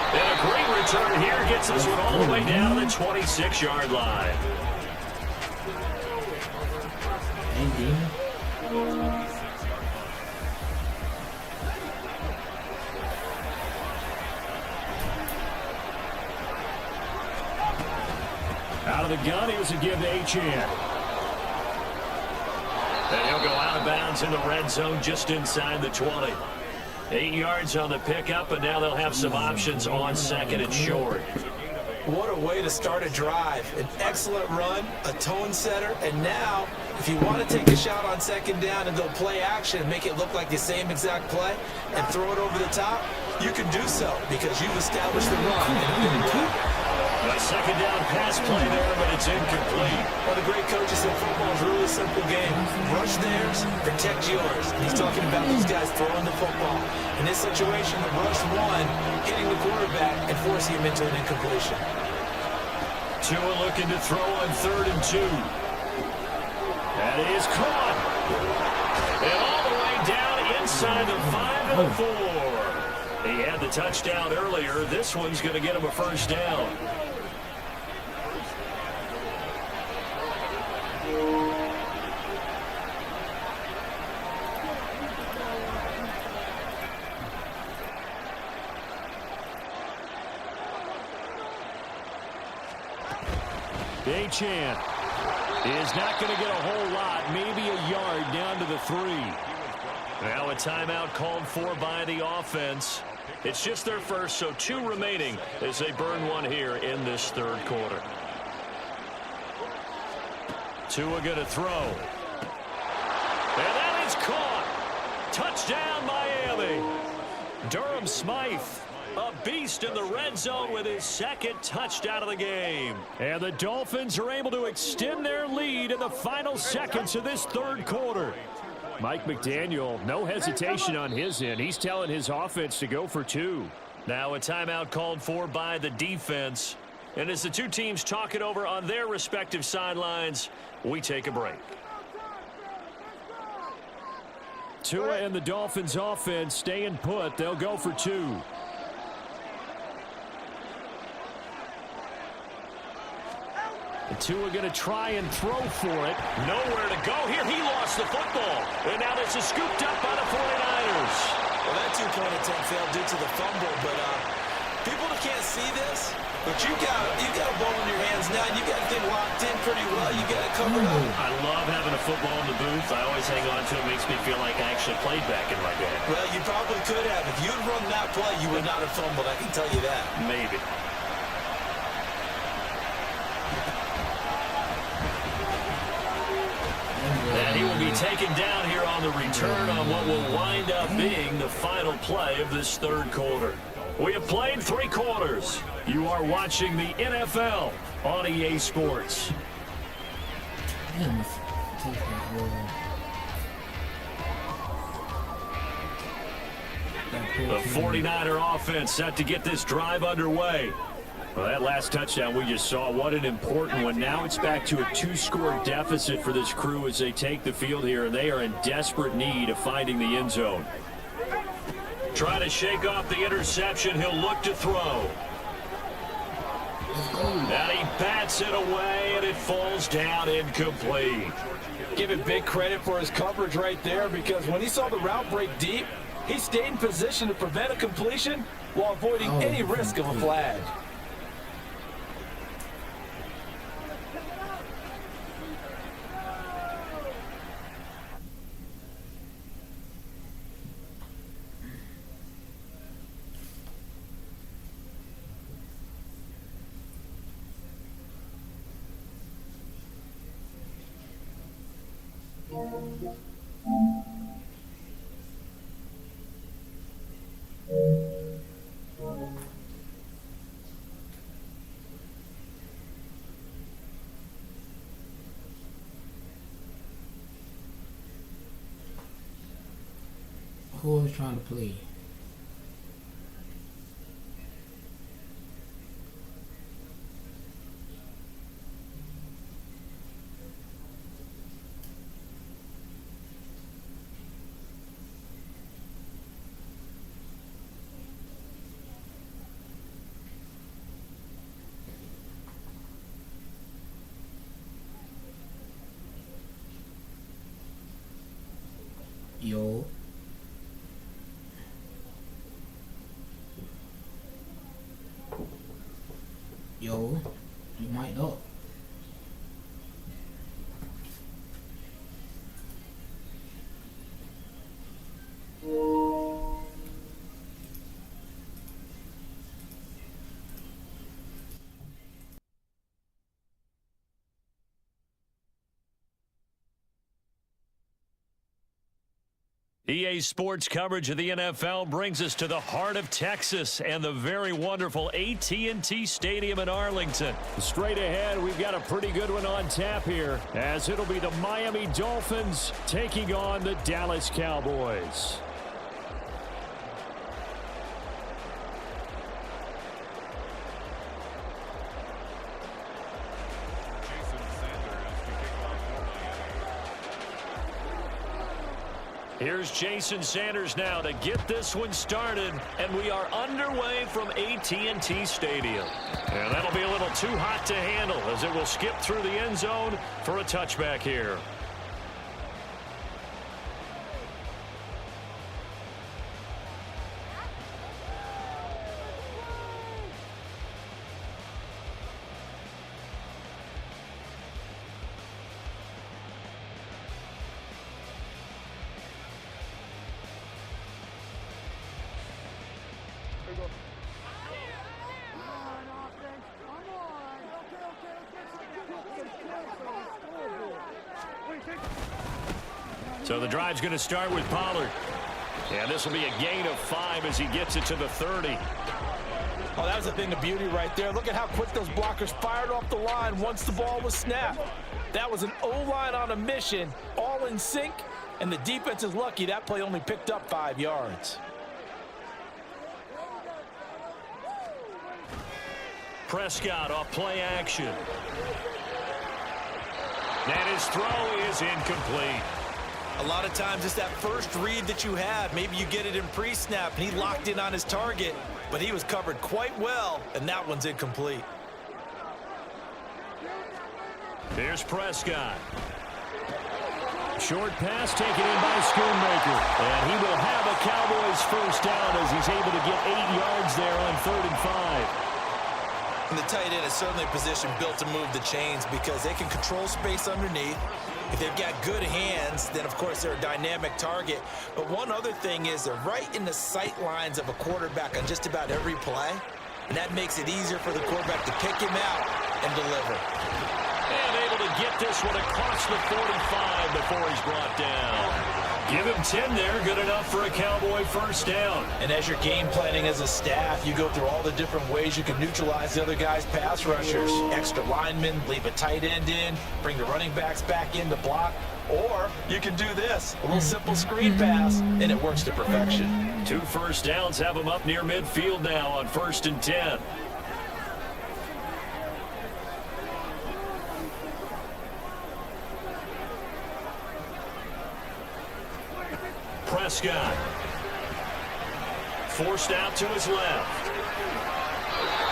And a great return here gets this one all the way down to the 26-yard line. Out of the gun, here's a give to Achane. And he'll go out of bounds in the red zone just inside the 20. 8 yards on the pickup, and now they'll have some options on 2nd and short. What a way to start a drive. An excellent run, a tone setter, and now, if you want to take a shot on 2nd down and go play action and make it look like the same exact play and throw it over the top, you can do so because you've established the run in a big way. A 2nd down pass play there, but it's incomplete. One of the great coaches in football is a really simple game. Rush theirs, protect yours. And he's talking about those guys throwing the football. In this situation, the rush one, hitting the quarterback and forcing him into an incompletion. Tua looking to throw on 3rd and 2. That is caught. And all the way down inside the 5 and 4. He had the touchdown earlier. This one's going to get him a first down. Achane is not going to get a whole lot, maybe a yard down to the 3. Now a timeout called for by the offense. It's just their first, so 2 remaining as they burn one here in this 3rd quarter. Tua going to throw. And that is caught. Touchdown, Miami. Durham Smythe, a beast in the red zone with his 2nd touchdown of the game. And the Dolphins are able to extend their lead in the final seconds of this 3rd quarter. Mike McDaniel, no hesitation on his end. He's telling his offense to go for 2. Now a timeout called for by the defense. And as the 2 teams talk it over on their respective sidelines, we take a break. Tua and the Dolphins offense staying put. They'll go for 2. Tua going to try and throw for it. Nowhere to go here. He lost the football. And now this is scooped up by the 49ers. Well, that 2-point attempt failed due to the fumble, but people that can't see this, but you got a ball in your hands now. You got it locked in pretty well. You got it covered up. I love having a football in the booth. I always hang on to it. Makes me feel like I actually played back in my day. Well, you probably could have. If you'd run that play, you would not have fumbled. I can tell you that. Maybe. And he will be taken down here on the return on what will wind up being the final play of this 3rd quarter. We have played 3 quarters. You are watching the NFL on EA Sports. The 49er offense set to get this drive underway. Well, that last touchdown we just saw, what an important one. Now it's back to a 2-score deficit for this crew as they take the field here, and they are in desperate need of finding the end zone. Trying to shake off the interception, he'll look to throw. And he bats it away, and it falls down incomplete. Give him big credit for his coverage right there, because when he saw the route break deep, he stayed in position to prevent a completion while avoiding any risk of a flag. Who was trying to play? Yo. Yo, you might not. EA Sports coverage of the NFL brings us to the heart of Texas and the very wonderful AT&T Stadium in Arlington. Straight ahead, we've got a pretty good one on tap here, as it'll be the Miami Dolphins taking on the Dallas Cowboys. Here's Jason Sanders now to get this one started, and we are underway from AT&T Stadium. And that'll be a little too hot to handle as it will skip through the end zone for a touchback here. So the drive's going to start with Pollard. And this will be a gain of 5 as he gets it to the 30. Oh, that was a thing of beauty right there. Look at how quick those blockers fired off the line once the ball was snapped. That was an O-line on a mission, all in sync, and the defense is lucky that play only picked up 5 yards. Prescott off play action. And his throw is incomplete. A lot of times it's that first read that you have. Maybe you get it in pre-snap, and he locked in on his target, but he was covered quite well, and that one's incomplete. Here's Prescott. Short pass taken in by Schoonmaker. And he will have a Cowboys first down as he's able to get 8 yards there on 3rd and 5. And the tight end is certainly a position built to move the chains because they can control space underneath. If they've got good hands, then of course they're a dynamic target. But one other thing is they're right in the sight lines of a quarterback on just about every play. And that makes it easier for the quarterback to pick him out and deliver. And able to get this one across the 45 before he's brought down. Give him 10 there, good enough for a Cowboy first down. And as you're game planning as a staff, you go through all the different ways you can neutralize the other guy's pass rushers. Extra linemen, leave a tight end in, bring the running backs back in to block. Or you can do this, a little simple screen pass, and it works to perfection. 2 first downs have them up near midfield now on 1st and 10. Prescott. Forced out to his left.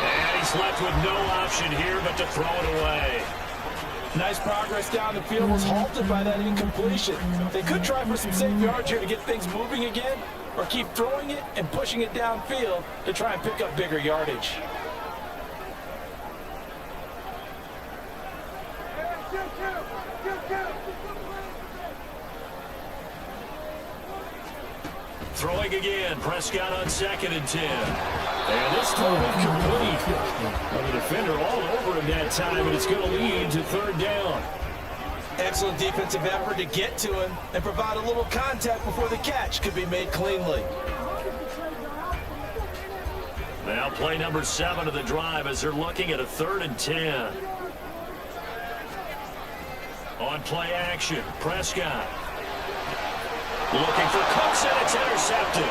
And he's left with no option here but to throw it away. Nice progress down the field, was halted by that incompletion. They could try for some safe yards here to get things moving again, or keep throwing it and pushing it downfield to try and pick up bigger yardage. Throwing again, Prescott on 2nd and 10. And this throw incomplete. Well, the defender all over him that time, and it's going to lead to 3rd down. Excellent defensive effort to get to him and provide a little contact before the catch could be made cleanly. Now play number 7 of the drive as they're looking at a 3rd and 10. On play action, Prescott. Looking for Cooks, and it's intercepted.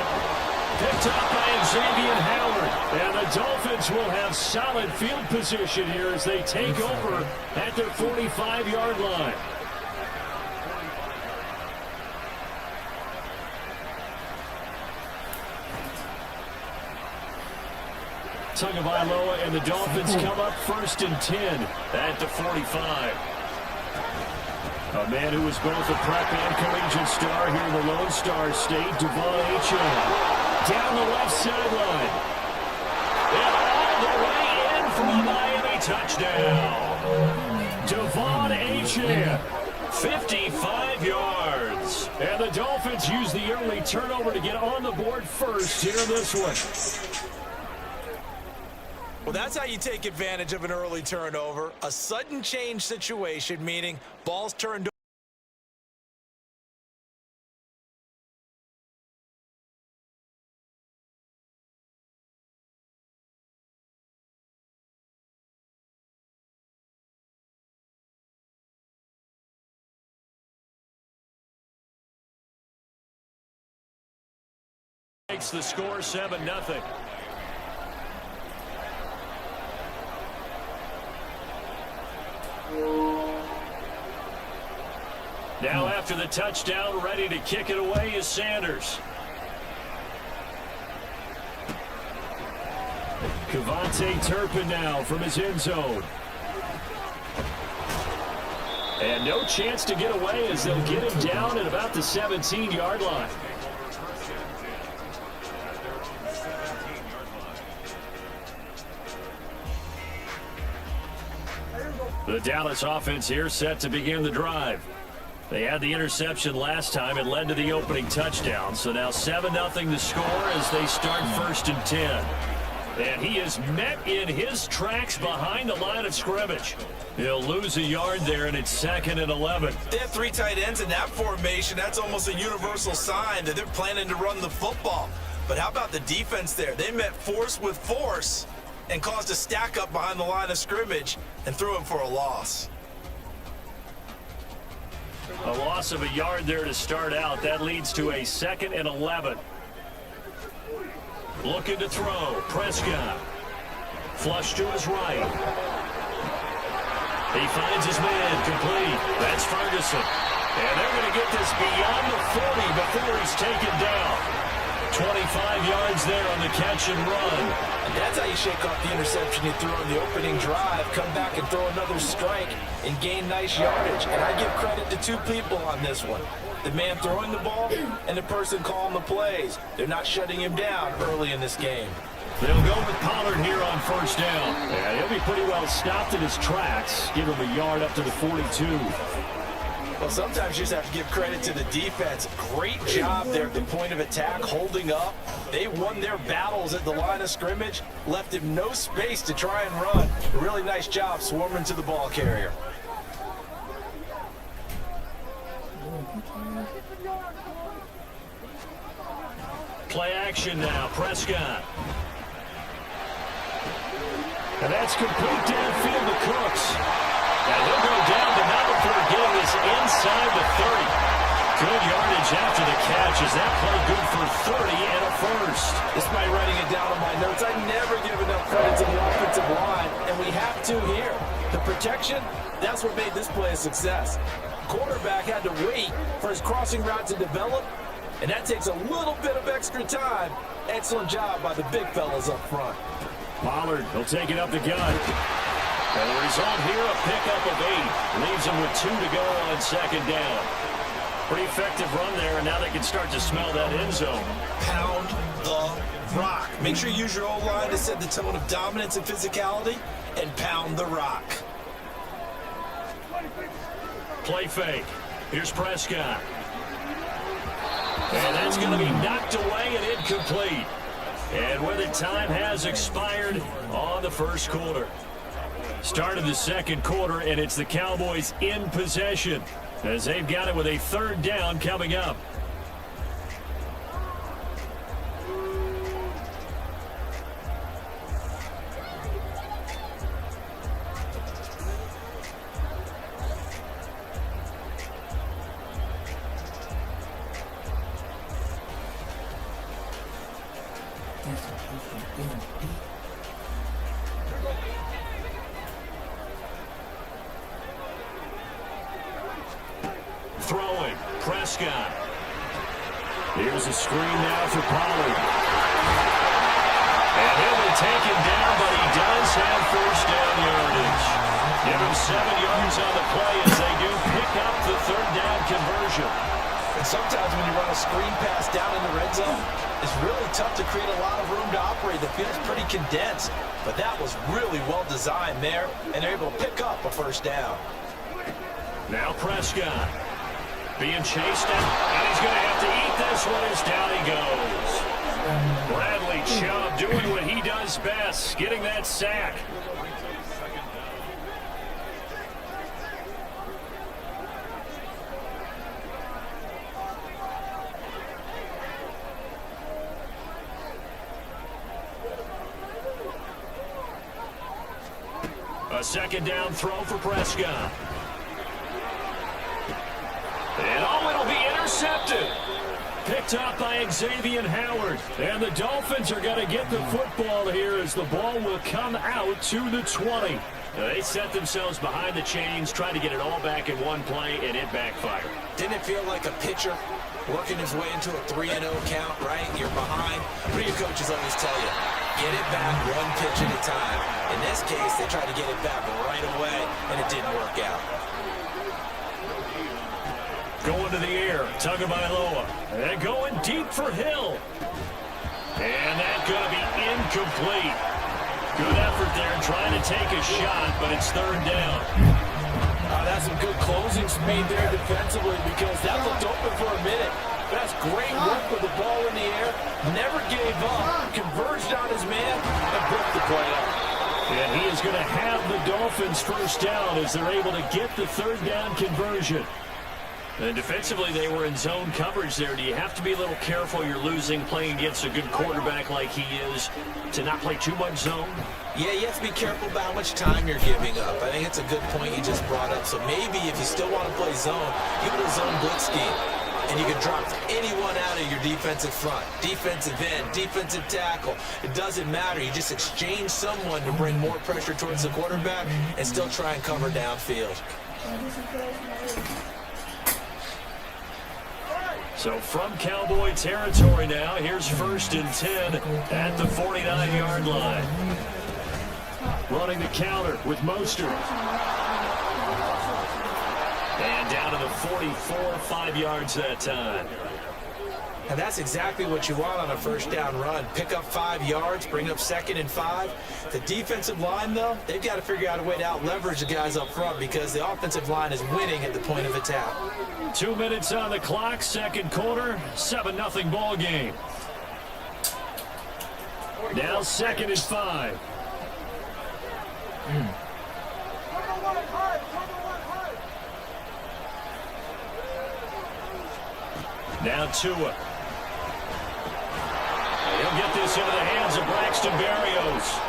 Picked up by Xavier Howard. And the Dolphins will have solid field position here as they take over at their 45-yard line. Tagovailoa and the Dolphins come up 1st and 10 at the 45. A man who was both a prep and collegiate star here in the Lone Star State, Devon Achane. Down the left sideline. And all the way in for a Miami touchdown. Devon Achane, 55 yards. And the Dolphins use the early turnover to get on the board first here in this one. Well, that's how you take advantage of an early turnover. A sudden change situation, meaning ball's turned over. Makes the score 7-0. Now after the touchdown, ready to kick it away is Sanders. Cavante Turpin now from his end zone. And no chance to get away as they'll get him down at about the 17-yard line. The Dallas offense here set to begin the drive. They had the interception last time. It led to the opening touchdown. So now 7-0 the score as they start 1st and 10. And he is met in his tracks behind the line of scrimmage. He'll lose a yard there, and it's 2nd and 11. They have 3 tight ends in that formation. That's almost a universal sign that they're planning to run the football. But how about the defense there? They met force with force and caused a stack up behind the line of scrimmage and threw him for a loss. A loss of a yard there to start out. That leads to a 2nd and 11. Looking to throw. Prescott. Flush to his right. He finds his man. Complete. That's Ferguson. And they're going to get this beyond the 40 before he's taken down. 25 yards there on the catch and run. And that's how you shake off the interception you threw on the opening drive, come back and throw another strike and gain nice yardage. And I give credit to 2 people on this one. The man throwing the ball and the person calling the plays. They're not shutting him down early in this game. They'll go with Pollard here on 1st down. Yeah, he'll be pretty well stopped in his tracks. Give him a yard up to the 42. Well, sometimes you just have to give credit to the defense. Great job there at the point of attack, holding up. They won their battles at the line of scrimmage, left him no space to try and run. A really nice job swarming to the ball carrier. Play action now, Prescott. And that's complete downfield to Cooks. And he'll go down to now for getting this inside the 30. Good yardage after the catch. Is that play good for 30 and a first? Despite writing it down on my notes, I never give enough credit to the offensive line, and we have to here. The protection, that's what made this play a success. Quarterback had to wait for his crossing route to develop, and that takes a little bit of extra time. Excellent job by the big fellas up front. Pollard will take it up the gut. And the result here, a pickup of 8. Leaves him with 2 to go on second down. Pretty effective run there, and now they can start to smell that end zone. Pound the rock. Make sure you use your O-line to set the tone of dominance and physicality, and pound the rock. Play fake. Here's Prescott. And that's going to be knocked away and incomplete. And with it, time has expired on the first quarter. Start of the second quarter, and it's the Cowboys in possession as they've got it with a third down coming up. Throwing, Prescott. Here's a screen now for Pollard. And he'll be taken down, but he does have first down yardage. Give him 7 yards on the play as they do pick up the third down conversion. And sometimes when you run a screen pass down in the red zone, it's really tough to create a lot of room to operate. The field's pretty condensed, but that was really well designed there, and they're able to pick up a first down. Now Prescott being chased down, and he's going to have to eat this one as down he goes. Bradley Chubb doing what he does best, getting that sack. A second down throw for Prescott. And it'll be intercepted. Picked up by Xavier Howard. And the Dolphins are going to get the football here as the ball will come out to the 20. They set themselves behind the chains, trying to get it all back in one play, and it backfired. Didn't it feel like a pitcher working his way into a 3-0 count, right? You're behind. What do your coaches always tell you? Get it back one pitch at a time. In this case, they tried to get it back right away, and it didn't work out. Going to the air, Tagovailoa. And going deep for Hill. And that's going to be incomplete. Good effort there trying to take a shot, but it's third down. That's some good closing speed there defensively because that looked open for a minute. That's great work with the ball in the air. Never gave up. Converged on his man and broke the play up. And he is going to have the Dolphins first down as they're able to get the third down conversion. And defensively, they were in zone coverage there. Do you have to be a little careful you're losing playing against a good quarterback like he is to not play too much zone? Yeah, you have to be careful about how much time you're giving up. I think it's a good point you just brought up. So maybe if you still want to play zone, give it a zone blitz scheme. And you can drop anyone out of your defensive front, defensive end, defensive tackle. It doesn't matter. You just exchange someone to bring more pressure towards the quarterback and still try and cover downfield. So from Cowboy territory now, here's 1st and 10 at the 49-yard line. Running the counter with Mostert. And down to the 44, 5 yards that time. And that's exactly what you want on a first down run. Pick up 5 yards, bring up 2nd and 5. The defensive line, though, they've got to figure out a way to out-leverage the guys up front because the offensive line is winning at the point of attack. 2 minutes on the clock, second quarter, 7-0 ball game. Now 2nd and 5. Now Tua. He'll get this into the hands of Braxton Berrios.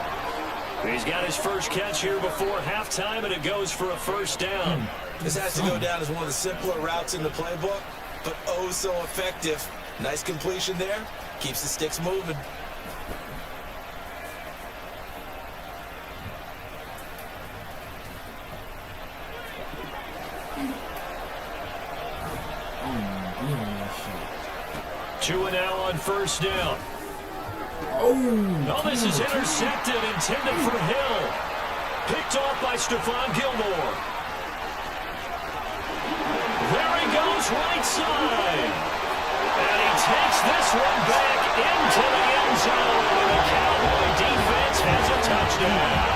He's got his first catch here before halftime, and it goes for a first down. This has to go down as one of the simpler routes in the playbook. but oh so effective. Nice completion there. Keeps the sticks moving. Two and now on first down. Oh, this is intercepted, intended for Hill. Picked off by Stephon Gilmore. There he goes, right side. And he takes this one back into the end zone. And the Cowboy defense has a touchdown.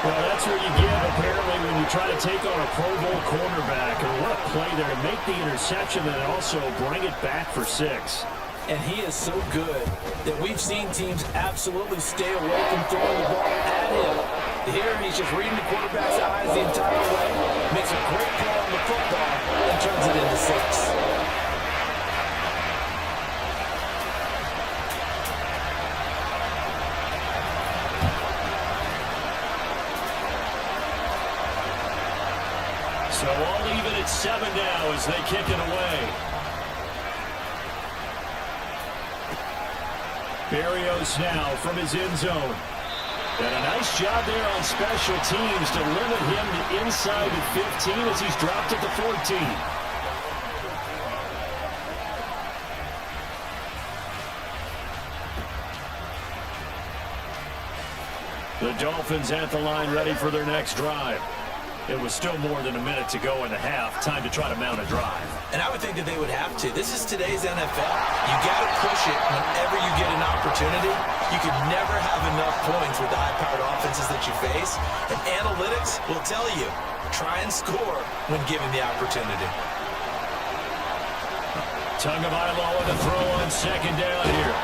Well, that's what you get, apparently, when you try to take on a Pro Bowl quarterback. And what a play there to make the interception and also bring it back for 6. And he is so good that we've seen teams absolutely stay away from throwing the ball at him. Here, he's just reading the quarterback's eyes the entire way, makes a great play on the football, and turns it into 6. So all even at 7 now as they kick it away. Berrios now from his end zone. And a nice job there on special teams to limit him to inside the 15 as he's dropped at the 14. The Dolphins at the line ready for their next drive. It was still more than a minute to go in the half. Time to try to mount a drive. And I would think that they would have to. This is today's NFL. You got to push it whenever you get an opportunity. You can never have enough points with the high-powered offenses that you face. And analytics will tell you, try and score when given the opportunity. Tagovailoa to throw on second down here.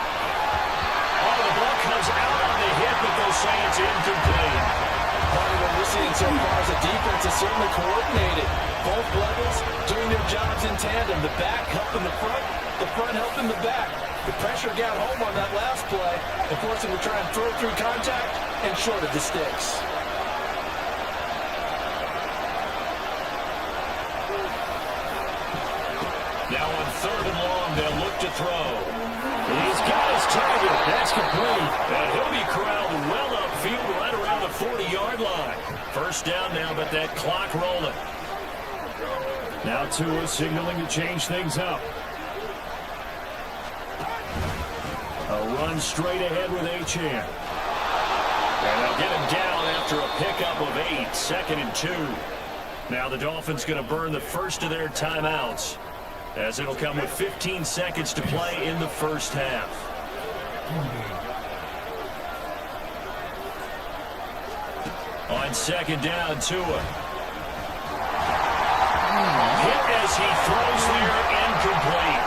Oh, the ball comes out on the hit, but they'll say it's incomplete. Part of what we're seeing so far is the defense is certainly coordinated. Both levels doing their jobs in tandem. The back helping the front helping the back. The pressure got home on that last play and forced him to try and throw through contact and short of the sticks. Now on 3rd and long, they'll look to throw. He's got his target. That's complete. And he'll be corralled well upfield right around the 40-yard line. First down now, but that clock rolling. Now Tua signaling to change things up. A run straight ahead with Achane. And they'll get him down after a pickup of 8. 2nd and 2. Now the Dolphins going to burn the first of their timeouts, as it'll come with 15 seconds to play in the first half. On 2nd down, Tua. Hit as he throws there, incomplete.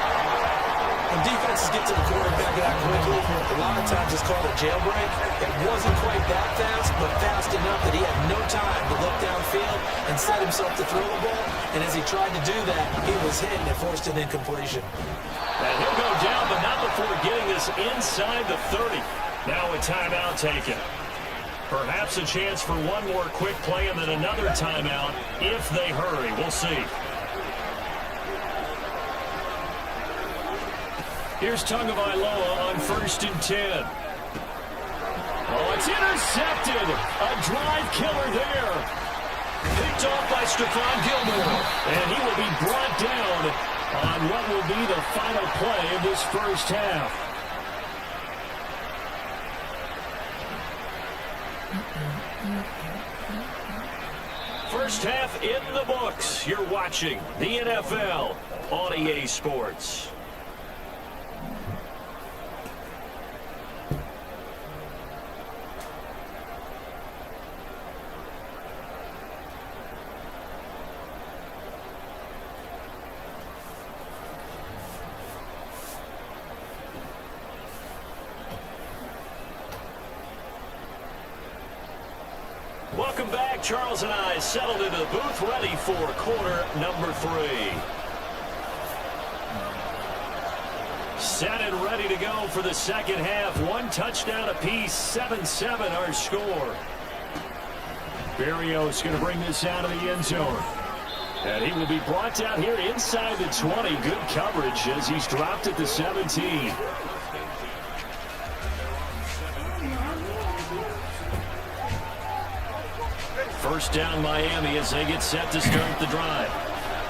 When defenses get to the quarterback that quickly, a lot of times it's called a jailbreak. It wasn't quite that fast, but fast enough that he had no time to look downfield and set himself to throw the ball. And as he tried to do that, he was hit and it forced an incompletion. And he'll go down, but not before getting this inside the 30. Now a timeout taken. Perhaps a chance for one more quick play and then another timeout if they hurry. We'll see. Here's Tagovailoa on 1st and 10. Oh, it's intercepted. A drive killer there. Picked off by Stephon Gilmore. And he will be brought down on what will be the final play of this first half. First half in the books. You're watching the NFL on EA Sports. Welcome back. Charles and I settled into the booth ready for quarter number 3. Set and ready to go for the second half. 1 touchdown apiece, 7-7 our score. Berrios going to bring this out of the end zone. And he will be brought down here inside the 20. Good coverage as he's dropped at the 17. First down Miami as they get set to start the drive.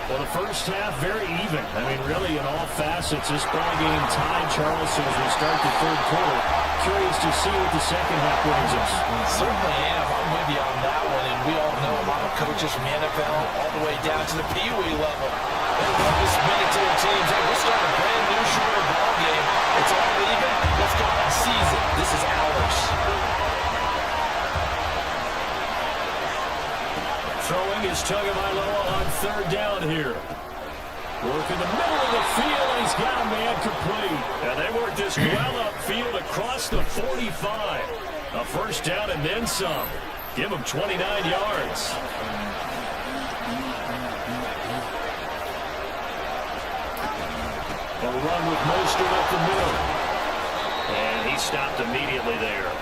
Well, the first half, very even. I mean, really, in all facets, this ball game tied, Charles, as we start the third quarter. Curious to see what the second half brings us. Certainly am. I'm with you on that one. And we all know a lot of coaches from the NFL all the way down to the Pee Wee level. They love to submit it to their teams. Hey, we're starting a brand new, shorter ball game. It's all even. Let's go out and seize it. This is ours. Throwing is Tagovailoa on third down here. Work in the middle of the field, and he's got a man complete. And they work this well upfield across the 45. A first down and then some. Give him 29 yards. A run with Mostert up the middle. And he stopped immediately there.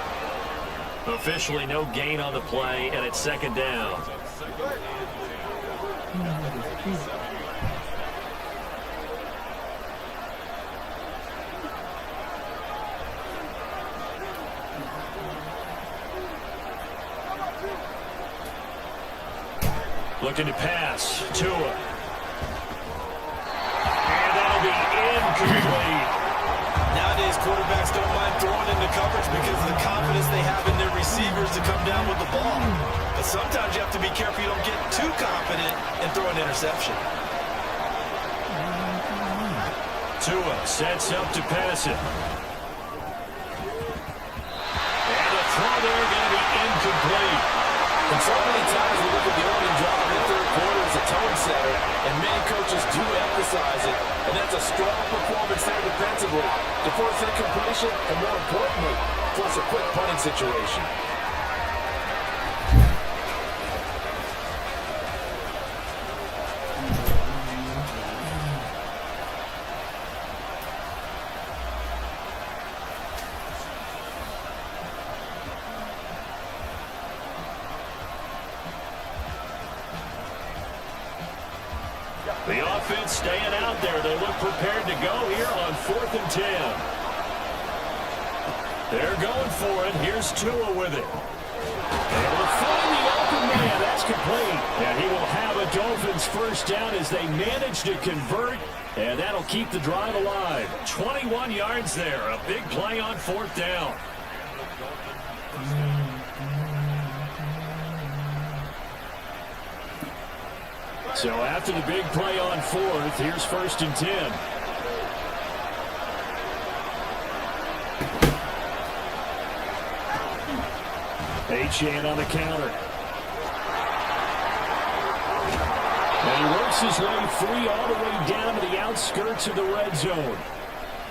Officially no gain on the play, and it's second down. Looking to pass. Tua. And that'll be incomplete. Nowadays, quarterbacks don't mind throwing into coverage because of the confidence they have in their receivers to come down with the ball. But sometimes you have to be careful you don't get too confident and throw an interception. Tua sets up to pass it. And the throw there going to be incomplete. And so many times we look at the opening drive in the third quarter as a tone setter, and many coaches do emphasize it. And that's a strong performance there defensively to force incompletion, and more importantly, force a quick punting situation. The offense staying out there. They look prepared to go here on 4th and 10. They're going for it. Here's Tua with it. Able to find the open man. That's complete. And he will have a Dolphins first down as they manage to convert. And that'll keep the drive alive. 21 yards there. A big play on 4th down. So after the big play on 4th, here's 1st and 10. Achane on the counter. And he works his way free all the way down to the outskirts of the red zone.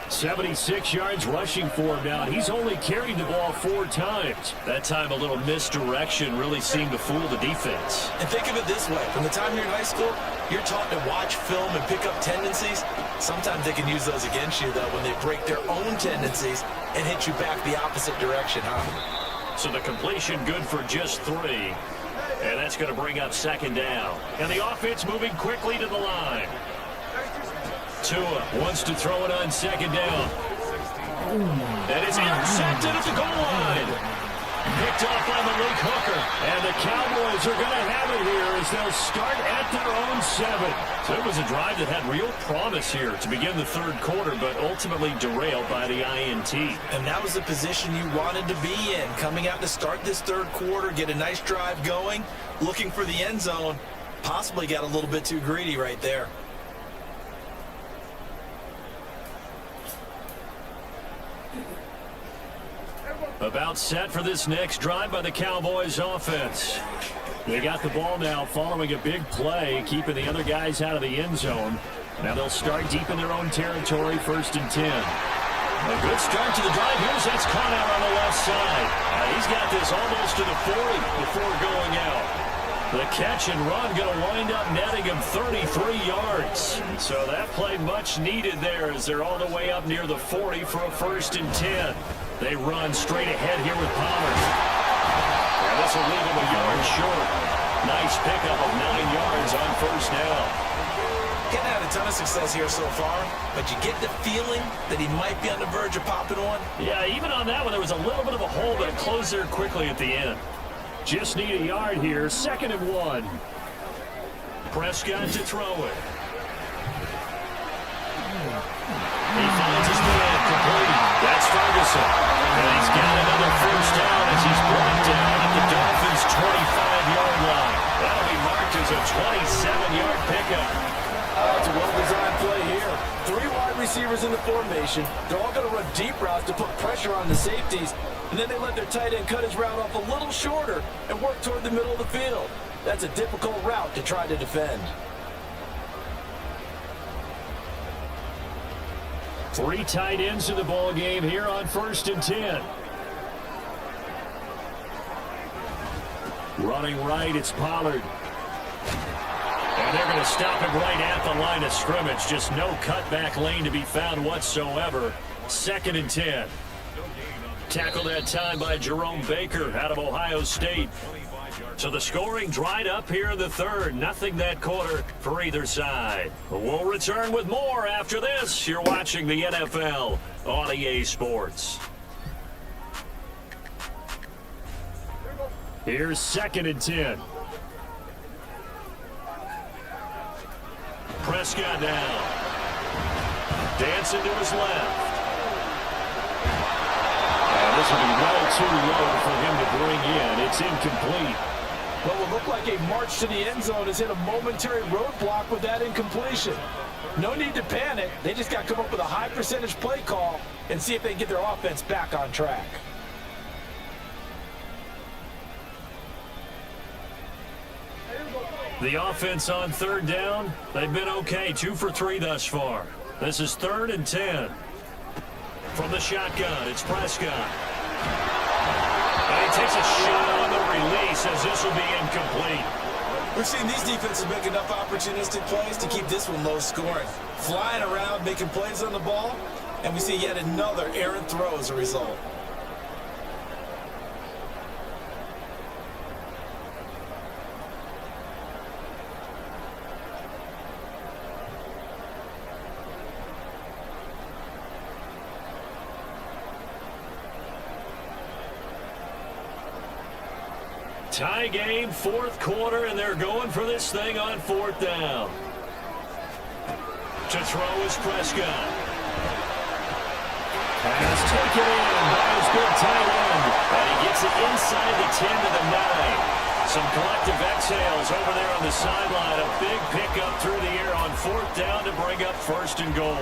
76 yards rushing for him now. He's only carried the ball 4 times. That time a little misdirection really seemed to fool the defense. And think of it this way. From the time you're in high school, you're taught to watch film and pick up tendencies. Sometimes they can use those against you, though, when they break their own tendencies and hit you back the opposite direction, huh? So the completion good for just 3. And that's going to bring up 2nd down. And the offense moving quickly to the line. Tua wants to throw it on 2nd down. And it's intercepted at the goal line. Picked off by Malik Hooker. And the Cowboys are going to have it here as they'll start at their own 7. So it was a drive that had real promise here to begin the third quarter, but ultimately derailed by the INT. And that was the position you wanted to be in. Coming out to start this third quarter, get a nice drive going, looking for the end zone. Possibly got a little bit too greedy right there. About set for this next drive by the Cowboys offense. They got the ball now following a big play, keeping the other guys out of the end zone. Now they'll start deep in their own territory, 1st and 10. A good start to the drive. Here's that's caught out on the left side. He's got this almost to the 40 before going out. The catch and run going to wind up netting him 33 yards. So that play much needed there as they're all the way up near the 40 for a 1st and 10. They run straight ahead here with Palmer. And this will leave him a yard short. Nice pickup of 9 yards on first down. Getting had a ton of success here so far, but you get the feeling that he might be on the verge of popping one. Yeah, even on that one, there was a little bit of a hole, but it closed there quickly at the end. Just need a yard here, 2nd and 1. Prescott to throw it. He finds his man complete. That's Ferguson. And he's got another first down as he's brought down at the Dolphins' 25-yard line. That'll be marked as a 27-yard pickup. It's a well-designed play here. 3 wide receivers in the formation. They're all going to run deep routes to put pressure on the safeties. And then they let their tight end cut his route off a little shorter and work toward the middle of the field. That's a difficult route to try to defend. 3 tight ends in the ball game here on 1st and 10. Running right, it's Pollard. And they're going to stop him right at the line of scrimmage. Just no cutback lane to be found whatsoever. 2nd and 10. Tackled that time by Jerome Baker out of Ohio State. So the scoring dried up here in the 3rd. Nothing that quarter for either side. We'll return with more after this. You're watching the NFL on EA Sports. Here's 2nd and 10. Prescott now. Dancing to his left. And this will be well too low for him to bring in. It's incomplete. What will look like a march to the end zone has hit a momentary roadblock with that incompletion. No need to panic. They just got to come up with a high percentage play call and see if they can get their offense back on track. The offense on 3rd down, they've been okay. 2 for 3 thus far. This is 3rd and 10. From the shotgun, it's Prescott. And he takes a shot on the release as this will be incomplete. We've seen these defenses make enough opportunistic plays to keep this one low scoring. Flying around, making plays on the ball, and we see yet another errant throw as a result. Tie game, 4th quarter, and they're going for this thing on 4th down. To throw is Prescott. Pass taken in by his big tight end. And he gets it inside the 10 to the 9. Some collective exhales over there on the sideline. A big pickup through the air on 4th down to bring up 1st and goal.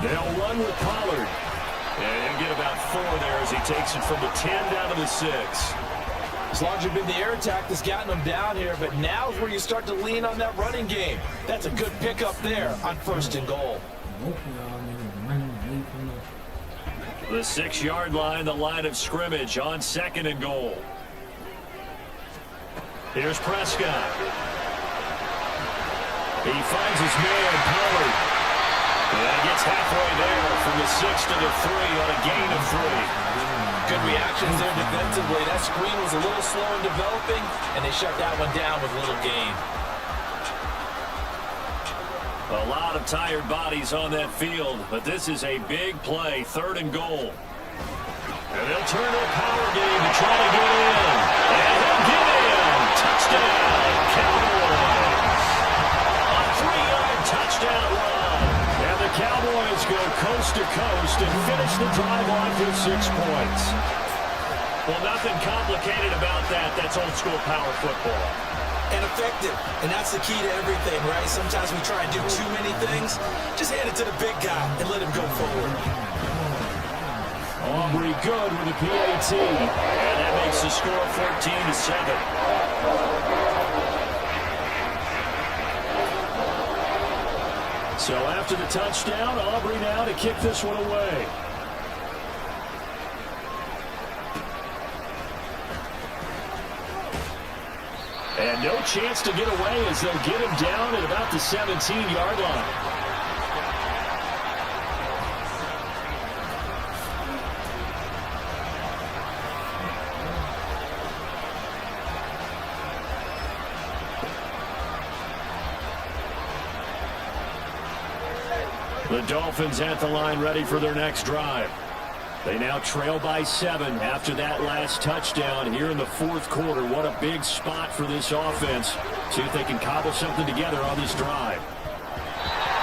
They'll run with Pollard. And he'll get about 4 there as he takes it from the 10 down to the 6. As long as you've been the air attack that's gotten them down here, but now's where you start to lean on that running game. That's a good pickup there on 1st and goal. The 6-yard line, the line of scrimmage on 2nd and goal. Here's Prescott. He finds his man, Pollard. And he gets halfway there from the 6 to the 3 on a gain of 3. Good reactions there defensively. That screen was a little slow in developing, and they shut that one down with a little gain. A lot of tired bodies on that field, but this is a big play, 3rd and goal. And they'll turn to a power game to try to get in. And they'll get in. Touchdown, Cowboys. A 3-yard touchdown run. And the Cowboys go coast to coast and finish the drive off with 6 points. Well, nothing complicated about that. That's old school power football. And effective. And that's the key to everything, right? Sometimes we try and do too many things. Just hand it to the big guy and let him go forward. Aubrey good with the PAT. And that makes the score 14-7. So after the touchdown, Aubrey now to kick this one away. And no chance to get away as they'll get him down at about the 17-yard line. The Dolphins at the line ready for their next drive. They now trail by 7 after that last touchdown here in the fourth quarter. What a big spot for this offense. See if they can cobble something together on this drive.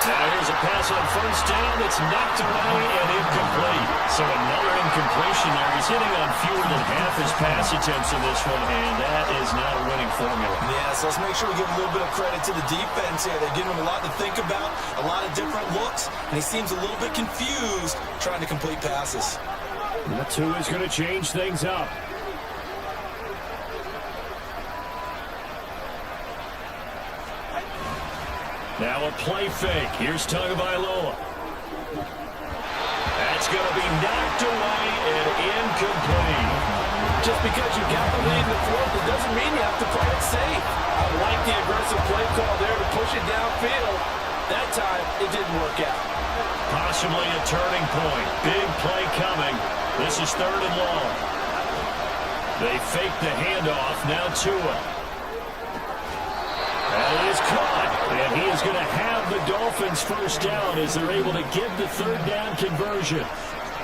Now here's a pass on first down that's knocked away and incomplete. So another incompletion there. He's hitting on fewer than half his pass attempts in this one, and that is not a winning formula. Yeah, so let's make sure we give a little bit of credit to the defense here. They're giving him a lot to think about, a lot of different looks, and he seems a little bit confused trying to complete passes. That's who is going to change things up. Now a play fake. Here's Tagovailoa. That's going to be knocked away and incomplete. Just because you got the lead in the fourth, it doesn't mean you have to play it safe. I like the aggressive play call there to push it downfield. That time, it didn't work out. Possibly a turning point. Big play coming. This is 3rd and long. They fake the handoff. Now Tua. That is caught. And he is going to have the Dolphins first down as they're able to get the 3rd down conversion.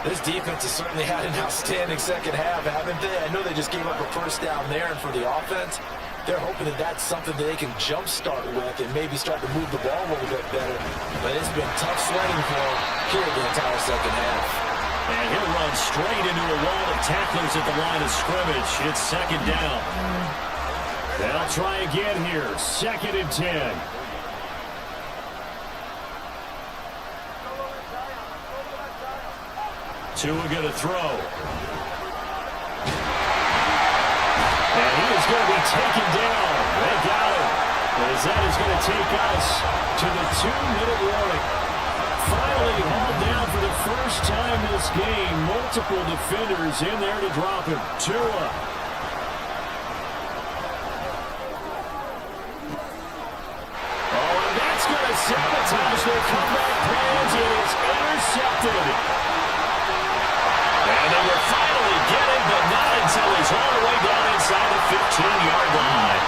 This defense has certainly had an outstanding second half, haven't they? I know they just gave up a first down there, and for the offense, they're hoping that that's something that they can jumpstart with and maybe start to move the ball a little bit better. But it's been tough sledding for them here the entire second half. And he'll run straight into a wall of tacklers at the line of scrimmage. It's 2nd down. They'll try again here. 2nd and 10. Tua going to throw. And he is going to be taken down. They got him. As that is going to take us to the 2-minute warning. Finally hauled down for the first time this game. Multiple defenders in there to drop him. Tua. Oh, and that's going to sabotage their comeback plans. It is intercepted. And they will finally get it, but not until he's all the way down inside the 15-yard line.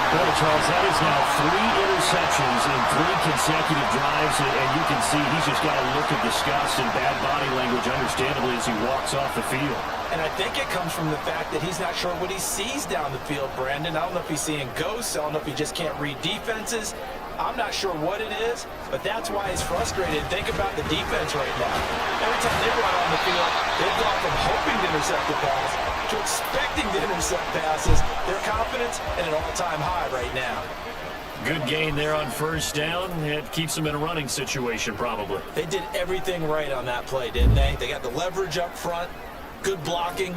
Well, Charles, that is now 3 interceptions in 3 consecutive drives, and you can see he's just got a look of disgust and bad body language, understandably, as he walks off the field. And I think it comes from the fact that he's not sure what he sees down the field, Brandon. I don't know if he's seeing ghosts. I don't know if he just can't read defenses. I'm not sure what it is, but that's why he's frustrated. Think about the defense right now. Every time they run on the field, they've gone from hoping to intercept the pass to expecting to intercept passes. Their confidence at an all-time high right now. Good gain there on first down. It keeps them in a running situation, probably. They did everything right on that play, didn't they? They got the leverage up front, good blocking,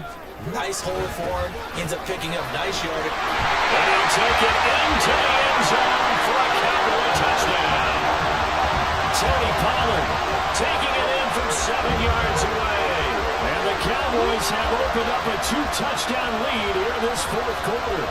nice hole for him. Ends up picking up nice yardage. And he'll take it into the end zone for a Cowboy touchdown. Tony Pollard taking it in from 7 yards away. And the Cowboys have opened up a 2-touchdown lead here in this fourth quarter.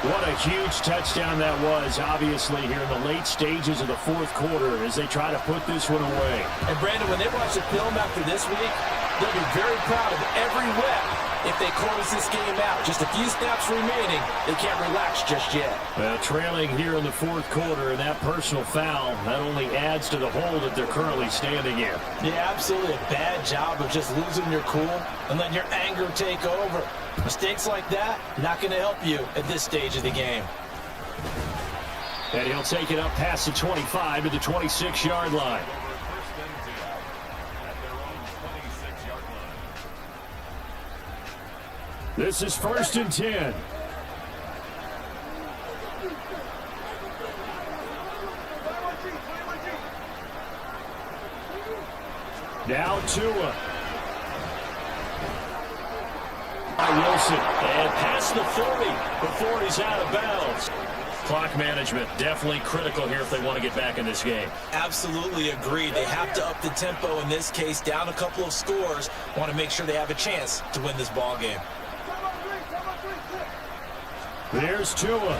What a huge touchdown that was, obviously, here in the late stages of the fourth quarter as they try to put this one away. And, Brandon, when they watch the film after this week, they'll be very proud of every rep if they close this game out. Just a few snaps remaining. They can't relax just yet. Well, trailing here in the fourth quarter, and that personal foul, that only adds to the hole that they're currently standing in. Yeah, absolutely a bad job of just losing your cool and letting your anger take over. Mistakes like that, not going to help you at this stage of the game. And he'll take it up past the 25 to the 26-yard line. This is 1st and 10. Now Tua. Wilson, and past the 40 before he's out of bounds. Clock management definitely critical here if they want to get back in this game. Absolutely agree. They have to up the tempo in this case, down a couple of scores. Want to make sure they have a chance to win this ball game. There's Tua.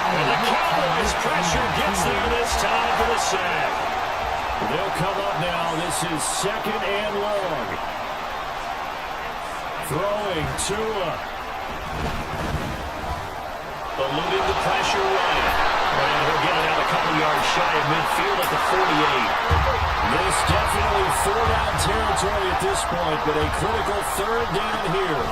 And the Cowboys pressure gets there this time for the sack. They'll come up now. This is 2nd and long. Throwing Tua. Eluding the pressure right. And he'll get it out of couple yards shy of midfield at the 48. This definitely 4-down territory at this point, but a critical 3rd down here.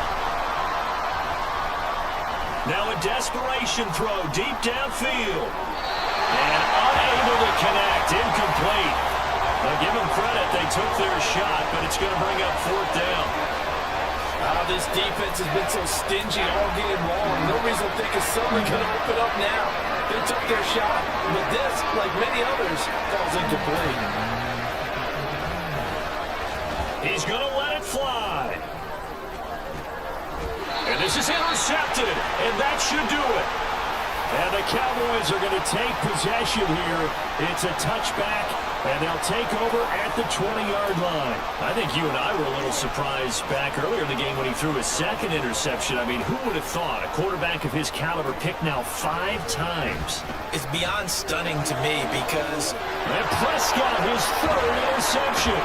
Now a desperation throw deep downfield. And unable to connect, incomplete. Now give them credit, they took their shot, but it's going to bring up 4th down. This defense has been so stingy all game long. No reason to think it's suddenly going to open up now. They took their shot, but this, like many others, falls incomplete. He's going to let it fly. And this is intercepted, and that should do it. And the Cowboys are going to take possession here. It's a touchback, and they'll take over at the 20-yard line. I think you and I were a little surprised back earlier in the game when he threw his 2nd interception. I mean, who would have thought a quarterback of his caliber picked now 5 times? It's beyond stunning to me because... And Prescott, his 3rd interception.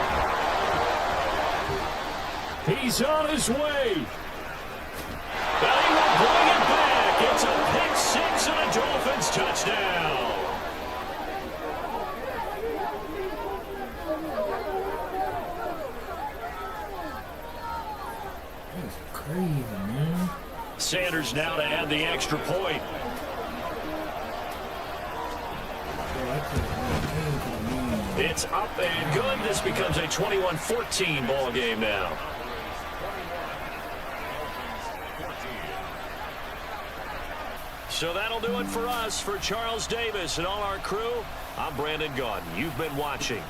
He's on his way. And he will bring it back. It's a pick 6 and a Dolphins touchdown. That's crazy, man. Sanders now to add the extra point. It's up and good. This becomes a 21-14 ball game now. So that'll do it for us. For Charles Davis and all our crew, I'm Brandon Gaudin. You've been watching.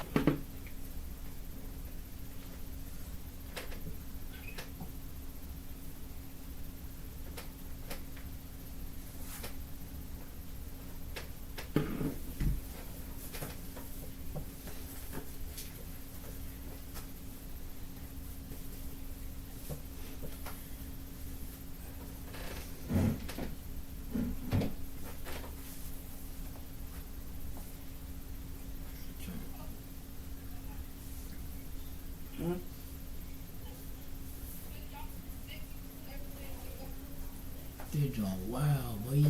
They're doing wild, boy.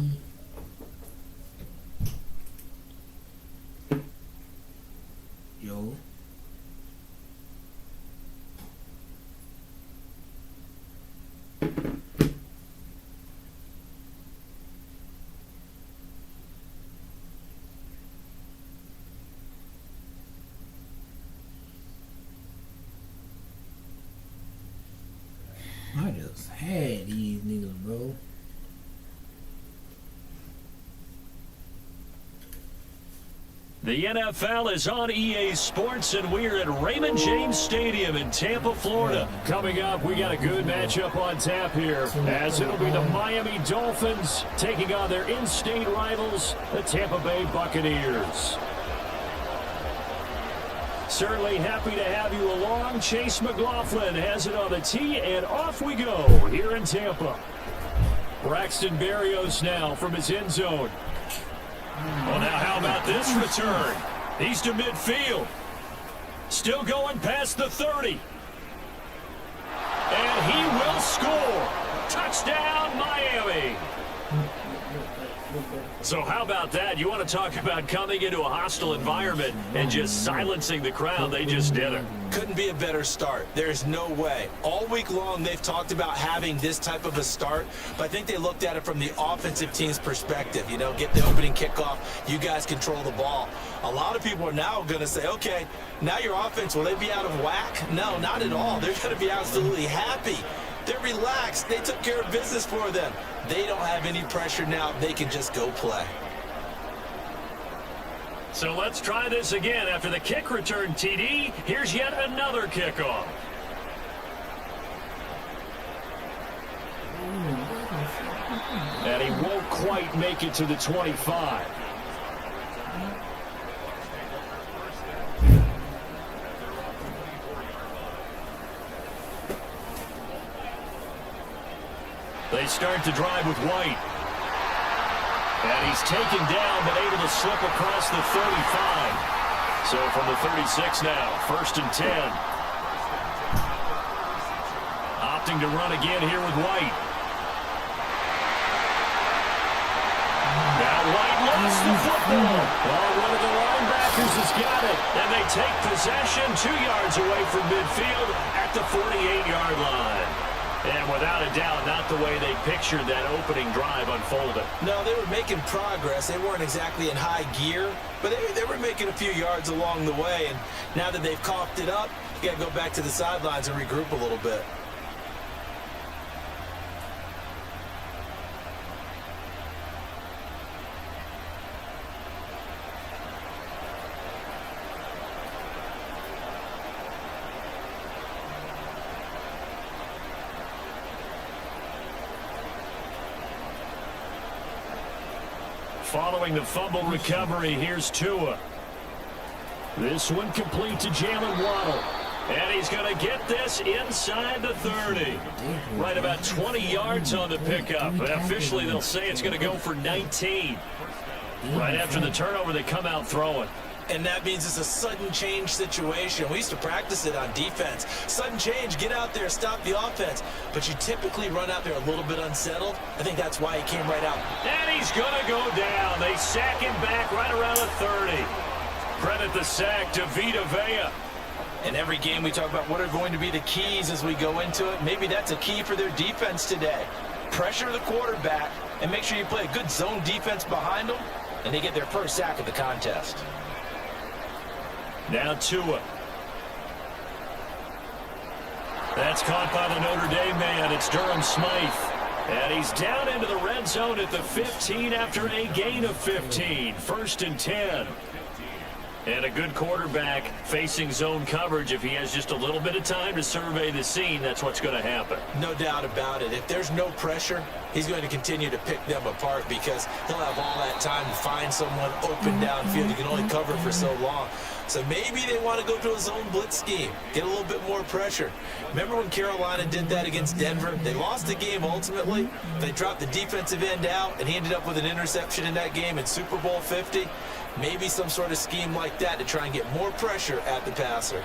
Yo. I just had these niggas, bro. The NFL is on EA Sports, and we're at Raymond James Stadium in Tampa, Florida. Coming up, we got a good matchup on tap here, as it'll be the Miami Dolphins taking on their in-state rivals, the Tampa Bay Buccaneers. Certainly happy to have you along. Chase McLaughlin has it on the tee, and off we go here in Tampa. Braxton Berrios now from his end zone. Well, now how about this return? He's to midfield. Still going past the 30. And he will score. Touchdown, Miami. So how about that? You want to talk about coming into a hostile environment and just silencing the crowd? They just did it. Couldn't be a better start. There's no way. All week long, they've talked about having this type of a start, but I think they looked at it from the offensive team's perspective. You know, get the opening kickoff. You guys control the ball. A lot of people are now going to say, okay, now your offense, will they be out of whack? No, not at all. They're going to be absolutely happy. They're relaxed. They took care of business for them. They don't have any pressure now. They can just go play. So let's try this again. After the kick return TD, here's yet another kickoff. And he won't quite make it to the 25. They start to drive with White. And he's taken down, but able to slip across the 35. So from the 36 now, 1st and 10. Opting to run again here with White. Now White lost the football. Oh, one of the linebackers has got it. And they take possession 2 yards away from midfield at the 48-yard line. And without a doubt, not the way they pictured that opening drive unfolded. No, they were making progress. They weren't exactly in high gear, but they were making a few yards along the way. And now that they've coughed it up, you got to go back to the sidelines and regroup a little bit. Following the fumble recovery, here's Tua. This one complete to Jalen Waddle. And he's going to get this inside the 30. Right about 20 yards on the pickup. And officially, they'll say it's going to go for 19. Right after the turnover, they come out throwing. And that means it's a sudden change situation. We used to practice it on defense. Sudden change, get out there, stop the offense. But you typically run out there a little bit unsettled. I think that's why he came right out. And he's going to go down. They sack him back right around the 30. Credit the sack to Vita Vea. In every game we talk about what are going to be the keys as we go into it. Maybe that's a key for their defense today. Pressure the quarterback and make sure you play a good zone defense behind them, and they get their first sack of the contest. Now Tua. That's caught by the Notre Dame man. It's Durham Smythe. And he's down into the red zone at the 15 after a gain of 15. 1st and 10. And a good quarterback facing zone coverage. If he has just a little bit of time to survey the scene, that's what's going to happen. No doubt about it. If there's no pressure, he's going to continue to pick them apart because he'll have all that time to find someone open downfield. He can only cover for so long. So maybe they want to go to a zone blitz scheme, get a little bit more pressure. Remember when Carolina did that against Denver? They lost the game ultimately. They dropped the defensive end out, and he ended up with an interception in that game in Super Bowl 50. Maybe some sort of scheme like that to try and get more pressure at the passer.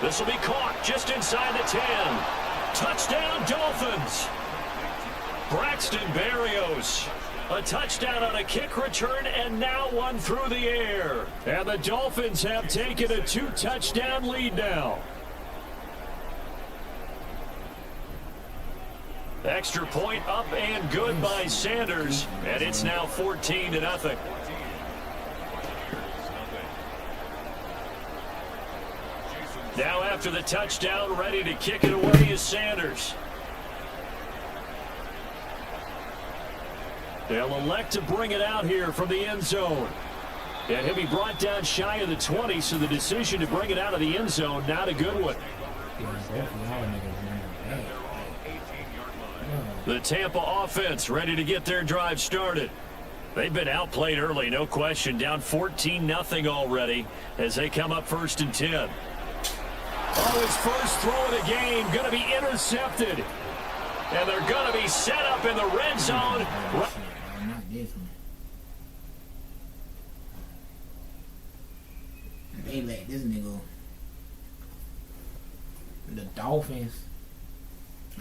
This will be caught just inside the 10. Touchdown, Dolphins. Braxton Berrios. A touchdown on a kick return, and now one through the air. And the Dolphins have taken a 2-touchdown lead now. Extra point up and good by Sanders, and it's now 14-0. Now after the touchdown, ready to kick it away is Sanders. They'll elect to bring it out here from the end zone. And he'll be brought down shy of the 20, so the decision to bring it out of the end zone, not a good one. The Tampa offense ready to get their drive started. They've been outplayed early, no question. Down 14-0 already as they come up 1st and 10. Oh, his first throw of the game going to be intercepted. And they're going to be set up in the red zone. They let this nigga, the Dolphins,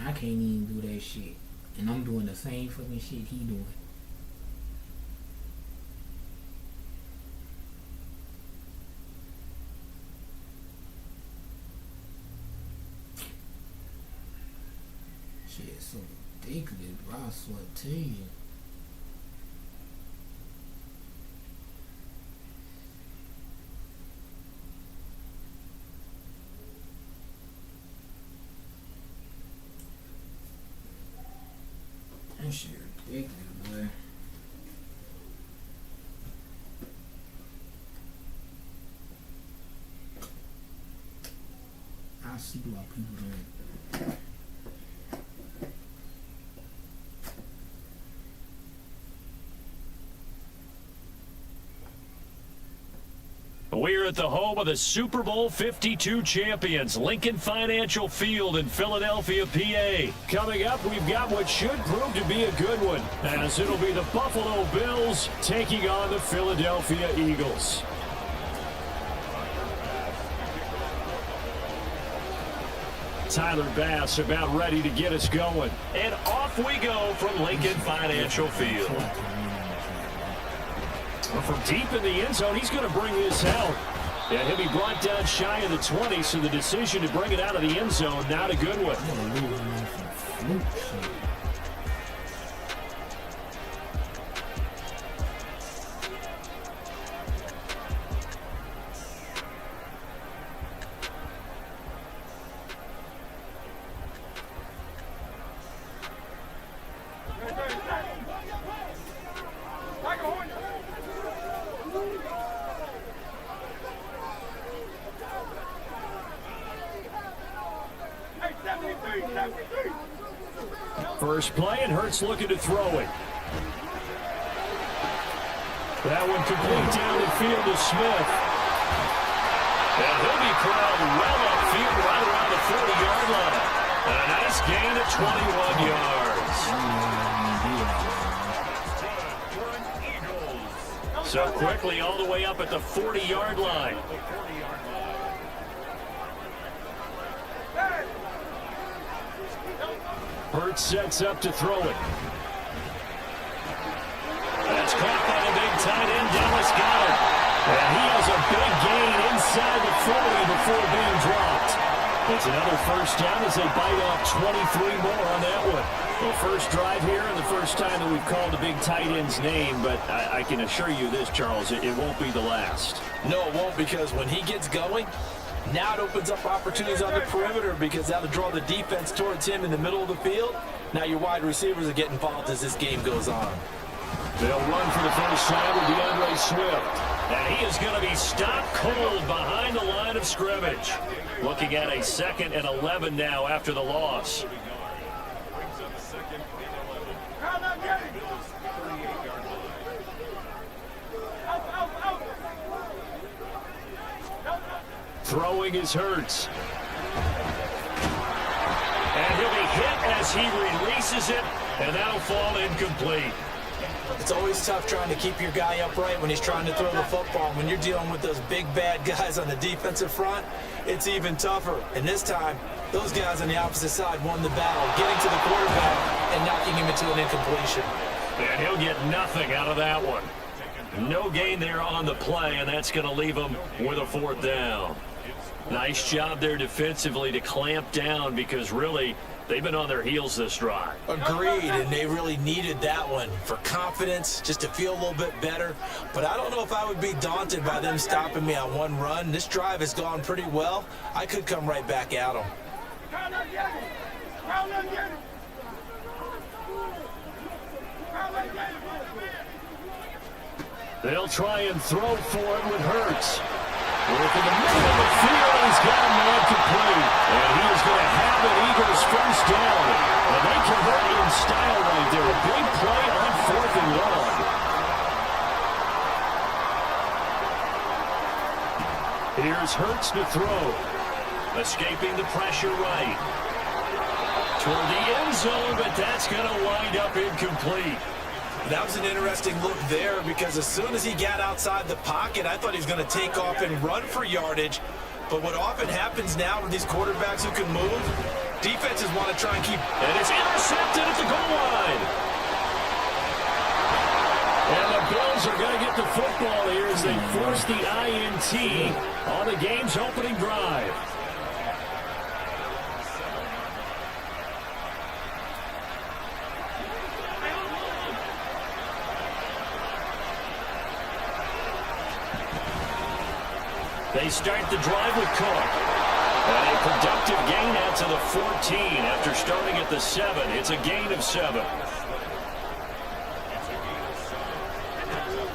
I can't even do that shit. And I'm doing the same fucking shit he doing. Shit is so ridiculous, bro. I swear to you. That shit ridiculous, boy. I see why people don't. We're at the home of the Super Bowl 52 champions, Lincoln Financial Field in Philadelphia, PA. Coming up, we've got what should prove to be a good one, as it'll be the Buffalo Bills taking on the Philadelphia Eagles. Tyler Bass about ready to get us going. And off off we go from Lincoln Financial Field. Well, from deep in the end zone, he's going to bring this out. And he'll be brought down shy of the 20, so the decision to bring it out of the end zone, not a good one. First play, and Hurts looking to throw it. That one complete down the field to Smith. And he'll be corralled well upfield right around the 40-yard line. And a nice gain of 21 yards. So quickly all the way up at the 40-yard line. Hurts sets up to throw it. That's caught by the big tight end, Dallas Goedert. And he has a big gain inside the 40 before being dropped. It's another first down as they bite off 23 more on that one. Well, first drive here and the first time that we've called the big tight end's name, but I can assure you this, Charles, it won't be the last. No, it won't, because when he gets going, now it opens up opportunities on the perimeter because that'll draw the defense towards him in the middle of the field. Now your wide receivers are getting involved as this game goes on. They'll run for the first time with DeAndre Swift. And he is going to be stopped cold behind the line of scrimmage. Looking at a 2nd and 11 now after the loss. Throwing is Hurts. And he'll be hit as he releases it, and that'll fall incomplete. It's always tough trying to keep your guy upright when he's trying to throw the football. When you're dealing with those big, bad guys on the defensive front, it's even tougher. And this time, those guys on the opposite side won the battle, getting to the quarterback and knocking him into an incompletion. And he'll get nothing out of that one. No gain there on the play, and that's going to leave him with a 4th down. Nice job there defensively to clamp down because really they've been on their heels this drive. Agreed, and they really needed that one for confidence, just to feel a little bit better. But I don't know if I would be daunted by them stopping me on one run. This drive has gone pretty well. I could come right back at them. They'll try and throw for it with Hurts. Work in the middle of the field, he's got him incomplete. And he is going to have an Eagles first down. And they convert in style right there. A big play on 4th and 1. Here's Hurts to throw. Escaping the pressure right. Toward the end zone, but that's going to wind up incomplete. That was an interesting look there because as soon as he got outside the pocket, I thought he was going to take off and run for yardage. But what often happens now with these quarterbacks who can move, defenses want to try and keep... And it's intercepted at the goal line. And the Bills are going to get the football here as they force the INT on the game's opening drive. They start the drive with Cook. And a productive gain out to the 14 after starting at the 7. It's a gain of 7.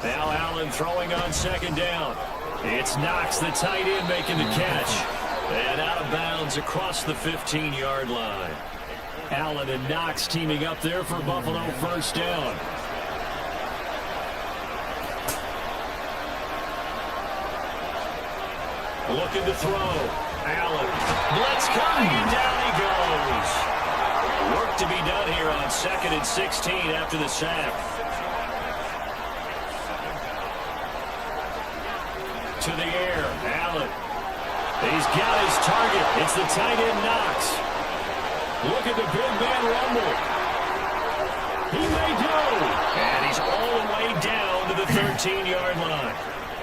Now Allen throwing on 2nd down. It's Knox, the tight end, making the catch. And out of bounds across the 15-yard line. Allen and Knox teaming up there for Buffalo first down. Looking to throw. Allen. Blitz coming, and down he goes. Work to be done here on 2nd and 16 after the sack. To the air. Allen. He's got his target. It's the tight end Knox. Look at the big man rumble. He may do. And he's all the way down to the 13-yard line.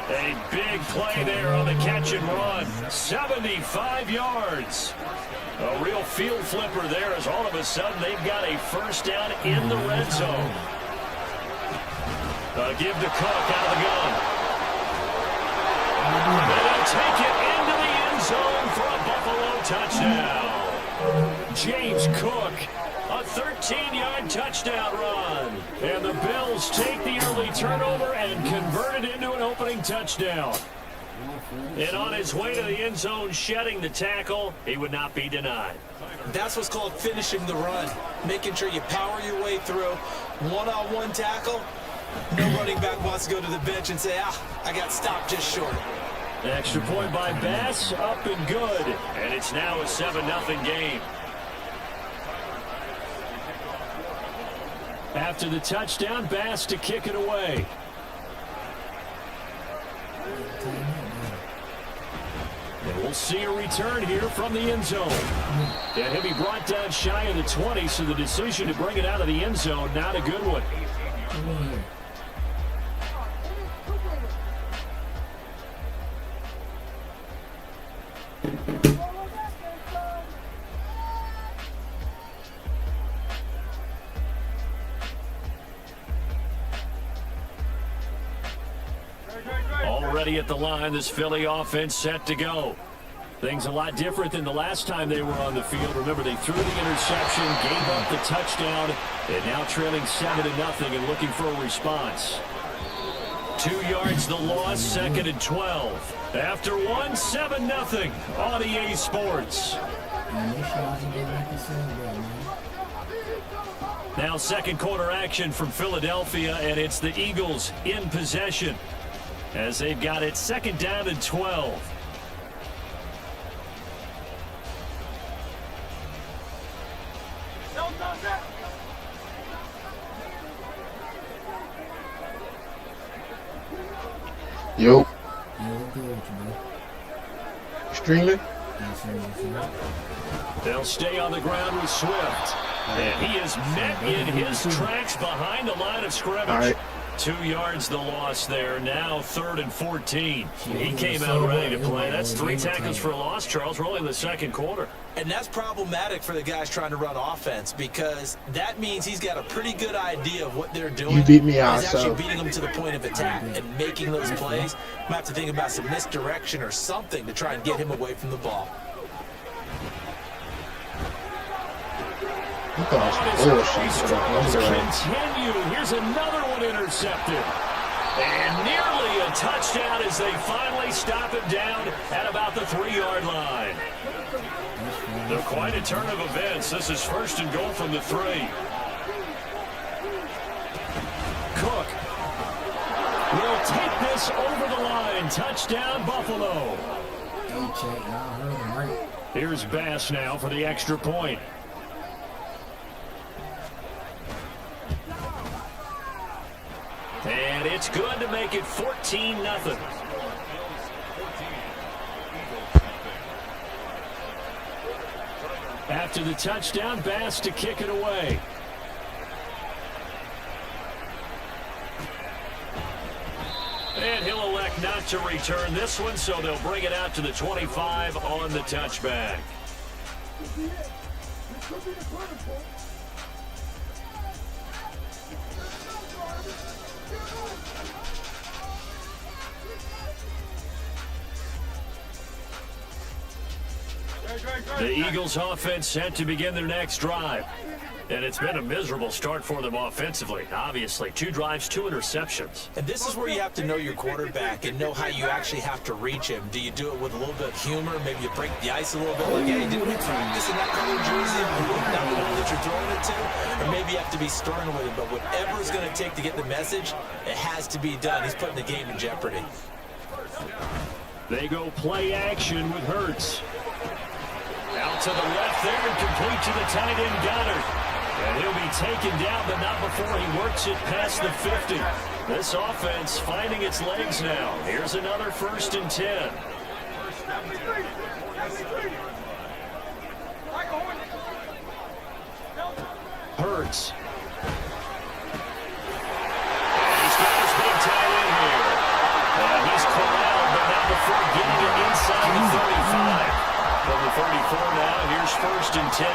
A big play there on the catch and run. 75 yards. A real field flipper there as all of a sudden they've got a first down in the red zone. Give to Cook out of the gun. And they'll take it into the end zone for a Buffalo touchdown. James Cook, a 13-yard touchdown run. And the Bills take the early turnover and convert it into an opening touchdown. And on his way to the end zone, shedding the tackle, he would not be denied. That's what's called finishing the run. Making sure you power your way through. One-on-one tackle. No running back wants to go to the bench and say, I got stopped just short. Extra point by Bass, up and good. And it's now a 7-0 game. After the touchdown, Bass to kick it away. And we'll see a return here from the end zone. And he'll be brought down shy of the 20, so the decision to bring it out of the end zone, not a good one. Already at the line, this Philly offense set to go. Things a lot different than the last time they were on the field. Remember, they threw the interception, gave up the touchdown, and now trailing 7-0 and looking for a response. 2 yards the loss, 2nd and 12. After 7-0 on EA Sports. Now second quarter action from Philadelphia, and it's the Eagles in possession as they've got it 2nd down and 12. Yo. Streaming? They'll stay on the ground with Swift. And he is met in his tracks behind the line of scrimmage. All right. 2 yards the loss there. Now 3rd and 14. He came out ready to play. That's 3 tackles for a loss, Charles. We're only in the second quarter. And that's problematic for the guys trying to run offense because that means he's got a pretty good idea of what they're doing. You beat me out, he's actually so. beating them to the point of attack and making those plays. Might have to think about some misdirection or something to try and get him away from the ball. You thought it was bullshit. Continue. Here's another one intercepted. And nearly a touchdown as they finally stop him down at about the 3-yard line. Quite a turn of events. This is 1st and goal from the 3. Cook will take this over the line. Touchdown, Buffalo. Here's Bass now for the extra point. And it's good to make it 14-0. After the touchdown, Bass to kick it away. And he'll elect not to return this one, so they'll bring it out to the 25 on the touchback. The Eagles offense set to begin their next drive. And it's been a miserable start for them offensively. Obviously, 2 drives, 2 interceptions. And this is where you have to know your quarterback and know how you actually have to reach him. Do you do it with a little bit of humor? Maybe you break the ice a little bit. Like, hey, didn't we practice in that color jersey? Not the one that you're throwing it to? Or maybe you have to be stern with him. But whatever it's going to take to get the message, it has to be done. He's putting the game in jeopardy. They go play action with Hurts. Out to the left there and complete to the tight end Goddard. And he'll be taken down, but not before he works it past the 50. This offense finding its legs now. Here's another 1st and 10. Hurts first and 10.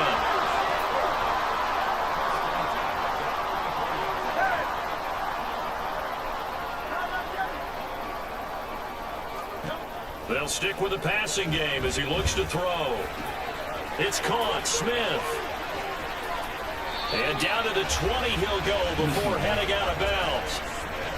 They'll stick with the passing game as he looks to throw. It's caught. Smith. And down to the 20 he'll go before heading out of bounds.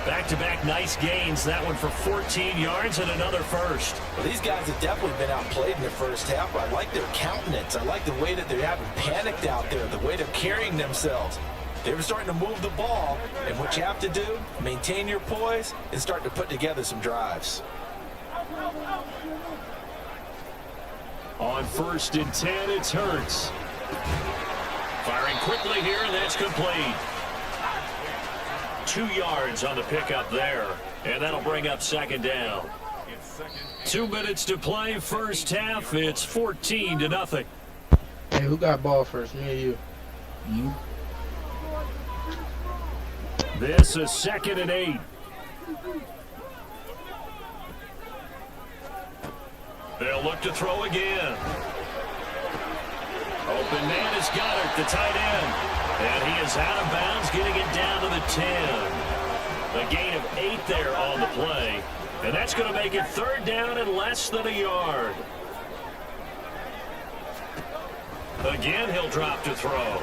Back-to-back nice gains. That one for 14 yards and another first. Well, these guys have definitely been outplayed in the first half. I like their countenance. I like the way that they haven't panicked out there, the way they're carrying themselves. They were starting to move the ball, and what you have to do, maintain your poise and start to put together some drives. On first and 10, it's Hurts. Firing quickly here, and that's complete. 2 yards on the pickup there, and that'll bring up second down. 2 minutes to play, first half. It's 14-0. Hey, who got ball first? Me or you? You. This is 2nd and 8. They'll look to throw again. Open man is Goddard, the tight end. And he is out of bounds, getting it down to the 10. A gain of 8 there on the play. And that's going to make it third down and less than a yard. Again, he'll drop to throw.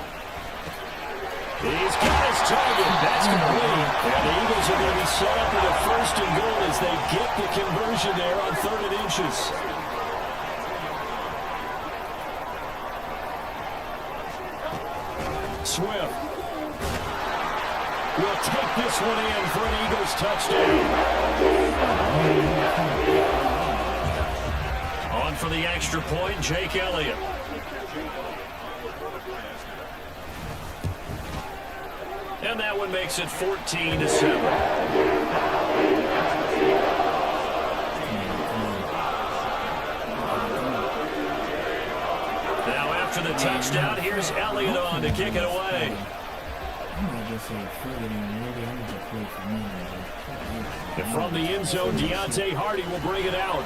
He's got his target. That's complete. And the Eagles are going to be set up with a first and goal as they get the conversion there on 3rd and inches. Swift will take this one in for an Eagles touchdown. On for the extra point, Jake Elliott. And that one makes it 14-7. Now after the touchdown, here's Elliott on to kick it away. And from the end zone, Deontay Hardy will bring it out.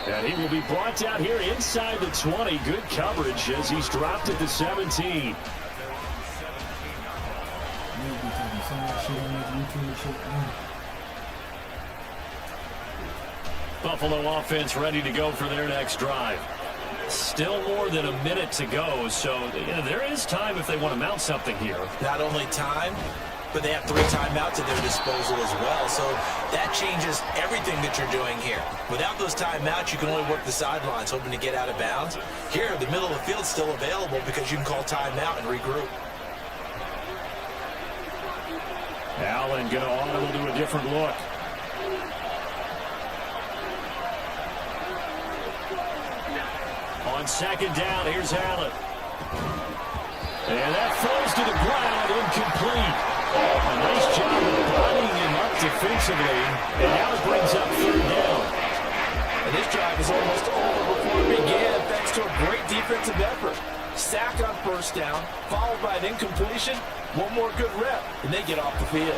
And he will be brought down here inside the 20. Good coverage as he's dropped at the 17. Buffalo offense ready to go for their next drive. Still more than a minute to go, so there is time if they want to mount something here. Not only time, but they have 3 timeouts at their disposal as well, so that changes everything that you're doing here. Without those timeouts, you can only work the sidelines, hoping to get out of bounds. Here, the middle of the field's still available because you can call timeout and regroup. Allen going to audible to a different look. On second down, here's Allen. And that falls to the ground, incomplete. A nice job of bodying him up defensively. And now it brings up 3rd down. And this drive is almost over before it began, thanks to a great defensive effort. Sack on first down, followed by an incompletion. One more good rep, and they get off the field.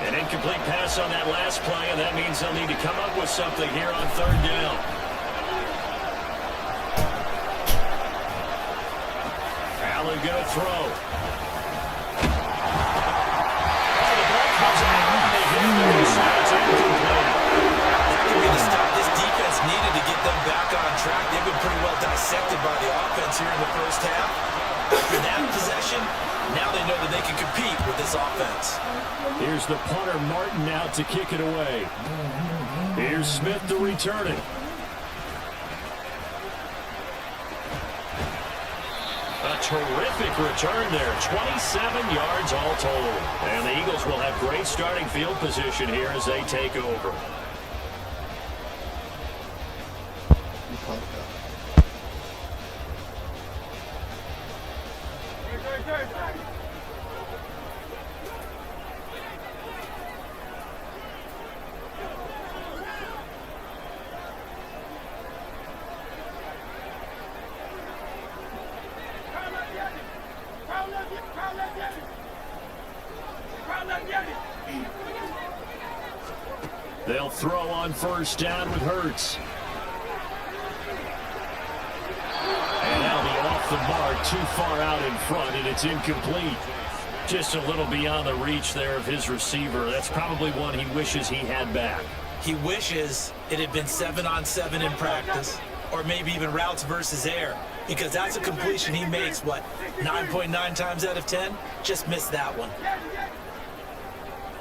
An incomplete pass on that last play, and that means they'll need to come up with something here on 3rd down. Allen going to throw. Oh, the ball comes out, and they hit him. It's incomplete. That could be the stop this defense needed to get them back on track. They've been pretty well dissected by the offense here in the first half. After that possession, now they know that they can compete with this offense. Here's the punter, Martin, out to kick it away. Here's Smith to return it. A terrific return there. 27 yards all told. And the Eagles will have great starting field position here as they take over. They'll throw on first down with Hurts. And now the the mark too far out in front, and it's incomplete. Just a little beyond the reach there of his receiver. That's probably one he wishes he had back. He wishes it had been 7-on-7 in practice, or maybe even routes versus air, because that's a completion he makes, what, 9.9 times out of 10? Just missed that one.